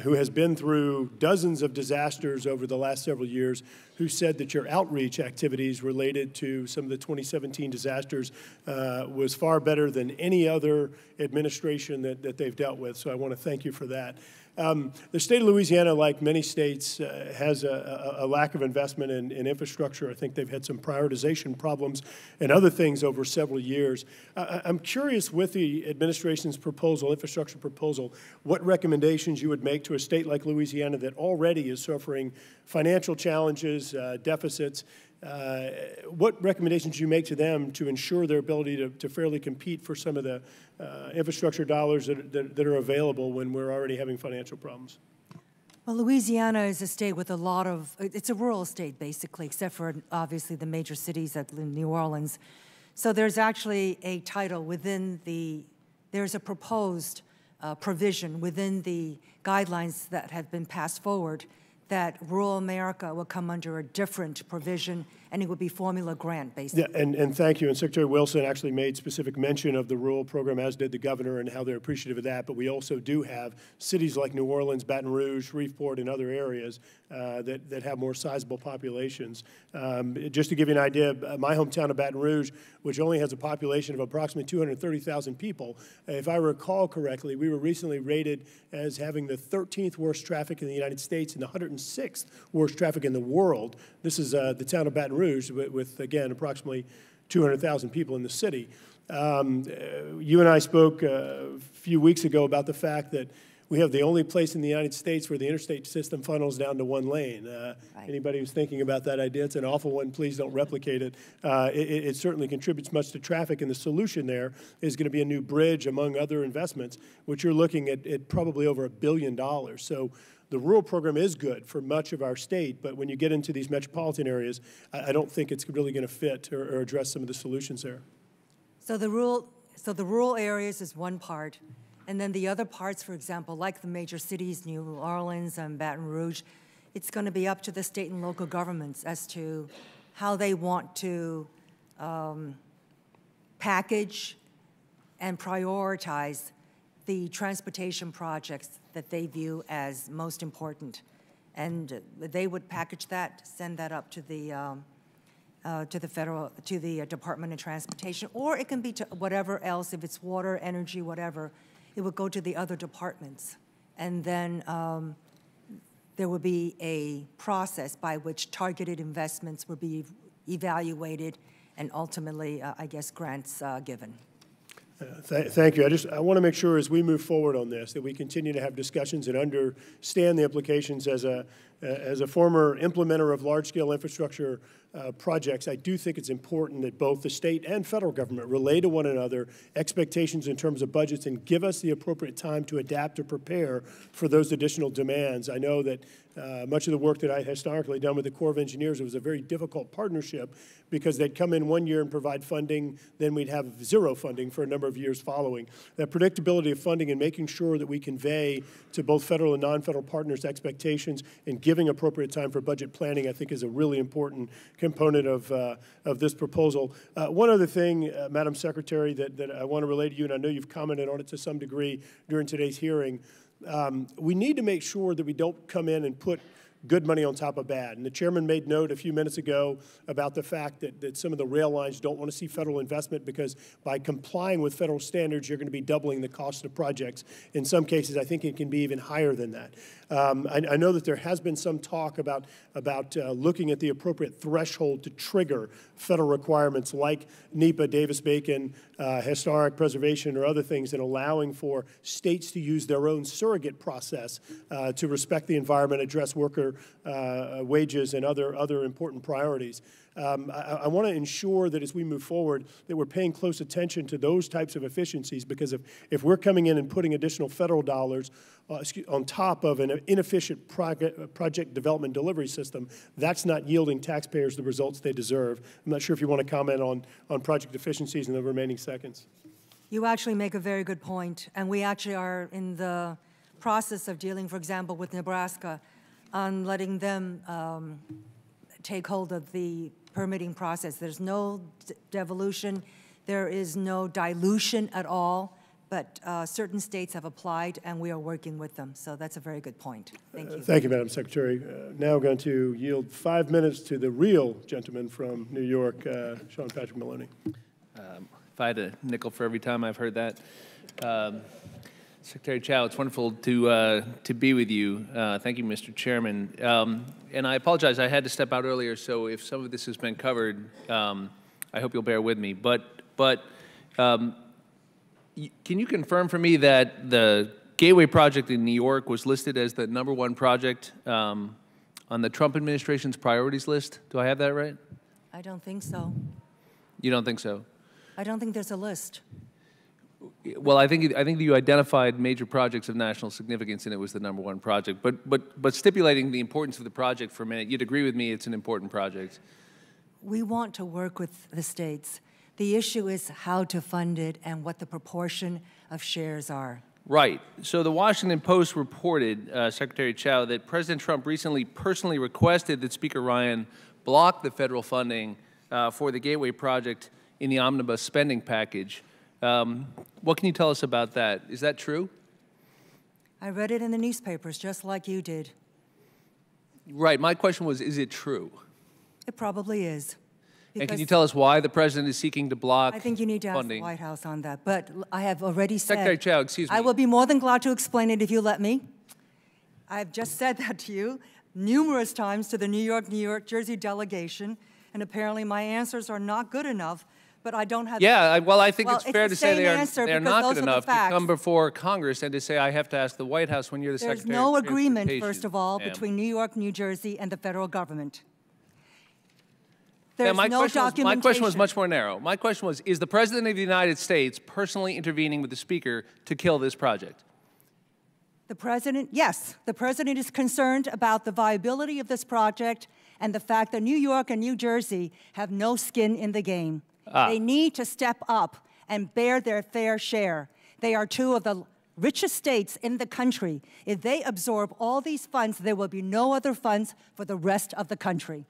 D: who has been through dozens of disasters over the last several years, who said that your outreach activities related to some of the 2017 disasters was far better than any other administration that they've dealt with. So I want to thank you for that. The state of Louisiana, like many states, has a lack of investment in infrastructure. I think they've had some prioritization problems and other things over several years. I'm curious, with the administration's proposal, infrastructure proposal, what recommendations you would make to a state like Louisiana that already is suffering financial challenges, deficits. What recommendations do you make to them to ensure their ability to fairly compete for some of the infrastructure dollars that are available when we're already having financial problems?
B: Well, Louisiana is a state with a lot of, it's a rural state basically, except for obviously the major cities like New Orleans. So there's actually a title within there's a proposed provision within the guidelines that have been passed forward that rural America will come under a different provision, and it would be formula grant, basically.
D: Yeah, and thank you. And Secretary Wilson actually made specific mention of the rural program, as did the governor, and how they're appreciative of that. But we also do have cities like New Orleans, Baton Rouge, Shreveport, and other areas that have more sizable populations. Just to give you an idea, my hometown of Baton Rouge, which only has a population of approximately 230,000 people, if I recall correctly, we were recently rated as having the 13th worst traffic in the United States and the 106th worst traffic in the world. This is the town of Baton Rouge with again, approximately 200,000 people in the city. You and I spoke a few weeks ago about the fact that we have the only place in the United States where the interstate system funnels down to one lane. Anybody who's thinking about that idea, it's an awful one. Please don't replicate it. It certainly contributes much to traffic, and the solution there is going to be a new bridge, among other investments, which you're looking at probably over $1 billion. So the rural program is good for much of our state, but when you get into these metropolitan areas, I don't think it's really going to fit or address some of the solutions there.
B: So the rural areas is one part. And then the other parts, for example, like the major cities, New Orleans and Baton Rouge, it's going to be up to the state and local governments as to how they want to package and prioritize the transportation projects that they view as most important. And they would package that, send that up to the to the Department of Transportation, or it can be to whatever else. If it's water, energy, whatever, it would go to the other departments. And then there would be a process by which targeted investments would be evaluated and ultimately, I guess, grants given.
D: Thank you. I want to make sure as we move forward on this that we continue to have discussions and understand the implications. As a former implementer of large-scale infrastructure projects, I do think it's important that both the state and federal government relay to one another expectations in terms of budgets and give us the appropriate time to adapt or prepare for those additional demands. I know that much of the work that I historically done with the Corps of Engineers, it was a very difficult partnership because they'd come in one year and provide funding, then we'd have zero funding for a number of years following. That predictability of funding and making sure that we convey to both federal and non-federal partners expectations and giving appropriate time for budget planning, I think, is a really important component of this proposal. One other thing, Madam Secretary, that I want to relay to you, and I know you've commented on it to some degree during today's hearing, we need to make sure that we don't come in and put good money on top of bad. And the chairman made note a few minutes ago about the fact that some of the rail lines don't want to see federal investment because by complying with federal standards, you're going to be doubling the cost of projects. In some cases, I think it can be even higher than that. I know that there has been some talk about looking at the appropriate threshold to trigger federal requirements like NEPA, Davis-Bacon, historic preservation, or other things, and allowing for states to use their own surrogate process to respect the environment, address worker wages, and other important priorities. I want to ensure that as we move forward that we're paying close attention to those types of efficiencies, because if we're coming in and putting additional federal dollars on top of an inefficient project development delivery system, that's not yielding taxpayers the results they deserve. I'm not sure if you want to comment on project efficiencies in the remaining seconds.
B: You actually make a very good point, and we actually are in the process of dealing, for example, with Nebraska on letting them take hold of the permitting process. There's no devolution, there is no dilution at all, but certain states have applied, and we are working with them. So that's a very good point. Thank you.
D: Thank you, Madam Secretary. Now I'm going to yield 5 minutes to the real gentleman from New York, Sean Patrick Maloney.
C: If I had a nickel for every time I've heard that. Secretary Chao, it's wonderful to be with you. Thank you, Mr. Chairman. And I apologize, I had to step out earlier, so if some of this has been covered, I hope you'll bear with me. But can you confirm for me that the Gateway project in New York was listed as the #1 project on the Trump administration's priorities list? Do I have that right?
B: I don't think so.
C: You don't think so?
B: I don't think there's a list.
C: Well, I think you identified major projects of national significance, and it was the #1 project. But stipulating the importance of the project for a minute, you'd agree with me it's an important project.
B: We want to work with the states. The issue is how to fund it and what the proportion of shares are.
C: Right. So the Washington Post reported, Secretary Chao, that President Trump recently personally requested that Speaker Ryan block the federal funding for the Gateway project in the omnibus spending package. What can you tell us about that? Is that true?
B: I read it in the newspapers, just like you did.
C: Right. My question was, is it true?
B: It probably is.
C: And can you tell us why the president is seeking to block
B: I think you need to ask the White House on that. But I have already said—
C: Secretary Chao, excuse me.
B: I will be more than glad to explain it if you let me. I've just said that to you numerous times to the New York, Jersey delegation, and apparently my answers are not good enough. But I don't have—
C: Yeah, well, I think it's fair to say
B: they're
C: not good enough to come before Congress and to say I have to ask the White House when you're the Secretary of
B: Transportation. There's no agreement,
C: Transportation.
B: first of all, between New York, New Jersey, and the federal government. There's no documentation.
C: My question was much more narrow. My question was, is the President of the United States personally intervening with the Speaker to kill this project?
B: The President, yes. The President is concerned about the viability of this project and the fact that New York and New Jersey have no skin in the game. They need to step up and bear their fair share. They are two of the richest states in the country. If they absorb all these funds, there will be no other funds for the rest of the country.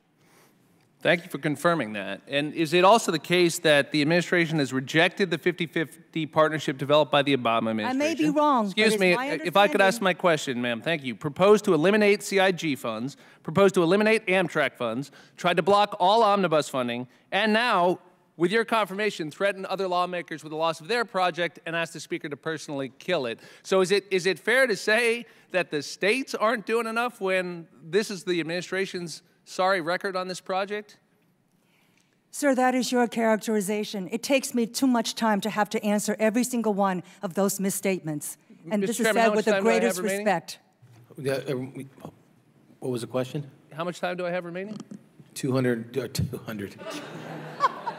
C: Thank you for confirming that. And is it also the case that the administration has rejected the 50-50 partnership developed by the Obama administration?
B: I may be wrong.
C: Excuse me, if I could ask my question, ma'am. Thank you. Proposed to eliminate CIG funds, proposed to eliminate Amtrak funds, tried to block all omnibus funding, and now, with your confirmation, threaten other lawmakers with the loss of their project and ask the Speaker to personally kill it. So is it fair to say that the states aren't doing enough when this is the administration's sorry record on this project?
B: Sir, that is your characterization. It takes me too much time to have to answer every single one of those misstatements. And this is said with the greatest respect.
A: What was the question?
C: How much time do I have remaining?
A: 200.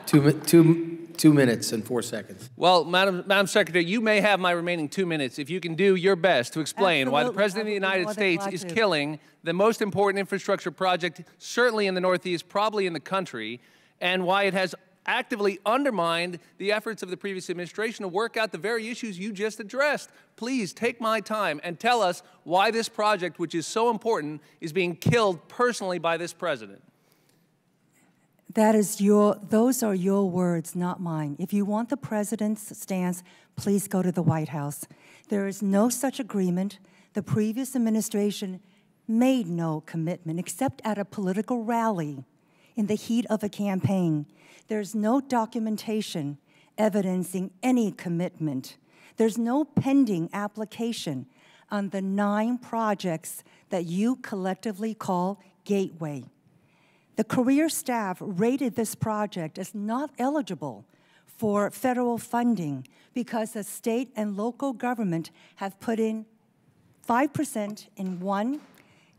A: 2 minutes and 4 seconds.
C: Well, Madam Secretary, you may have my remaining 2 minutes if you can do your best to explain why the President of the United States is killing the most important infrastructure project, certainly in the Northeast, probably in the country, and why it has actively undermined the efforts of the previous administration to work out the very issues you just addressed. Please take my time and tell us why this project, which is so important, is being killed personally by this president.
B: Those are your words, not mine. If you want the president's stance, please go to the White House. There is no such agreement. The previous administration made no commitment except at a political rally in the heat of a campaign. There's no documentation evidencing any commitment. There's no pending application on the 9 projects that you collectively call Gateway. The career staff rated this project as not eligible for federal funding because the state and local government have put in 5% in one,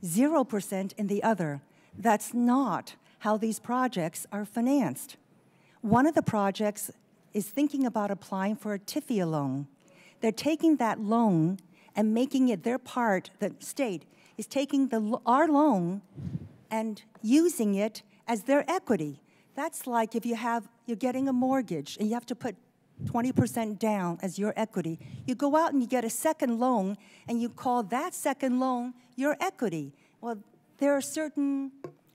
B: 0% in the other. That's not how these projects are financed. One of the projects is thinking about applying for a TIFIA loan. They're taking that loan and making it their part. The state is taking our loan and using it as their equity. That's like if you're getting a mortgage and you have to put 20% down as your equity. You go out and you get a second loan and you call that second loan your equity. Well, there are certain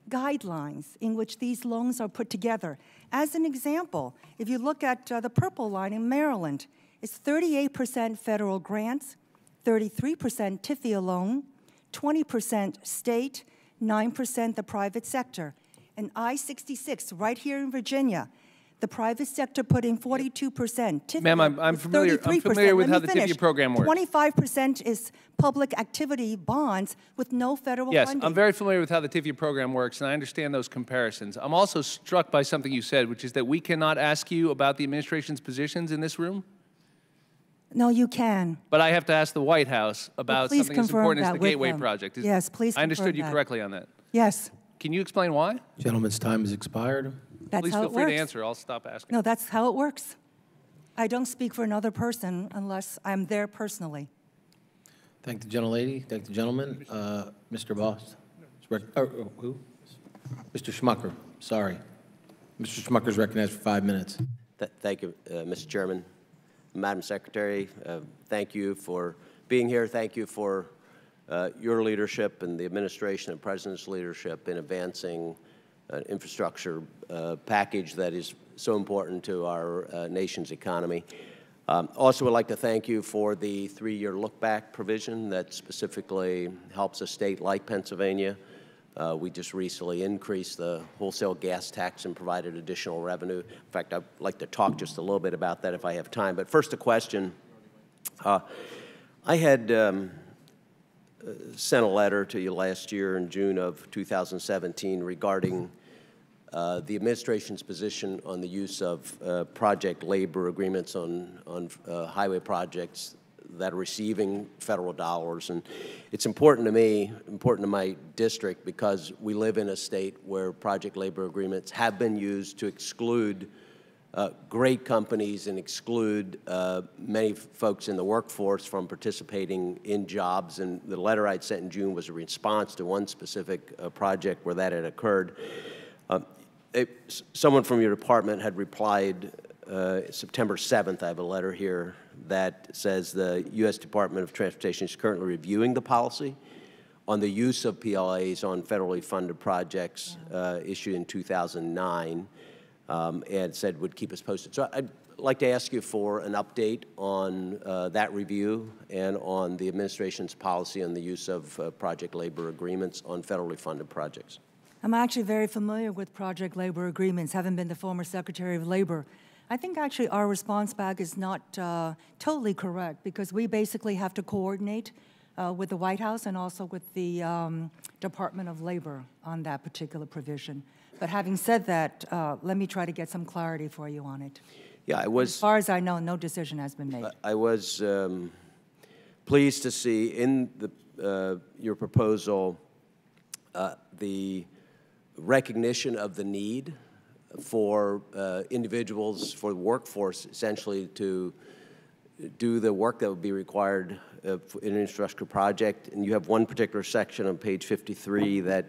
B: guidelines in which these loans are put together. As an example, if you look at the Purple Line in Maryland, it's 38% federal grants, 33% TIFIA loan, 20% state, 9% the private sector. And I-66, right here in Virginia, the private sector put in 42%.
C: Ma'am, I'm familiar with how the TIFIA program works.
B: 25% is public activity bonds with no federal funding.
C: Yes, I'm very familiar with how the TIFIA program works, and I understand those comparisons. I'm also struck by something you said, which is that we cannot ask you about the administration's positions in this room.
B: No, you can.
C: But I have to ask the White House about something as important as the Gateway project.
B: Yes, please confirm that.
C: I understood you correctly on that.
B: Yes.
C: Can you explain why?
A: Gentleman's time has expired.
B: That's how it works.
C: Please feel free to answer. I'll stop asking.
B: No, that's how it works. I don't speak for another person unless I'm there personally.
A: Thank the gentlelady. Thank the gentleman. Mr. Boss. Who? Mr. Schmucker. Sorry. Mr. Schmucker is recognized for 5 minutes.
E: Thank you, Mr. Chairman. Madam Secretary, thank you for being here. Thank you for your leadership and the administration and President's leadership in advancing an infrastructure package that is so important to our nation's economy. Also would like to thank you for the 3-year look-back provision that specifically helps a state like Pennsylvania. We just recently increased the wholesale gas tax and provided additional revenue. In fact, I'd like to talk just a little bit about that if I have time. But first, a question. I had sent a letter to you last year in June of 2017 regarding the administration's position on the use of project labor agreements on highway projects that are receiving federal dollars. And it's important to me, important to my district, because we live in a state where project labor agreements have been used to exclude great companies and exclude many folks in the workforce from participating in jobs. And the letter I'd sent in June was a response to one specific project where that had occurred. Someone from your department had replied September 7th, I have a letter here that says the U.S. Department of Transportation is currently reviewing the policy on the use of PLAs on federally funded projects issued in 2009, and said would keep us posted. So I'd like to ask you for an update on that review and on the administration's policy on the use of project labor agreements on federally funded projects.
B: I'm actually very familiar with project labor agreements, having been the former Secretary of Labor. I think actually our response back is not totally correct, because we basically have to coordinate with the White House and also with the Department of Labor on that particular provision. But having said that, let me try to get some clarity for you on it.
E: Yeah, I was.
B: As far as I know, no decision has been made.
E: I was pleased to see in the, your proposal the recognition of the need for individuals, for the workforce, essentially, to do the work that would be required in an infrastructure project. And you have one particular section on page 53 that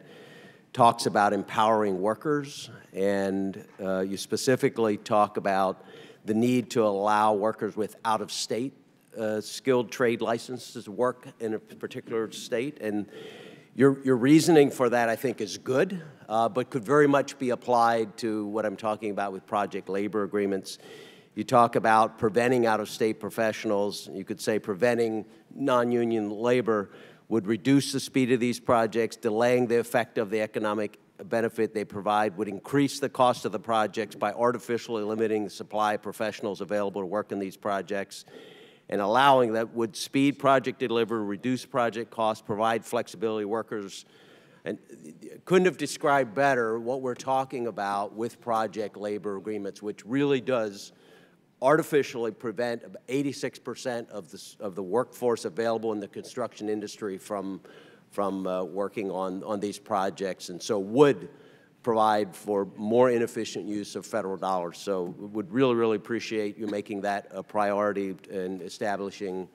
E: talks about empowering workers, and you specifically talk about the need to allow workers with out-of-state skilled trade licenses to work in a particular state. And your reasoning for that, I think, is good, but could very much be applied to what I'm talking about with project labor agreements. You talk about preventing out-of-state professionals. You could say preventing non-union labor would reduce the speed of these projects, delaying the effect of the economic benefit they provide, would increase the cost of the projects by artificially limiting the supply of professionals available to work in these projects, and allowing that would speed project delivery, reduce project costs, provide flexibility to workers. And couldn't have described better what we're talking about with project labor agreements, which really does artificially prevent 86% of the workforce available in the construction industry from working on these projects, and so would provide for more inefficient use of federal dollars. So would really, really appreciate you making that a priority and establishing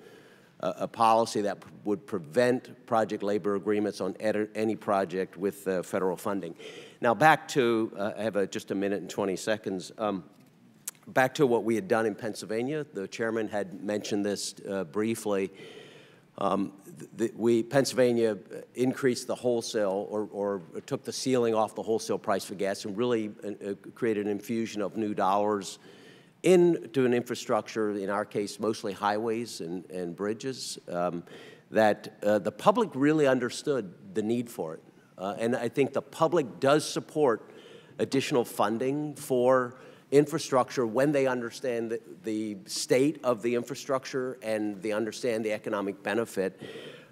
E: a policy that would prevent project labor agreements on any project with federal funding. Now back to, I have just a minute and 20 seconds. Back to what we had done in Pennsylvania. The chairman had mentioned this briefly. Pennsylvania increased the wholesale or took the ceiling off the wholesale price for gas and really created an infusion of new dollars into an infrastructure, in our case, mostly highways and bridges, that the public really understood the need for it. And I think the public does support additional funding for infrastructure when they understand the state of the infrastructure and they understand the economic benefit.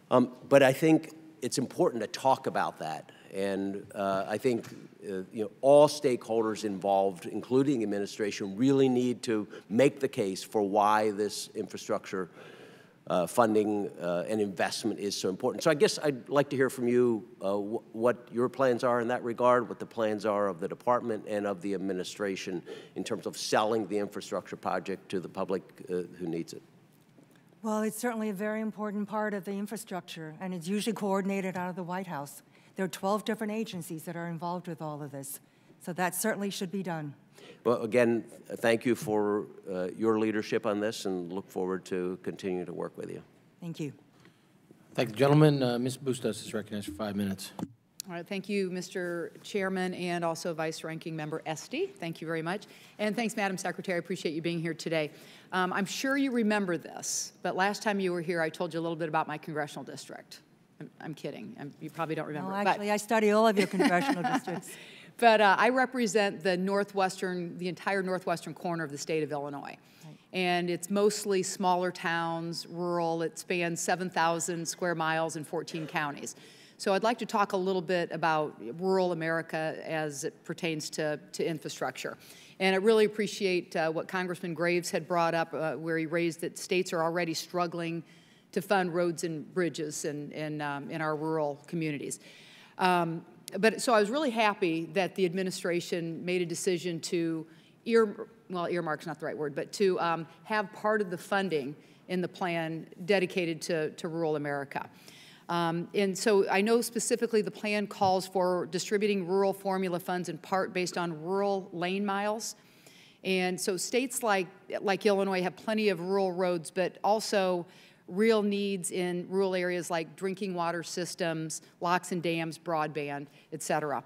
E: But I think it's important to talk about that. And I think all stakeholders involved, including administration, really need to make the case for why this infrastructure funding and investment is so important. So I guess I'd like to hear from you what your plans are in that regard, what the plans are of the department and of the administration in terms of selling the infrastructure project to the public who needs it.
B: Well, it's certainly a very important part of the infrastructure, and it's usually coordinated out of the White House. There are 12 different agencies that are involved with all of this, so that certainly should be done.
E: Well, again, thank you for your leadership on this, and look forward to continuing to work with you.
B: Thank you.
A: Thank you, gentlemen. Ms. Bustos is recognized for 5 minutes.
F: All right, thank you, Mr. Chairman, and also Vice Ranking Member Esty. Thank you very much. And thanks, Madam Secretary. I appreciate you being here today. I'm sure you remember this, but last time you were here, I told you a little bit about my congressional district. I'm kidding. You probably don't remember.
B: No, actually, I study all of your congressional districts.
F: But I represent the entire northwestern corner of the state of Illinois. Right. And it's mostly smaller towns, rural. It spans 7,000 square miles in 14 counties. So I'd like to talk a little bit about rural America as it pertains to infrastructure. And I really appreciate what Congressman Graves had brought up, where he raised that states are already struggling to fund roads and bridges in our rural communities. So I was really happy that the administration made a decision to earmark's not the right word, but to have part of the funding in the plan dedicated to rural America. And so I know specifically the plan calls for distributing rural formula funds in part based on rural lane miles. And so states like Illinois have plenty of rural roads, but also real needs in rural areas like drinking water systems, locks and dams, broadband, et cetera.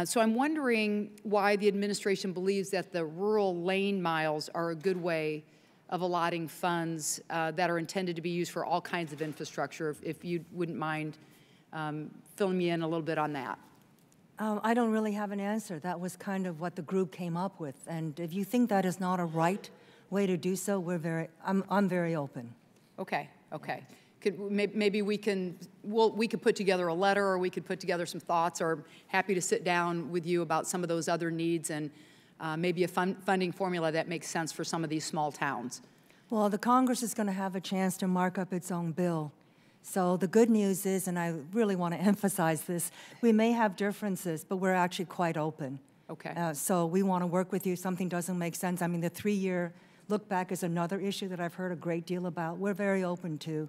F: So I'm wondering why the administration believes that the rural lane miles are a good way of allotting funds that are intended to be used for all kinds of infrastructure, if you wouldn't mind filling me in a little bit on that.
B: I don't really have an answer. That was kind of what the group came up with. And if you think that is not a right way to do so, I'm very open.
F: Okay, okay. Maybe we could put together a letter, or we could put together some thoughts, or happy to sit down with you about some of those other needs and maybe a funding formula that makes sense for some of these small towns.
B: Well, the Congress is going to have a chance to mark up its own bill. So the good news is, and I really want to emphasize this, we may have differences, but we're actually quite open.
F: Okay.
B: So we want to work with you. Something doesn't make sense. I mean, the 3-year look back is another issue that I've heard a great deal about. We're very open to,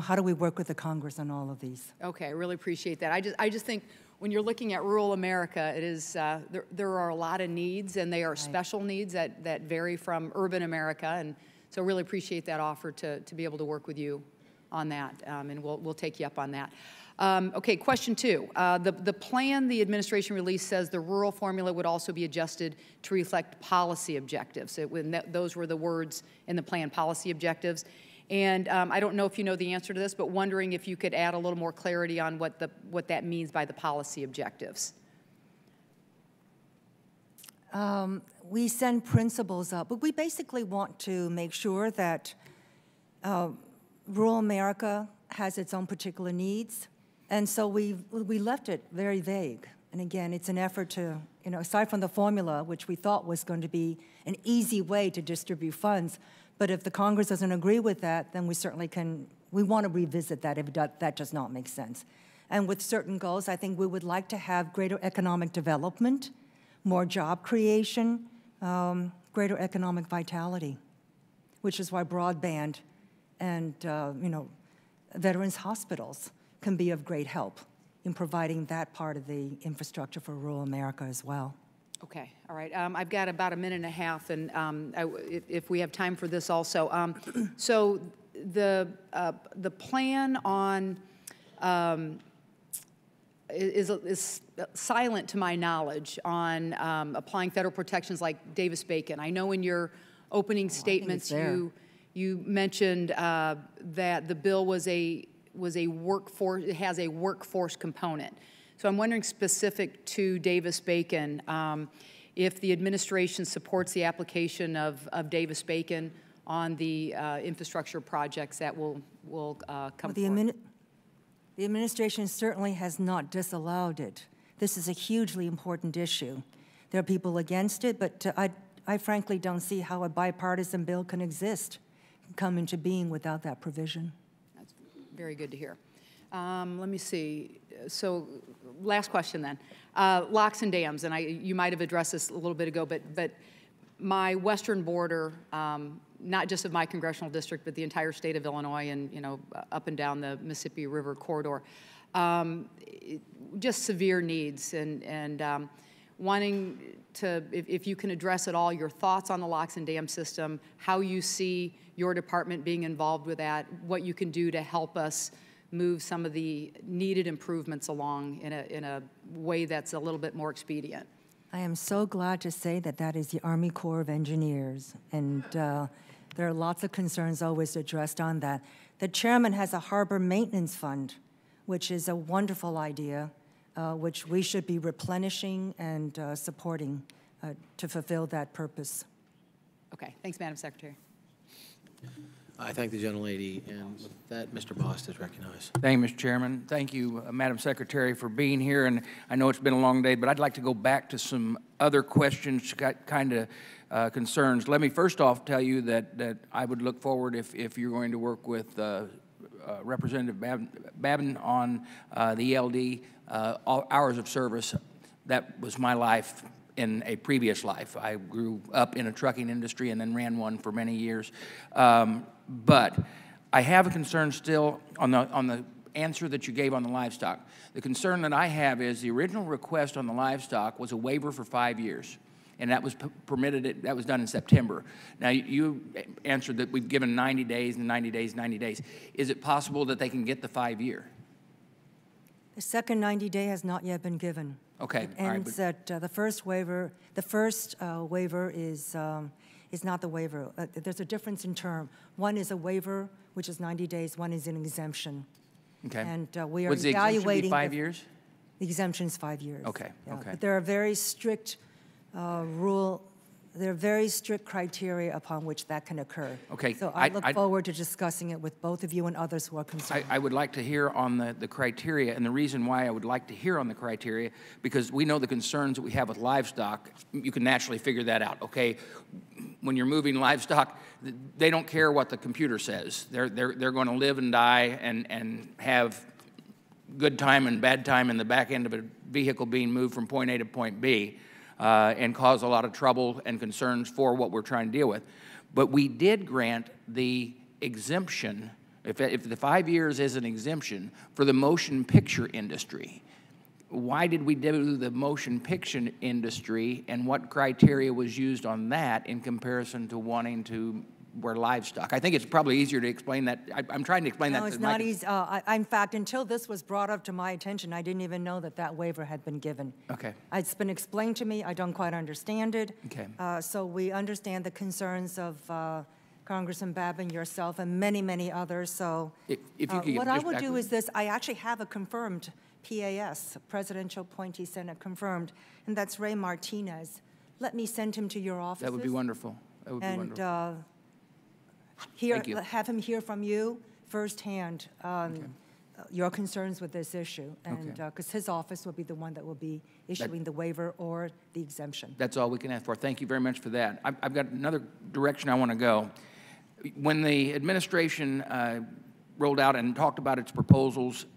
B: how do we work with the Congress on all of these?
F: Okay, I really appreciate that. I just think when you're looking at rural America, it is there are a lot of needs, and they are special needs that vary from urban America, and so really appreciate that offer to be able to work with you on that, and we'll take you up on that. Okay, question 2. The plan the administration released says the rural formula would also be adjusted to reflect policy objectives. Those were the words in the plan, policy objectives. And I don't know if you know the answer to this, but wondering if you could add a little more clarity on what that means by the policy objectives.
B: We send principles up, but we basically want to make sure that rural America has its own particular needs. And so we left it very vague. And again, it's an effort to, aside from the formula, which we thought was going to be an easy way to distribute funds, but if the Congress doesn't agree with that, then we certainly we want to revisit that if that does not make sense. And with certain goals, I think we would like to have greater economic development, more job creation, greater economic vitality, which is why broadband and, veterans hospitals can be of great help in providing that part of the infrastructure for rural America as well.
F: Okay, all right. I've got about a minute and a half, and if we have time for this also. So the plan on is silent to my knowledge on applying federal protections like Davis-Bacon. I know in your opening statements you mentioned that the bill was a workforce, it has a workforce component. So I'm wondering, specific to Davis-Bacon, if the administration supports the application of Davis-Bacon on the infrastructure projects that will come forward.
B: The administration certainly has not disallowed it. This is a hugely important issue. There are people against it, but I frankly don't see how a bipartisan bill can exist, come into being without that provision.
F: That's very good to hear. Let me see. So last question then. Locks and dams, and you might have addressed this a little bit ago, but my western border, not just of my congressional district, but the entire state of Illinois and, up and down the Mississippi River corridor, just severe needs, and wanting to, if you can address at all your thoughts on the locks and dam system, how you see your department being involved with that, what you can do to help us move some of the needed improvements along in a way that's a little bit more expedient.
B: I am so glad to say that is the Army Corps of Engineers, and there are lots of concerns always addressed on that. The chairman has a harbor maintenance fund, which is a wonderful idea, which we should be replenishing and supporting to fulfill that purpose.
F: Okay, thanks, Madam Secretary.
A: I thank the gentlelady, and with that, Mr. Bost is recognized.
G: Thank you, Mr. Chairman. Thank you, Madam Secretary, for being here. And I know it's been a long day, but I'd like to go back to some other questions, kind of concerns. Let me first off tell you that I would look forward if you're going to work with Representative Babin on the ELD hours of service. That was my life in a previous life. I grew up in a trucking industry and then ran one for many years. But I have a concern still on the answer that you gave on the livestock. The concern that I have is the original request on the livestock was a waiver for 5 years. and that was permitted, that was done in September. Now, you answered that we've given 90 days and 90 days, 90 days. Is it possible that they can get the 5-year?
B: The second 90-day has not yet been given.
G: Okay.
B: It ends at the first waiver. The first waiver is not the waiver. There's a difference in term. One is a waiver, which is 90 days. One is an exemption.
G: Okay.
B: And we are
G: Would the exemption be
B: evaluating
G: 5 years?
B: The exemption is 5 years.
G: Okay.
B: Yeah.
G: Okay.
B: But there are very strict there are very strict criteria upon which that can occur.
G: Okay.
B: So I look forward to discussing it with both of you and others who are concerned.
G: I would like to hear on the criteria, and the reason why I would like to hear on the criteria, because we know the concerns that we have with livestock. You can naturally figure that out, okay? When you're moving livestock, they don't care what the computer says. They're going to live and die and have good time and bad time in the back end of a vehicle being moved from point A to point B. And cause a lot of trouble and concerns for what we're trying to deal with. But we did grant the exemption, if the 5 years is an exemption, for the motion picture industry. Why did we do the motion picture industry, and what criteria was used on that in comparison to wanting to where livestock? I think it's probably easier to explain that. I'm trying to explain that.
B: No, it's not easy. In fact, until this was brought up to my attention, I didn't even know that that waiver had been given.
G: Okay.
B: It's been explained to me. I don't quite understand it.
G: Okay.
B: So we understand the concerns of Congressman Babin, yourself, and many, many others. So
G: if you could
B: what I will do is this. I actually have a confirmed PAS, Presidential Appointee Senate confirmed, and that's Ray Martinez. Let me send him to your office.
G: That would be wonderful. That would be wonderful.
B: Have him hear from you firsthand your concerns with this issue, and because his office will be the one that will be issuing the waiver or the exemption.
G: That's all we can ask for. Thank you very much for that. I've got another direction I want to go. When the administration rolled out and talked about its proposals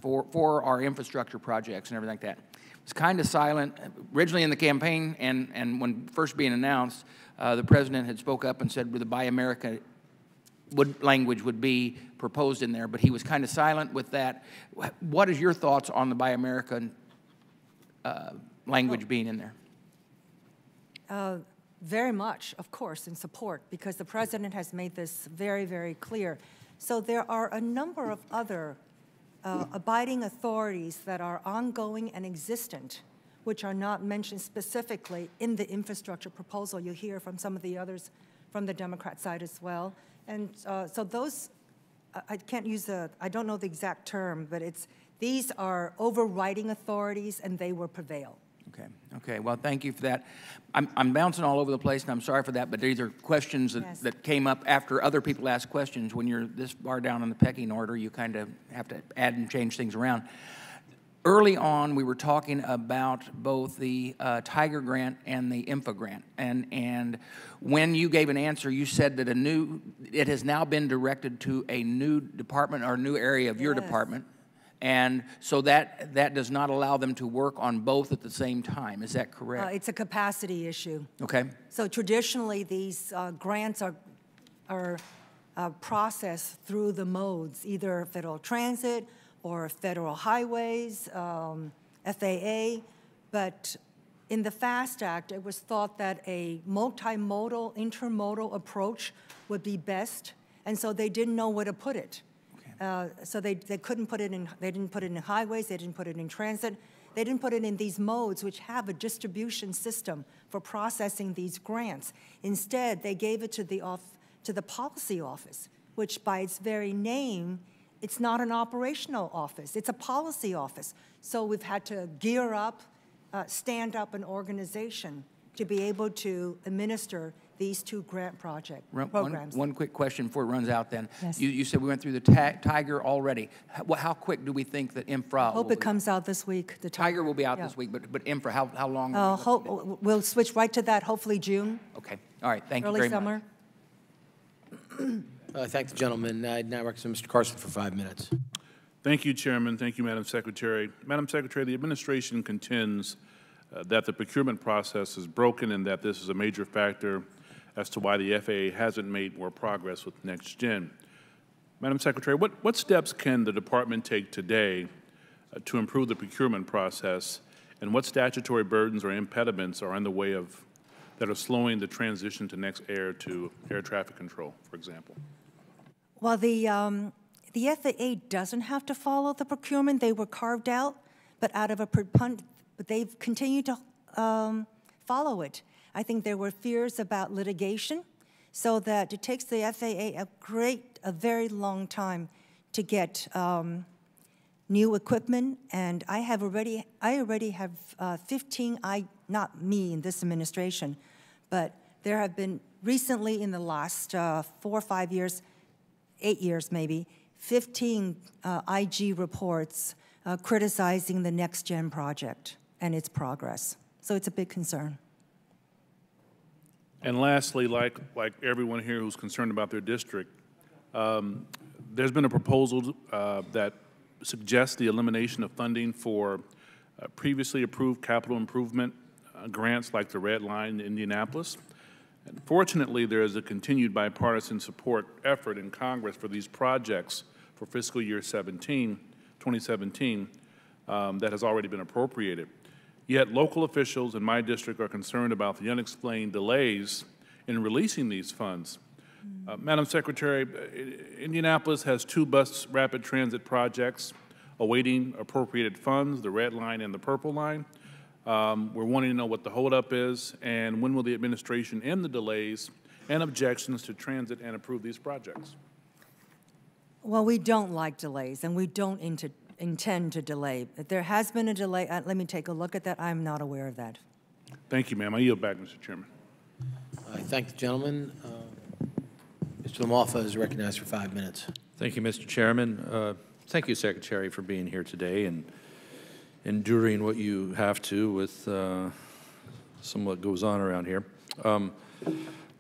G: for our infrastructure projects and everything like that, it was kind of silent. Originally in the campaign and when first being announced, the president had spoke up and said the Buy America language would be proposed in there, but he was kind of silent with that. What is your thoughts on the Buy American language being in there?
B: Very much, of course, in support, because the president has made this very, very clear. So there are a number of other abiding authorities that are ongoing and existent, which are not mentioned specifically in the infrastructure proposal. You hear from some of the others from the Democrat side as well. And so those, I can't use I don't know the exact term, but these are overriding authorities, and they will prevail.
G: Okay. Okay. Well, thank you for that. I'm bouncing all over the place, and I'm sorry for that, but these are questions that came up after other people asked questions. When you're this far down in the pecking order, you kind of have to add and change things around. Early on, we were talking about both the Tiger grant and the INFA grant, and when you gave an answer, you said that it has now been directed to a new department or new area of your department, and so that does not allow them to work on both at the same time. Is that correct?
B: It's a capacity issue.
G: Okay.
B: So traditionally, these grants are processed through the modes, either federal transit or federal highways, FAA, but in the FAST Act, it was thought that a multimodal, intermodal approach would be best, and so they didn't know where to put it. Okay. So they couldn't put it in, they didn't put it in highways, they didn't put it in transit, they didn't put it in these modes which have a distribution system for processing these grants. Instead, they gave it to the policy office, which by its very name, it's not an operational office, it's a policy office. So we've had to gear up, stand up an organization to be able to administer these two grant programs.
G: One quick question before it runs out then.
B: Yes.
G: You said we went through the Tiger already. How quick do we think that infra
B: I hope it comes out this week.
G: The Tiger will be out this week, but infra, how long?
B: We'll switch right to that, hopefully June.
G: Okay, all right, thank you
B: very
G: much.
B: Early
A: summer. I thank the gentleman. I now recommend Mr. Carson for 5 minutes.
L: Thank you, Chairman. Thank you, Madam Secretary. Madam Secretary, the administration contends that the procurement process is broken and that this is a major factor as to why the FAA hasn't made more progress with NextGen. Madam Secretary, what steps can the department take today to improve the procurement process, and what statutory burdens or impediments are in the way of
H: that are slowing the transition to next air to air traffic control, for example?
B: Well, the FAA doesn't have to follow the procurement. They were carved out, but but they've continued to follow it. I think there were fears about litigation, so that it takes the FAA a very long time to get new equipment. And I already have 15. Not me in this administration, but there have been recently in the last 4 or 5 years, 8 years maybe, 15 IG reports criticizing the Next Gen project and its progress. So it's a big concern.
H: And lastly, like everyone here who's concerned about their district, there's been a proposal that suggests the elimination of funding for previously approved capital improvement grants like the Red Line in Indianapolis. And fortunately, there is a continued bipartisan support effort in Congress for these projects for fiscal year 2017, that has already been appropriated. Yet local officials in my district are concerned about the unexplained delays in releasing these funds. Madam Secretary, Indianapolis has 2 bus rapid transit projects awaiting appropriated funds, the Red Line and the Purple Line. We're wanting to know what the holdup is, and when will the administration end the delays and objections to transit and approve these projects?
B: Well, we don't like delays, and we don't intend to delay. If there has been a delay, let me take a look at that. I'm not aware of that.
H: Thank you, ma'am. I yield back, Mr. Chairman.
A: I thank the gentleman. Mr. LaMalfa is recognized for 5 minutes.
I: Thank you, Mr. Chairman. Thank you, Secretary, for being here today and enduring what you have to with some what goes on around here.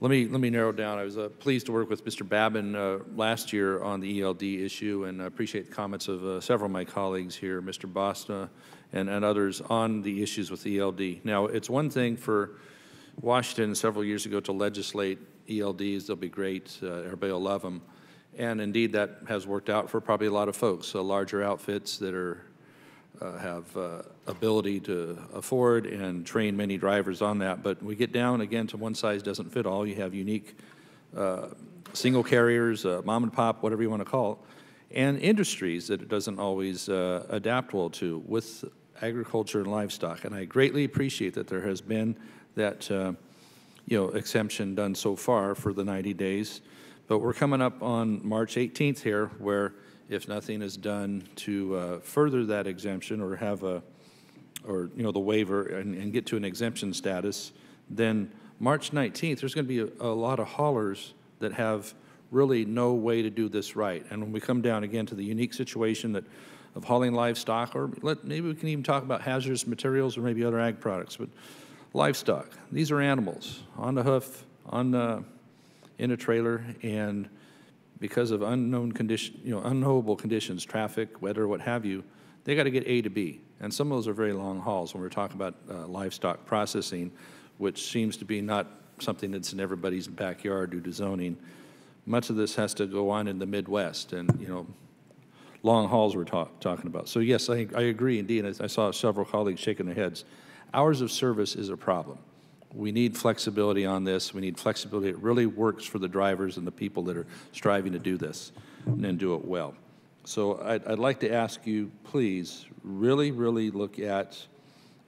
I: Let me narrow down. I was pleased to work with Mr. Babin last year on the ELD issue, and I appreciate the comments of several of my colleagues here, Mr. Bosna and others, on the issues with ELD. Now, it's one thing for Washington several years ago to legislate ELDs. They'll be great. Everybody will love them. And indeed, that has worked out for probably a lot of folks. So larger outfits that are have ability to afford and train many drivers on that. But we get down, again, to one size doesn't fit all. You have unique single carriers, mom and pop, whatever you want to call it, and industries that it doesn't always adapt well to with agriculture and livestock. And I greatly appreciate that there has been that exemption done so far for the 90 days. But we're coming up on March 18th here, where if nothing is done to further that exemption or have the waiver and get to an exemption status, then March 19th, there's going to be a lot of haulers that have really no way to do this right. And when we come down again to the unique situation of hauling livestock, or maybe we can even talk about hazardous materials or maybe other ag products, but livestock, these are animals on the hoof, in a trailer, and because of unknowable conditions, traffic, weather, what have you, they got to get A to B. And some of those are very long hauls when we're talking about livestock processing, which seems to be not something that's in everybody's backyard due to zoning. Much of this has to go on in the Midwest, and long hauls we're talking about. So yes, I agree indeed. I saw several colleagues shaking their heads. Hours of service is a problem. We need flexibility on this. We need flexibility that really works for the drivers and the people that are striving to do this and do it well. So I'd like to ask you, please, really, really look at,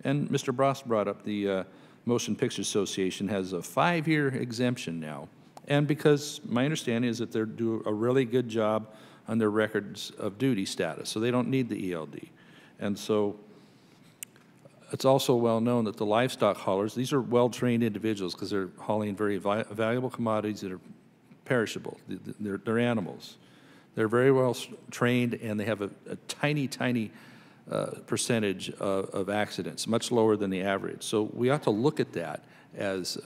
I: and Mr. Bross brought up the Motion Picture Association has a 5-year exemption now. And because my understanding is that they do a really good job on their records of duty status, so they don't need the ELD. And so it's also well known that the livestock haulers, these are well-trained individuals because they're hauling very valuable commodities that are perishable. They're animals. They're very well trained, and they have a tiny, tiny percentage of accidents, much lower than the average. So we ought to look at that as,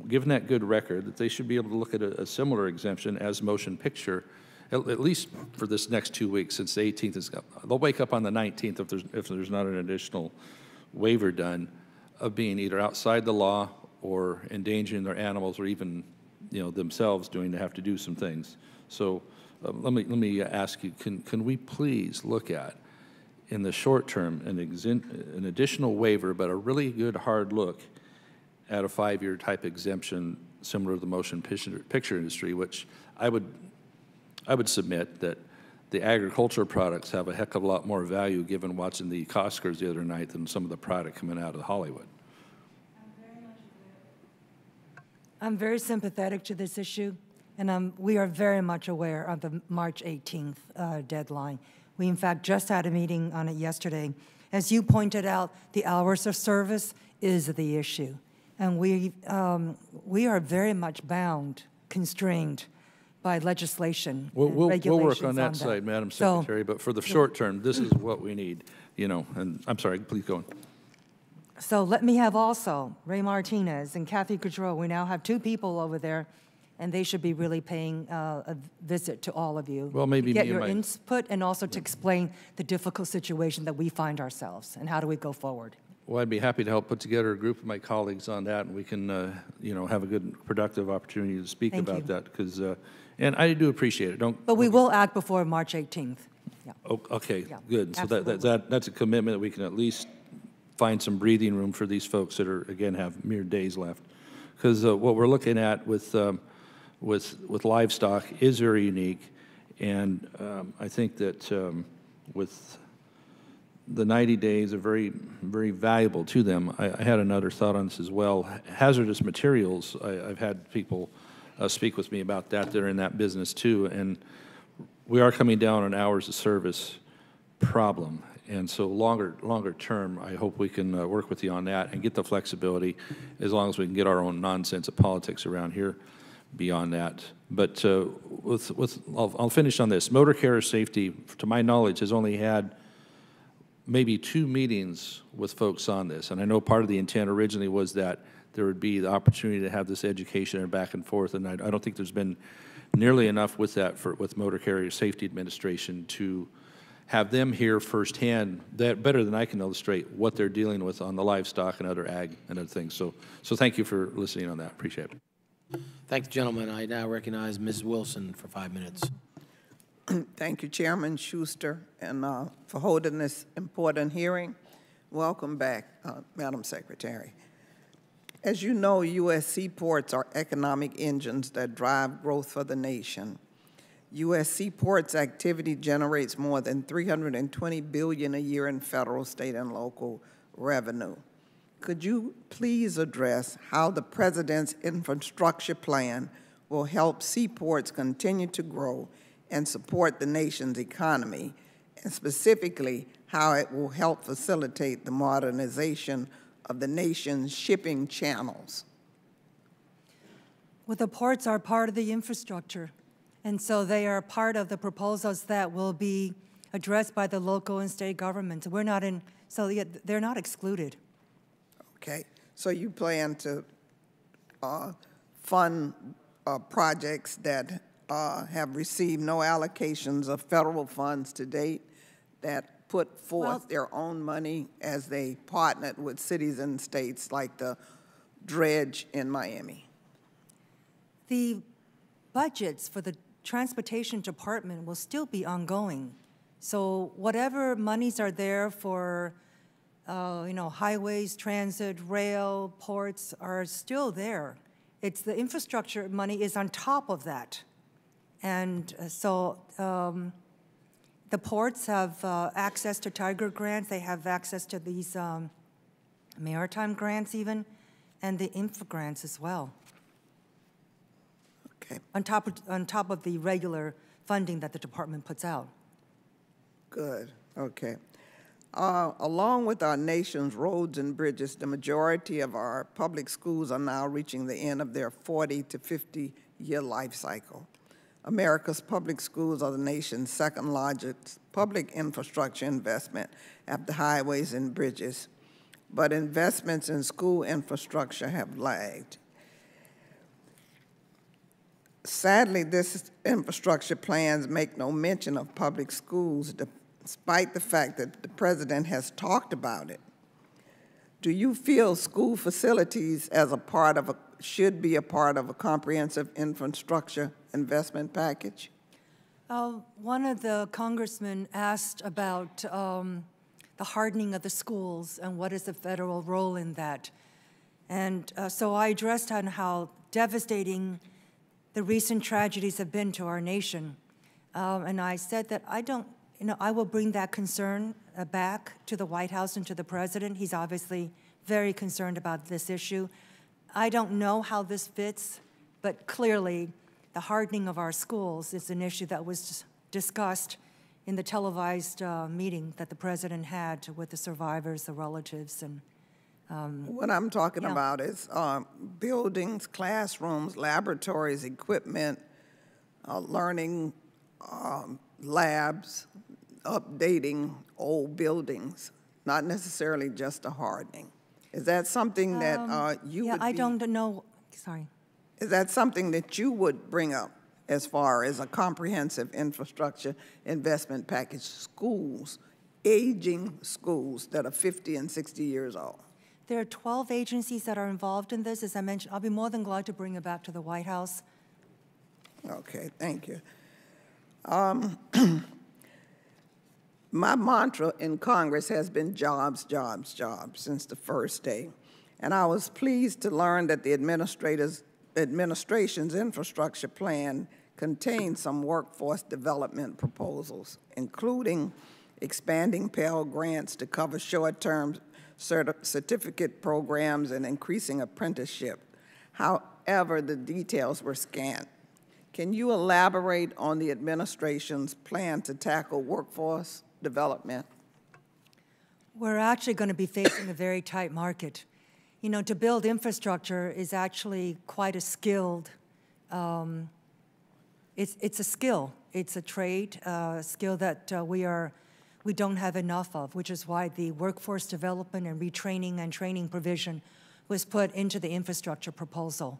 I: given that good record, that they should be able to look at a similar exemption as motion picture, at least for this next 2 weeks, since the 18th is, they'll wake up on the 19th if there's not an additional waiver done of being either outside the law or endangering their animals, or even themselves have to do some things. So let me ask you, can we please look at, in the short term, an additional waiver, but a really good hard look add a 5-year type exemption similar to the motion picture industry, which I would submit that the agricultural products have a heck of a lot more value given watching the Oscars the other night than some of the product coming out of Hollywood.
B: I'm very sympathetic to this issue, and we are very much aware of the March 18th deadline. We, in fact, just had a meeting on it yesterday. As you pointed out, the hours of service is the issue, and we are very much bound, constrained by legislation and regulations
I: we'll work on that
B: that.
I: side, Madam Secretary, but for the short term, this is what we need, you know, and I'm sorry, please go on.
B: So let me have also Ray Martinez and Kathy Gaudreau. We now have 2 people over there, and they should be really paying a visit to all of you.
I: Well, maybe
B: to get
I: me and
B: your
I: my-
B: input and also to explain the difficult situation that we find ourselves and how do we go forward.
I: Well, I'd be happy to help put together a group of my colleagues on that, and we can, you know, have a good, productive opportunity to speak
B: Thank
I: about
B: you.
I: that, because, and I do appreciate it.
B: But we will act before March 18th. Yeah.
I: Okay,
B: Yeah,
I: good. So
B: absolutely.
I: that's a commitment that we can at least find some breathing room for these folks that are, again, have mere days left. Because what we're looking at with livestock is very unique, and I think that with the 90 days are very, very valuable to them. I had another thought on this as well. Hazardous materials, I've had people speak with me about that. They're in that business too, and we are coming down on hours of service problem. And so longer term, I hope we can work with you on that and get the flexibility as long as we can get our own nonsense of politics around here beyond that. But I'll finish on this. Motor carrier safety, to my knowledge, has only had maybe 2 meetings with folks on this. And I know part of the intent originally was that there would be the opportunity to have this education and back and forth. And I don't think there's been nearly enough with that with Motor Carrier Safety Administration to have them hear firsthand, that better than I can illustrate, what they're dealing with on the livestock and other ag and other things. So thank you for listening on that. Appreciate it.
A: Thank you, gentlemen. I now recognize Ms. Wilson for 5 minutes.
J: Thank you, Chairman Schuster, and for holding this important hearing. Welcome back, Madam Secretary. As you know, U.S. seaports are economic engines that drive growth for the nation. U.S. seaports activity generates more than $320 billion a year in federal, state, and local revenue. Could you please address how the President's infrastructure plan will help seaports continue to grow and support the nation's economy, and specifically how it will help facilitate the modernization of the nation's shipping channels?
B: Well, the ports are part of the infrastructure, and so they are part of the proposals that will be addressed by the local and state governments. We're not in, so they're not excluded.
J: Okay, so you plan to fund projects that have received no allocations of federal funds to date, that put forth their own money as they partnered with cities and states like the dredge in Miami?
B: The budgets for the Transportation Department will still be ongoing. So whatever monies are there for, you know, highways, transit, rail, ports are still there. It's the infrastructure money is on top of that. And so the ports have access to Tiger grants. They have access to these maritime grants even, and the infra grants as well.
J: Okay.
B: On top of the regular funding that the department puts out.
J: Good, okay. Along with our nation's roads and bridges, the majority of our public schools are now reaching the end of their 40 to 50-year life cycle. America's public schools are the nation's second largest public infrastructure investment after highways and bridges, but investments in school infrastructure have lagged. Sadly, this infrastructure plans make no mention of public schools, despite the fact that the President has talked about it. Do you feel school facilities as a part of should be a part of a comprehensive infrastructure investment package?
B: One of the congressmen asked about the hardening of the schools and what is the federal role in that. And so I addressed on how devastating the recent tragedies have been to our nation. And I said that I will bring that concern back to the White House and to the President. He's obviously very concerned about this issue. I don't know how this fits, but clearly the hardening of our schools is an issue that was discussed in the televised meeting that the President had with the survivors, the relatives, and
J: what I'm talking about is buildings, classrooms, laboratories, equipment, learning labs, updating old buildings, not necessarily just a hardening. Is that something that you would
B: I don't know, sorry.
J: Is that something that you would bring up as far as a comprehensive infrastructure investment package? Schools, aging schools that are 50 and 60 years old.
B: There are 12 agencies that are involved in this. As I mentioned, I'll be more than glad to bring it back to the White House.
J: Okay, thank you. My mantra in Congress has been jobs, jobs, jobs since the first day. And I was pleased to learn that the administration's infrastructure plan contains some workforce development proposals, including expanding Pell Grants to cover short-term certificate programs and increasing apprenticeship. However, the details were scant. Can you elaborate on the administration's plan to tackle workforce development?
B: We're actually going to be facing a very tight market. You know, to build infrastructure is actually quite a skilled, it's a skill. It's a trade, skill that we don't have enough of, which is why the workforce development and retraining and training provision was put into the infrastructure proposal.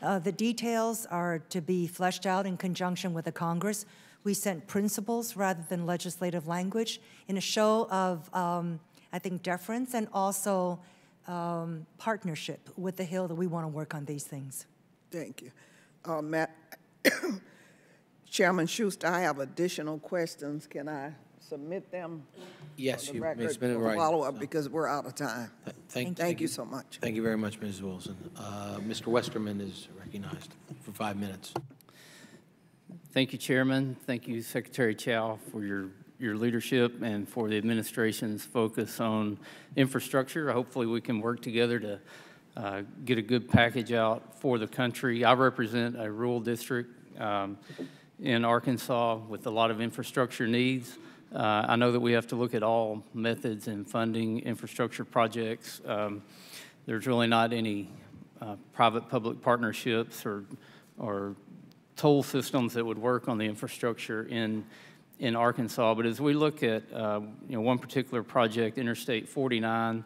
B: The details are to be fleshed out in conjunction with the Congress. We sent principles rather than legislative language in a show of, I think, deference and also partnership with the Hill that we want to work on these things.
J: Thank you. Chairman Schuster, I have additional questions. Can I submit them?
A: Yes, you may submit it
J: for
A: right.
J: follow-up because we're out of time.
A: Thank
J: you so much.
A: Thank you very much, Mrs. Wilson. Mr. Westerman is recognized for 5 minutes.
K: Thank you, Chairman. Thank you, Secretary Chao, for your leadership and for the administration's focus on infrastructure. Hopefully we can work together to get a good package out for the country. I represent a rural district in Arkansas with a lot of infrastructure needs. I know that we have to look at all methods in funding infrastructure projects. There's really not any private-public partnerships or toll systems that would work on the infrastructure in Arkansas. But as we look at one particular project, Interstate 49,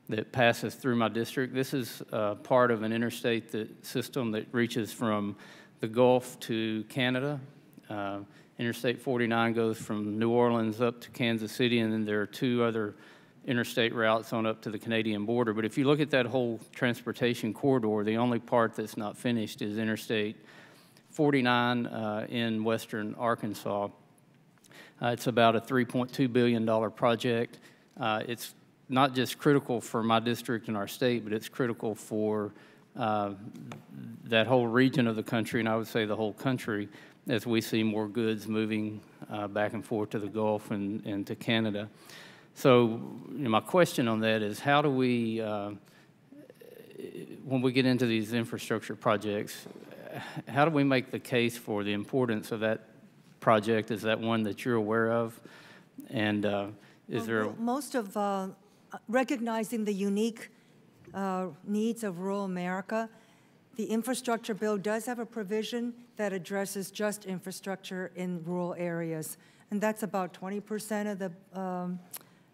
K: that passes through my district, this is part of an interstate system that reaches from the Gulf to Canada. Interstate 49 goes from New Orleans up to Kansas City, and then there are 2 other interstate routes on up to the Canadian border. But if you look at that whole transportation corridor, the only part that's not finished is Interstate 49 in western Arkansas. It's about a $3.2 billion project. It's not just critical for my district and our state, but it's critical for that whole region of the country, and I would say the whole country, as we see more goods moving back and forth to the Gulf and to Canada. So my question on that is, how do we, when we get into these infrastructure projects, how do we make the case for the importance of that project? Is that one that you're aware of? And is there
B: most of recognizing the unique needs of rural America, the infrastructure bill does have a provision that addresses just infrastructure in rural areas, and that's about 20%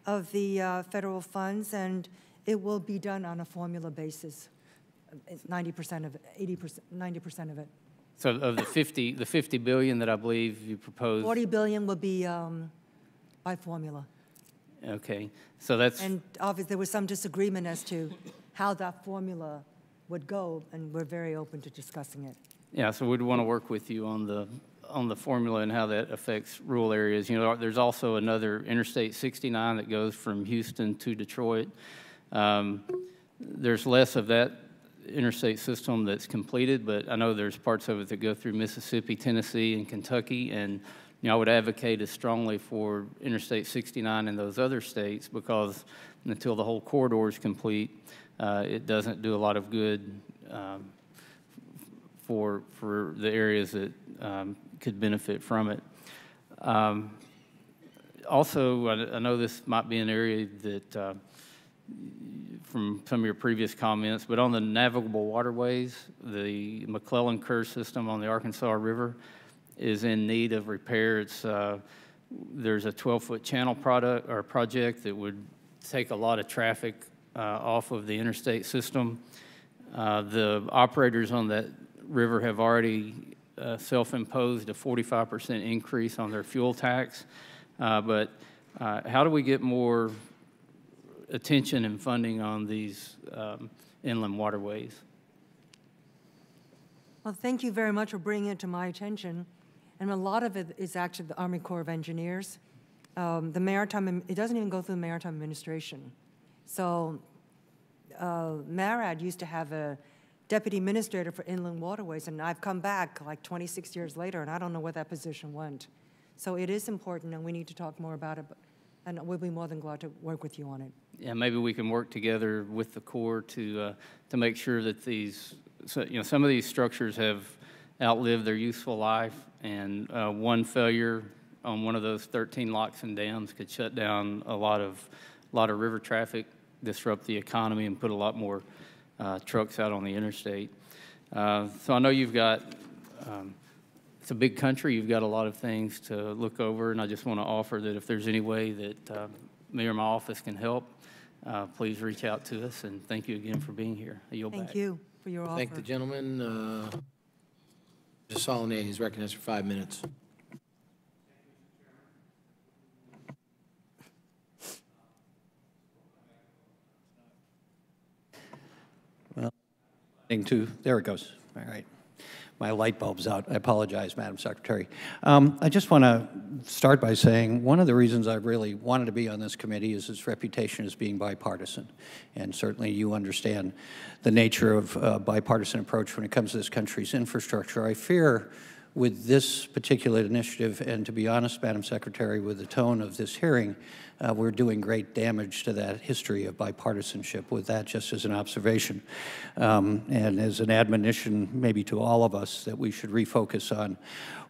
B: of the federal funds, and it will be done on a formula basis. 90% of it, 80%, 90% of it.
K: So of the 50 billion that I believe you proposed,
B: 40 billion will be by formula.
K: Okay, so that's.
B: And obviously there was some disagreement as to how that formula would go, and we're very open to discussing it.
K: Yeah, so we'd want to work with you on the formula and how that affects rural areas. You know, there's also another Interstate 69 that goes from Houston to Detroit. there's less of that interstate system that's completed, but I know there's parts of it that go through Mississippi, Tennessee, and Kentucky, and I would advocate as strongly for Interstate 69 in those other states, because until the whole corridor is complete, it doesn't do a lot of good for the areas that could benefit from it. Also, I know this might be an area that, from some of your previous comments, but on the navigable waterways, the McClellan Kerr system on the Arkansas River is in need of repair. There's a 12-foot channel project that would take a lot of traffic off of the interstate system. The operators on that river have already self-imposed a 45% increase on their fuel tax. But how do we get more attention and funding on these inland waterways?
B: Well, thank you very much for bringing it to my attention. And a lot of it is actually the Army Corps of Engineers. It doesn't even go through the Maritime Administration. So MARAD used to have a deputy administrator for inland waterways, and I've come back like 26 years later, and I don't know where that position went. So it is important, and we need to talk more about it, and we'll be more than glad to work with you on it.
K: Yeah, maybe we can work together with the Corps to make sure that these, some of these structures have outlived their useful life, and one failure on one of those 13 locks and dams could shut down a lot of river traffic, disrupt the economy, and put a lot more trucks out on the interstate. So I know you've got, it's a big country, you've got a lot of things to look over, and I just want to offer that if there's any way that me or my office can help, please reach out to us, and thank you again for being here. I yield back.
B: Thank you for your offer.
A: Thank the gentleman. Mr. Solanese is recognized for 5 minutes.
M: There it goes. All right. My light bulb's out. I apologize, Madam Secretary. I just want to start by saying one of the reasons I really wanted to be on this committee is its reputation as being bipartisan. And certainly you understand the nature of a bipartisan approach when it comes to this country's infrastructure. I fear with this particular initiative, and to be honest, Madam Secretary, with the tone of this hearing, we're doing great damage to that history of bipartisanship. With that, just as an observation, and as an admonition maybe to all of us, that we should refocus on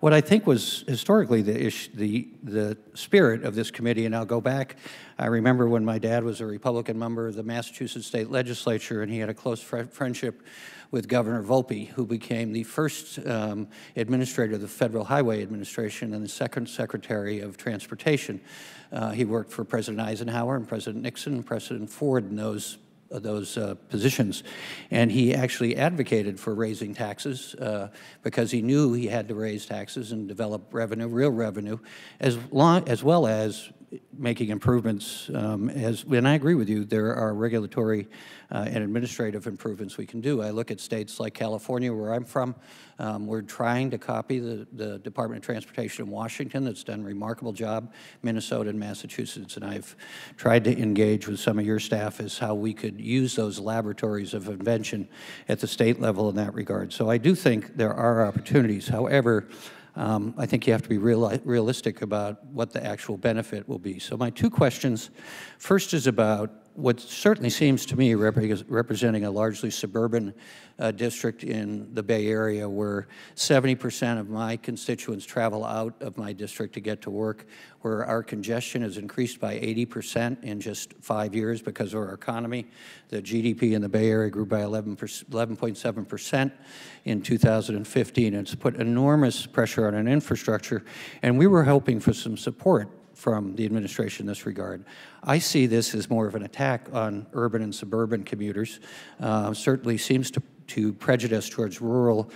M: what I think was historically the spirit of this committee. And I'll go back. I remember when my dad was a Republican member of the Massachusetts State Legislature, and he had a close friendship with Governor Volpe, who became the first administrator of the Federal Highway Administration and the second Secretary of Transportation. He worked for President Eisenhower and President Nixon and President Ford in those positions. And he actually advocated for raising taxes because he knew he had to raise taxes and develop revenue, real revenue, as well as making improvements. And I agree with you, there are regulatory and administrative improvements we can do. I look at states like California, where I'm from. We're trying to copy the Department of Transportation in Washington that's done a remarkable job, Minnesota and Massachusetts, and I've tried to engage with some of your staff as how we could use those laboratories of invention at the state level in that regard. So I do think there are opportunities. However, I think you have to be realistic about what the actual benefit will be. So my two questions, first is about what certainly seems to me representing a largely suburban district in the Bay Area, where 70% of my constituents travel out of my district to get to work, where our congestion has increased by 80% in just 5 years because of our economy. The GDP in the Bay Area grew by 11.7% in 2015. It's put enormous pressure on an infrastructure, and we were hoping for some support from the administration in this regard. I see this as more of an attack on urban and suburban commuters. Certainly seems to prejudice towards rural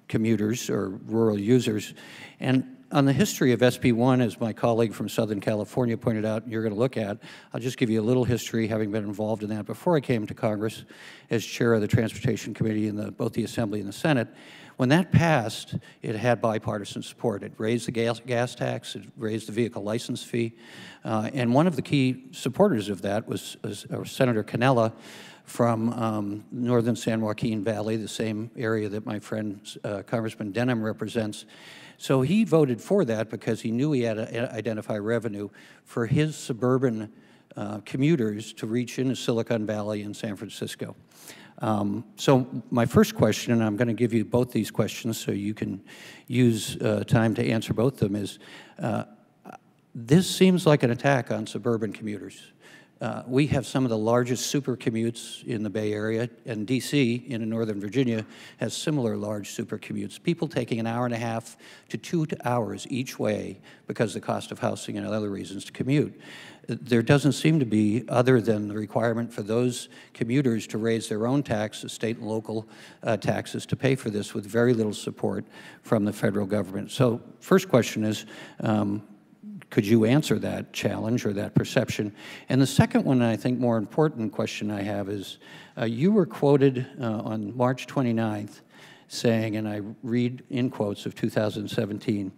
M: commuters or rural users. And on the history of SB1, as my colleague from Southern California pointed out, you're going to look at, I'll just give you a little history, having been involved in that before I came to Congress as chair of the Transportation Committee in both the Assembly and the Senate. When that passed, it had bipartisan support. It raised the gas tax, it raised the vehicle license fee, and one of the key supporters of that was Senator Cannella from northern San Joaquin Valley, the same area that my friend Congressman Denham represents. So he voted for that because he knew he had to identify revenue for his suburban commuters to reach into Silicon Valley and San Francisco. So my first question, and I'm going to give you both these questions so you can use time to answer both of them, is this seems like an attack on suburban commuters. We have some of the largest super commutes in the Bay Area, and D.C. in Northern Virginia has similar large super commutes. People taking an hour and a half to 2 hours each way because of the cost of housing and other reasons to commute. There doesn't seem to be, other than the requirement for those commuters to raise their own taxes, state and local taxes, to pay for this with very little support from the federal government. So first question is, could you answer that challenge or that perception? And the second one, and I think more important question I have is, you were quoted on March 29th saying, and I read in quotes of 2017,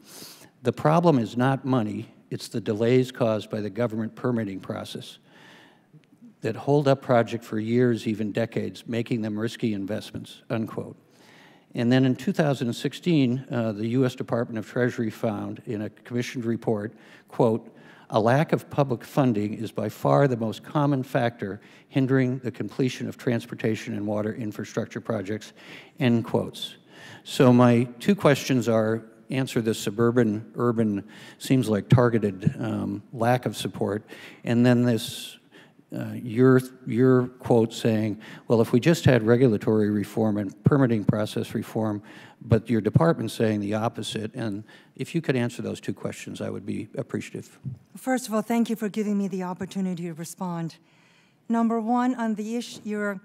M: "The problem is not money, it's the delays caused by the government permitting process that hold up projects for years, even decades, making them risky investments," unquote. And then in 2016, the U.S. Department of Treasury found in a commissioned report, quote, "A lack of public funding is by far the most common factor hindering the completion of transportation and water infrastructure projects," end quotes. So my two questions are, answer the suburban, urban, seems like targeted lack of support, and then this your quote saying, well, if we just had regulatory reform and permitting process reform, but your department's saying the opposite, and if you could answer those two questions, I would be appreciative.
B: First of all, thank you for giving me the opportunity to respond. Number one, on the issue,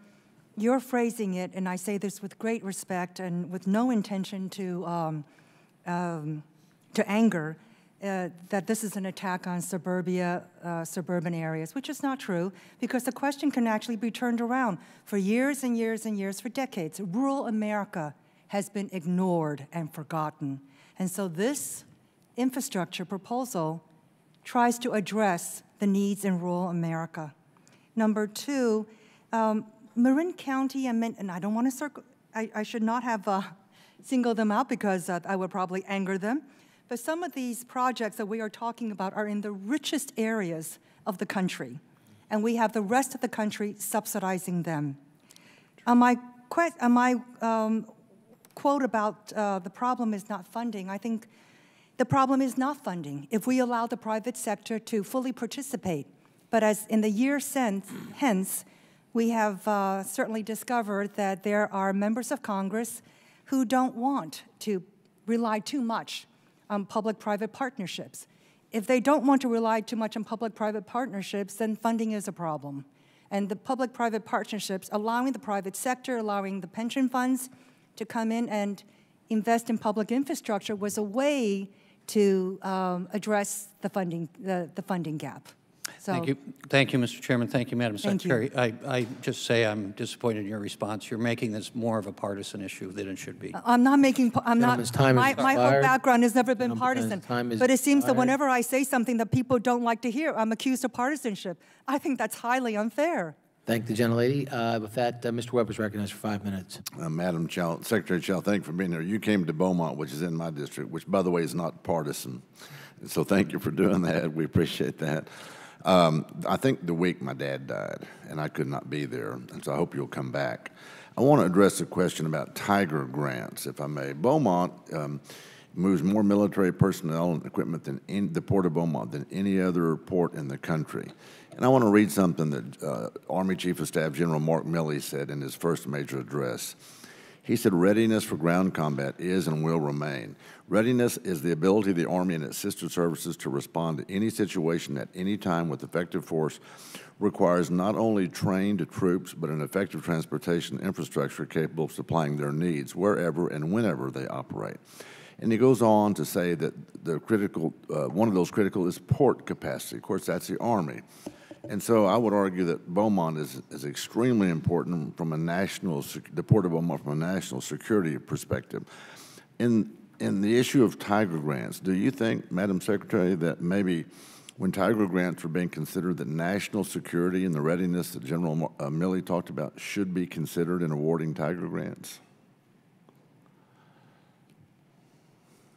B: you're phrasing it, and I say this with great respect and with no intention to anger, that this is an attack on suburban areas, which is not true, because the question can actually be turned around. For years and years and years, for decades, rural America has been ignored and forgotten. And so this infrastructure proposal tries to address the needs in rural America. Number two, Marin County, and I don't want to I should not have singled them out because I would probably anger them. But some of these projects that we are talking about are in the richest areas of the country, and we have the rest of the country subsidizing them. On my quote about the problem is not funding, I think the problem is not funding if we allow the private sector to fully participate. But as in the years hence, we have certainly discovered that there are members of Congress who don't want to rely too much on public-private partnerships. If they don't want to rely too much on public-private partnerships, then funding is a problem. And the public-private partnerships, allowing the private sector, allowing the pension funds to come in and invest in public infrastructure was a way to address the funding gap. So,
M: Thank you, Mr. Chairman. Thank you, Madam Secretary.
B: You.
M: I just say I'm disappointed in your response. You're making this more of a partisan issue than it should be.
B: I'm not making, my whole background has never been partisan. But it seems that whenever I say something that people don't like to hear, I'm accused of partisanship. I think that's highly unfair.
A: Thank the gentlelady. With that, Mr. Webb is recognized for 5 minutes.
N: Madam Secretary Chow, thank you for being here. You came to Beaumont, which is in my district, which, by the way, is not partisan. So thank you for doing that. We appreciate that. I think the week my dad died, and I could not be there, and so I hope you'll come back. I want to address a question about Tiger grants, if I may. Beaumont moves more military personnel and equipment than the Port of Beaumont than any other port in the country. And I want to read something that Army Chief of Staff General Mark Milley said in his first major address. He said, "Readiness for ground combat is and will remain. Readiness is the ability of the Army and its sister services to respond to any situation at any time with effective force requires not only trained troops, but an effective transportation infrastructure capable of supplying their needs wherever and whenever they operate." And he goes on to say that the critical, one of those critical is port capacity. Of course, that's the Army. And so I would argue that Beaumont is extremely important from a the Port of Beaumont from a national security perspective. In the issue of Tiger grants, do you think, Madam Secretary, that maybe when Tiger grants are being considered, that national security and the readiness that General Milley talked about should be considered in awarding Tiger grants?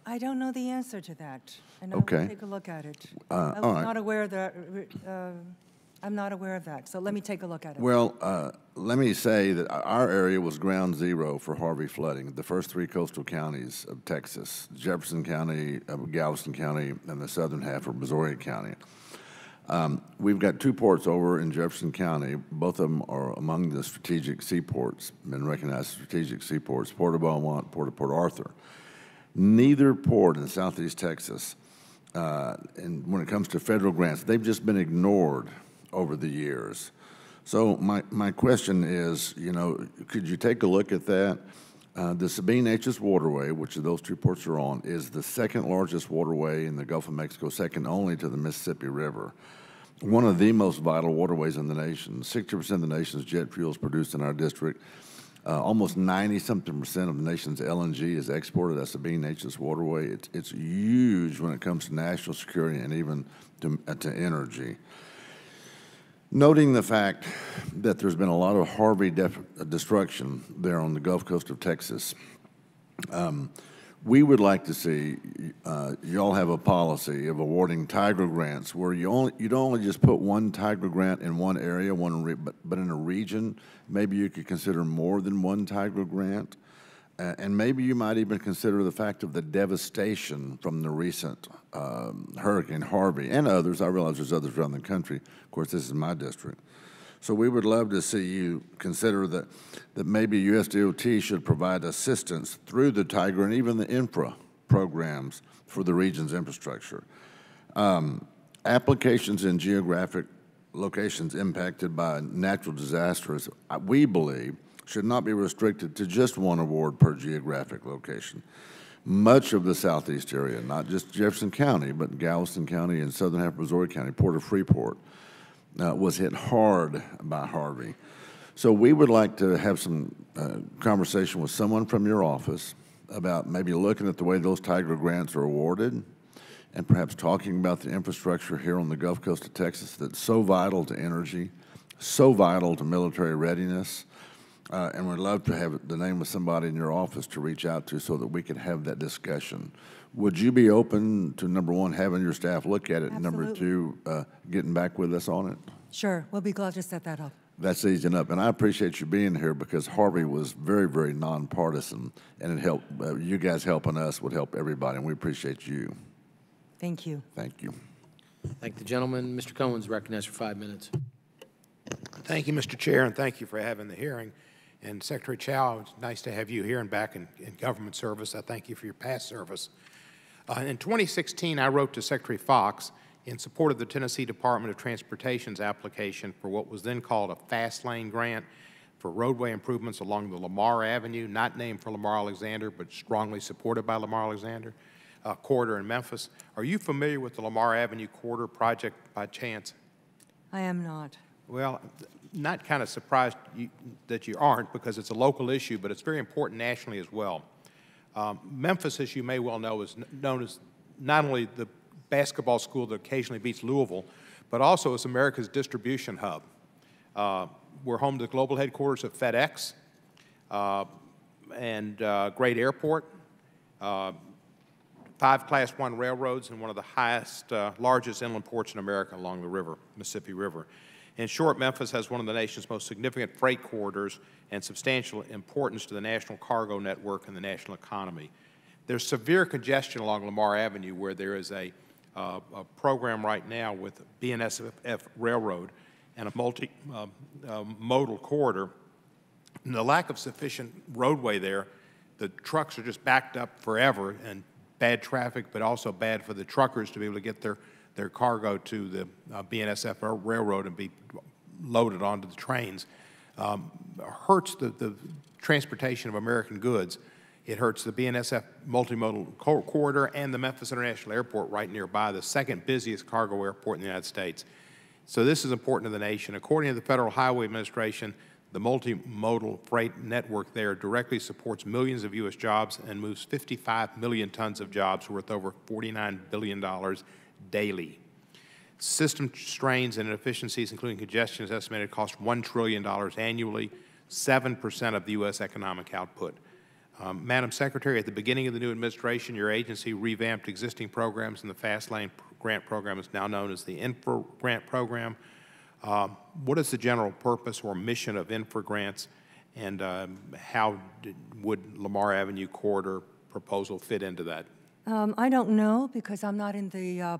B: I don't know the answer to that, and
N: Okay.
B: I'll take a look at it.
N: All
B: I'm
N: right.
B: not aware of that. I'm not aware of that, so let me take a look at it.
N: Well, let me say that our area was ground zero for Harvey flooding. The first three coastal counties of Texas, Jefferson County, Galveston County, and the southern half of Brazoria County. We've got two ports over in Jefferson County. Both of them are among the strategic seaports, been recognized as strategic seaports, Port of Beaumont, Port of Port Arthur. Neither port in southeast Texas, and when it comes to federal grants, they've just been ignored over the years. So my question is, you know, could you take a look at that? The Sabine-Neches waterway, which those two ports are on, is the second largest waterway in the Gulf of Mexico, second only to the Mississippi River. One of the most vital waterways in the nation. 60% of the nation's jet fuel is produced in our district. Almost 90-something% of the nation's LNG is exported at Sabine-Neches waterway. It's huge when it comes to national security and even to energy. Noting the fact that there's been a lot of Harvey destruction there on the Gulf Coast of Texas, we would like to see y'all have a policy of awarding Tiger grants where you don't only just put one Tiger grant in one area, but in a region. Maybe you could consider more than one Tiger grant. And maybe you might even consider the fact of the devastation from the recent Hurricane Harvey and others. I realize there's others around the country. Of course, this is my district. So we would love to see you consider that maybe USDOT should provide assistance through the Tiger and even the infra programs for the region's infrastructure. Applications in geographic locations impacted by natural disasters, we believe, should not be restricted to just one award per geographic location. Much of the southeast area, not just Jefferson County, but Galveston County and southern half of Brazoria County, Port of Freeport, was hit hard by Harvey. So we would like to have some conversation with someone from your office about maybe looking at the way those Tiger grants are awarded and perhaps talking about the infrastructure here on the Gulf Coast of Texas that's so vital to energy, so vital to military readiness. And we'd love to have the name of somebody in your office to reach out to so that we could have that discussion. Would you be open to, number one, having your staff look at it, and number two, getting back with us on it?
B: Sure, we'll be glad to set that up.
N: That's easy enough. And I appreciate you being here because Harvey was very, very nonpartisan, and it helped, you guys helping us would help everybody, and we appreciate you.
B: Thank you.
N: Thank you.
A: Thank the gentleman. Mr. Cohen's recognized for 5 minutes.
O: Thank you, Mr. Chair, and thank you for having the hearing. And Secretary Chao, it's nice to have you here and back in government service. I thank you for your past service. In 2016, I wrote to Secretary Fox in support of the Tennessee Department of Transportation's application for what was then called a fast lane grant for roadway improvements along the Lamar Avenue, not named for Lamar Alexander, but strongly supported by Lamar Alexander, corridor in Memphis. Are you familiar with the Lamar Avenue corridor project by chance?
B: I am not.
O: Well, not kind of surprised that you aren't because it's a local issue, but it's very important nationally as well. Memphis, as you may well know, is known as not only the basketball school that occasionally beats Louisville, but also as America's distribution hub. We're home to the global headquarters of FedEx and great airport, 5 Class I railroads, and one of the highest, largest inland ports in America along the river, Mississippi River. In short, Memphis has one of the nation's most significant freight corridors and substantial importance to the national cargo network and the national economy. There's severe congestion along Lamar Avenue where there is a program right now with BNSF Railroad and a multi-modal corridor. And the lack of sufficient roadway there, the trucks are just backed up forever and bad traffic, but also bad for the truckers to be able to get their cargo to the BNSF Railroad and be loaded onto the trains. Hurts the transportation of American goods. It hurts the BNSF multimodal corridor and the Memphis International Airport right nearby, the second busiest cargo airport in the United States. So this is important to the nation. According to the Federal Highway Administration, the multimodal freight network there directly supports millions of U.S. jobs and moves 55 million tons of jobs worth over $49 billion daily. System strains and inefficiencies, including congestion, is estimated to cost $1 trillion annually, 7% of the U.S. economic output. Madam Secretary, at the beginning of the new administration, your agency revamped existing programs, and the Fast Lane Grant Program is now known as the Infra Grant Program. What is the general purpose or mission of Infra Grants, and how would Lamar Avenue Corridor proposal fit into that?
B: I don't know, because I'm not in the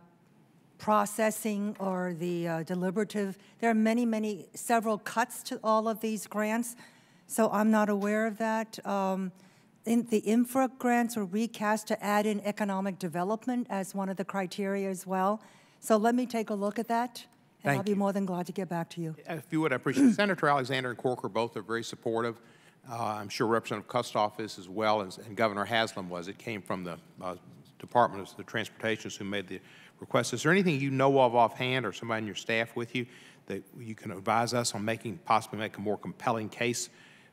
B: processing or the deliberative. There are several cuts to all of these grants, so I'm not aware of that. The infra grants were recast to add in economic development as one of the criteria as well. So let me take a look at that, and I'll be more than glad to get back to you.
O: If you would, I appreciate it. Senator Alexander and Corker both are very supportive. I'm sure Representative Kustoff is as well, and Governor Haslam was. It came from the Department of the Transportation who made the request. Is there anything you know of offhand, or somebody on your staff with you, that you can advise us on possibly make a more compelling case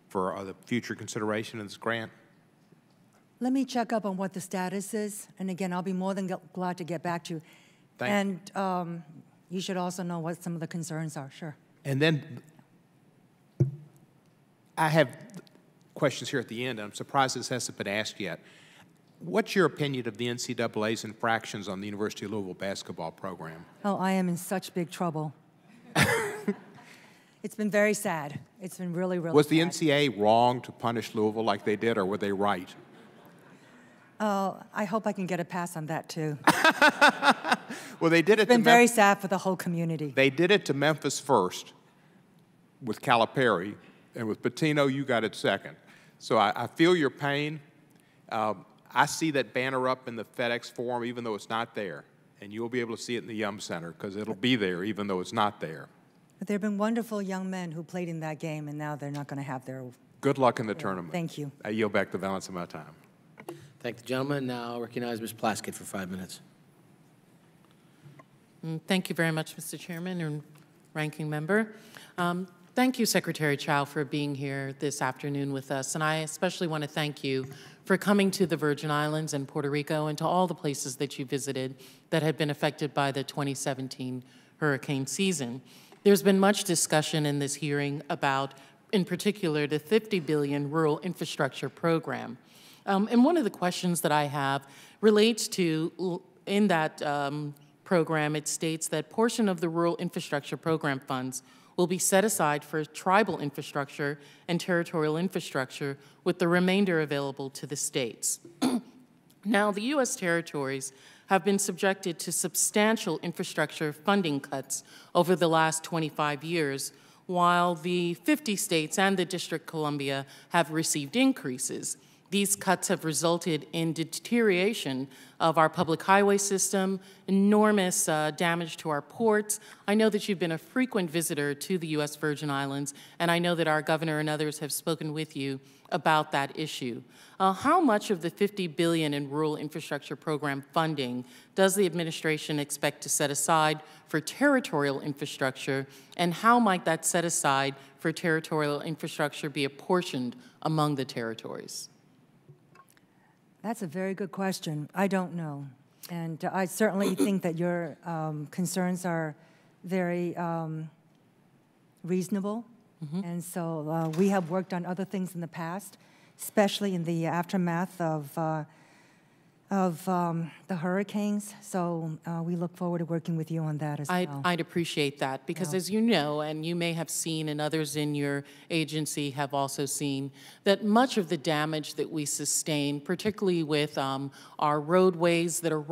O: for the future consideration of this grant?
B: Let me check up on what the status is, and again, I'll be more than glad to get back to you.
O: Thank
B: you. You should also know what some of the concerns are, sure.
O: And then I have questions here at the end, and I'm surprised this hasn't been asked yet. What's your opinion of the NCAA's infractions on the University of Louisville basketball program?
B: Oh, I am in such big trouble. It's been very sad. It's been really, really
O: Was the
B: sad.
O: NCAA wrong to punish Louisville like they did, or were they right?
B: I hope I can get a pass on that, too.
O: Well, they did it.
B: It's been very sad for the whole community.
O: They did it to Memphis first with Calipari, and with Pitino, you got it second. So I feel your pain. I see that banner up in the FedEx Forum, even though it's not there. And you'll be able to see it in the Yum Center, because it'll be there, even though it's not there.
B: But there have been wonderful young men who played in that game, and now they're not going to have their...
O: Good luck in the tournament.
B: Thank you.
O: I yield back the balance of my time.
A: Thank the gentleman. Now I'll recognize Ms. Plaskett for 5 minutes.
P: Thank you very much, Mr. Chairman and Ranking Member. Thank you, Secretary Chao, for being here this afternoon with us. And I especially want to thank you for coming to the Virgin Islands and Puerto Rico and to all the places that you visited that had been affected by the 2017 hurricane season. There's been much discussion in this hearing about, in particular, the $50 billion Rural Infrastructure Program. And one of the questions that I have relates to, in that program, it states that portion of the Rural Infrastructure Program funds will be set aside for tribal infrastructure and territorial infrastructure, with the remainder available to the states. Now, the U.S. territories have been subjected to substantial infrastructure funding cuts over the last 25 years, while the 50 states and the District of Columbia have received increases. These cuts have resulted in deterioration of our public highway system, enormous damage to our ports. I know that you've been a frequent visitor to the U.S. Virgin Islands, and I know that our governor and others have spoken with you about that issue. How much of the $50 billion in Rural Infrastructure Program funding does the administration expect to set aside for territorial infrastructure, and how might that set aside for territorial infrastructure be apportioned among the territories?
B: That's a very good question. I don't know. And I certainly think that your concerns are very reasonable. And so we have worked on other things in the past, especially in the aftermath of the hurricanes. So we look forward to working with you on that as well.
P: I'd appreciate that, because as you know, and you may have seen, and others in your agency have also seen, that much of the damage that we sustain, particularly with our roadways that are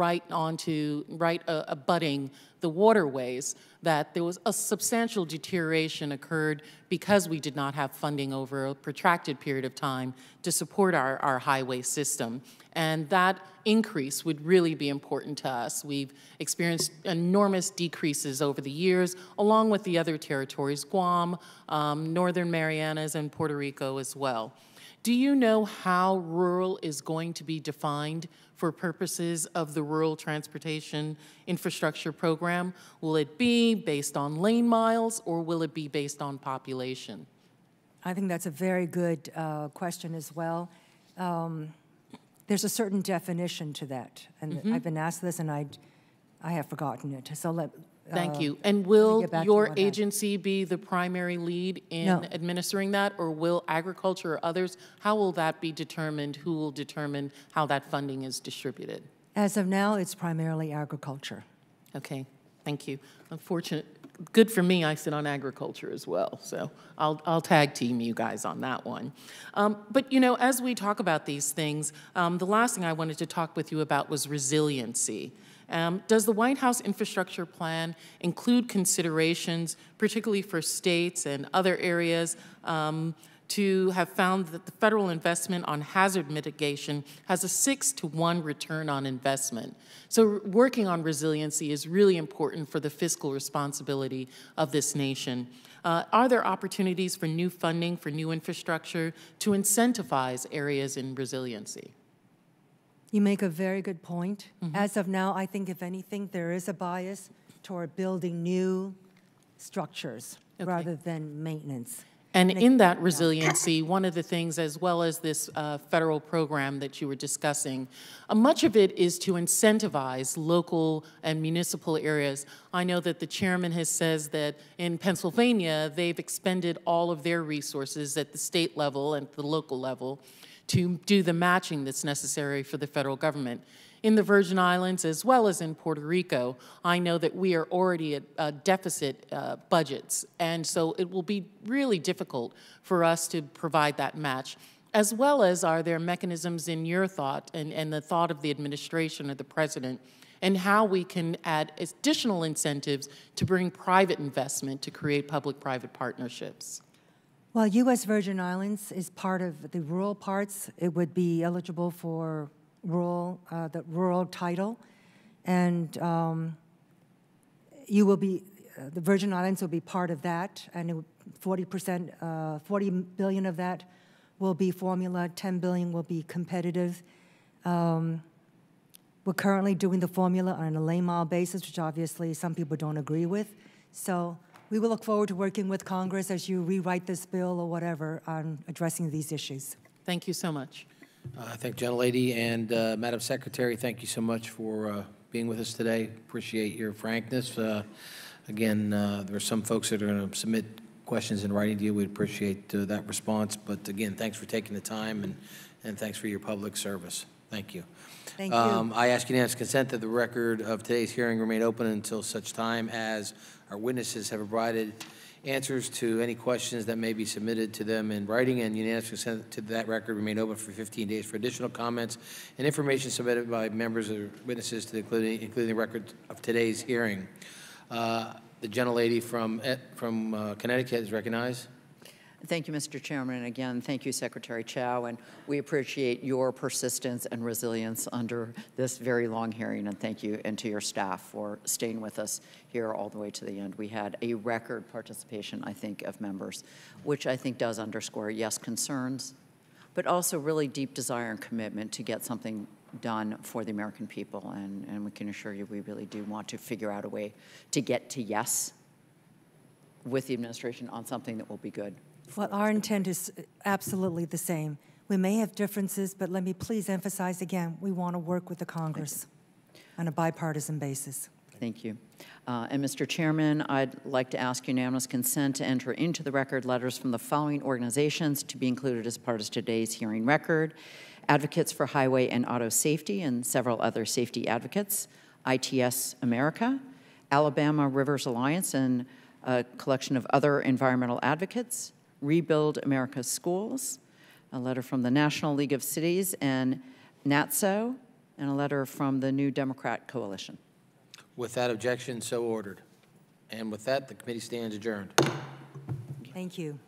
P: abutting the waterways, that there was a substantial deterioration occurred because we did not have funding over a protracted period of time to support our highway system. And that increase would really be important to us. We've experienced enormous decreases over the years, along with the other territories, Guam, Northern Marianas, and Puerto Rico as well. Do you know how rural is going to be defined for purposes of the Rural Transportation Infrastructure Program? Will it be based on lane miles, or will it be based on population?
B: I think that's a very good question as well. There's a certain definition to that, and I've been asked this, and I have forgotten it. So
P: Thank you. And will your
B: that.
P: agency be the primary lead in administering that, or will agriculture or others? How will that be determined? Who will determine how that funding is distributed?
B: As of now, it's primarily agriculture.
P: Okay, thank you. Unfortunate. Good for me, I sit on agriculture as well, so I'll tag team you guys on that one. But you know, as we talk about these things, the last thing I wanted to talk with you about was resiliency. Does the White House infrastructure plan include considerations, particularly for states and other areas, to have found that the federal investment on hazard mitigation has a 6-to-1 return on investment? So working on resiliency is really important for the fiscal responsibility of this nation. Are there opportunities for new funding for new infrastructure to incentivize areas in resiliency?
B: You make a very good point. As of now, I think, if anything, there is a bias toward building new structures rather than maintenance.
P: And in that resiliency, one of the things, as well as this federal program that you were discussing, much of it is to incentivize local and municipal areas. I know that the chairman has says that in Pennsylvania, they've expended all of their resources at the state level and the local level to do the matching that's necessary for the federal government. In the Virgin Islands, as well as in Puerto Rico, I know that we are already at deficit budgets, and so it will be really difficult for us to provide that match. As well as, are there mechanisms in your thought and the thought of the administration or the president, and how we can add additional incentives to bring private investment to create public-private partnerships?
B: Well, U.S. Virgin Islands is part of the rural parts. It would be eligible for the rural title, and you will be, the Virgin Islands will be part of that, and 40%, 40 billion of that will be formula, 10 billion will be competitive. We're currently doing the formula on a lane mile basis, which obviously some people don't agree with. So we will look forward to working with Congress as you rewrite this bill or whatever on addressing these issues.
P: Thank you so much.
A: Thank you, gentlelady, and Madam Secretary, thank you so much for being with us today. Appreciate your frankness. Again, there are some folks that are going to submit questions in writing to you. We'd appreciate that response. But again, thanks for taking the time, and thanks for your public service. Thank you.
B: Thank you.
A: I ask unanimous consent that the record of today's hearing remain open until such time as our witnesses have provided answers to any questions that may be submitted to them in writing, and unanimous consent to that record remain open for 15 days for additional comments and information submitted by members or witnesses to including the record of today's hearing. The gentlelady from Connecticut is recognized.
Q: Thank you, Mr. Chairman, and again, thank you, Secretary Chao, and we appreciate your persistence and resilience under this very long hearing, and thank you, and to your staff for staying with us here all the way to the end. We had a record participation, I think, of members, which I think does underscore, yes, concerns, but also really deep desire and commitment to get something done for the American people, and we can assure you we really do want to figure out a way to get to yes with the administration on something that will be good.
B: Well, our intent is absolutely the same. We may have differences, but let me please emphasize again, we want to work with the Congress on a bipartisan basis.
Q: Thank you. And Mr. Chairman, I'd like to ask unanimous consent to enter into the record letters from the following organizations to be included as part of today's hearing record: Advocates for Highway and Auto Safety and several other safety advocates, ITS America, Alabama Rivers Alliance and a collection of other environmental advocates, Rebuild America's Schools, a letter from the National League of Cities and NATSO, and a letter from the New Democrat Coalition.
A: Without objection, so ordered. And with that, the committee stands adjourned.
B: Thank you.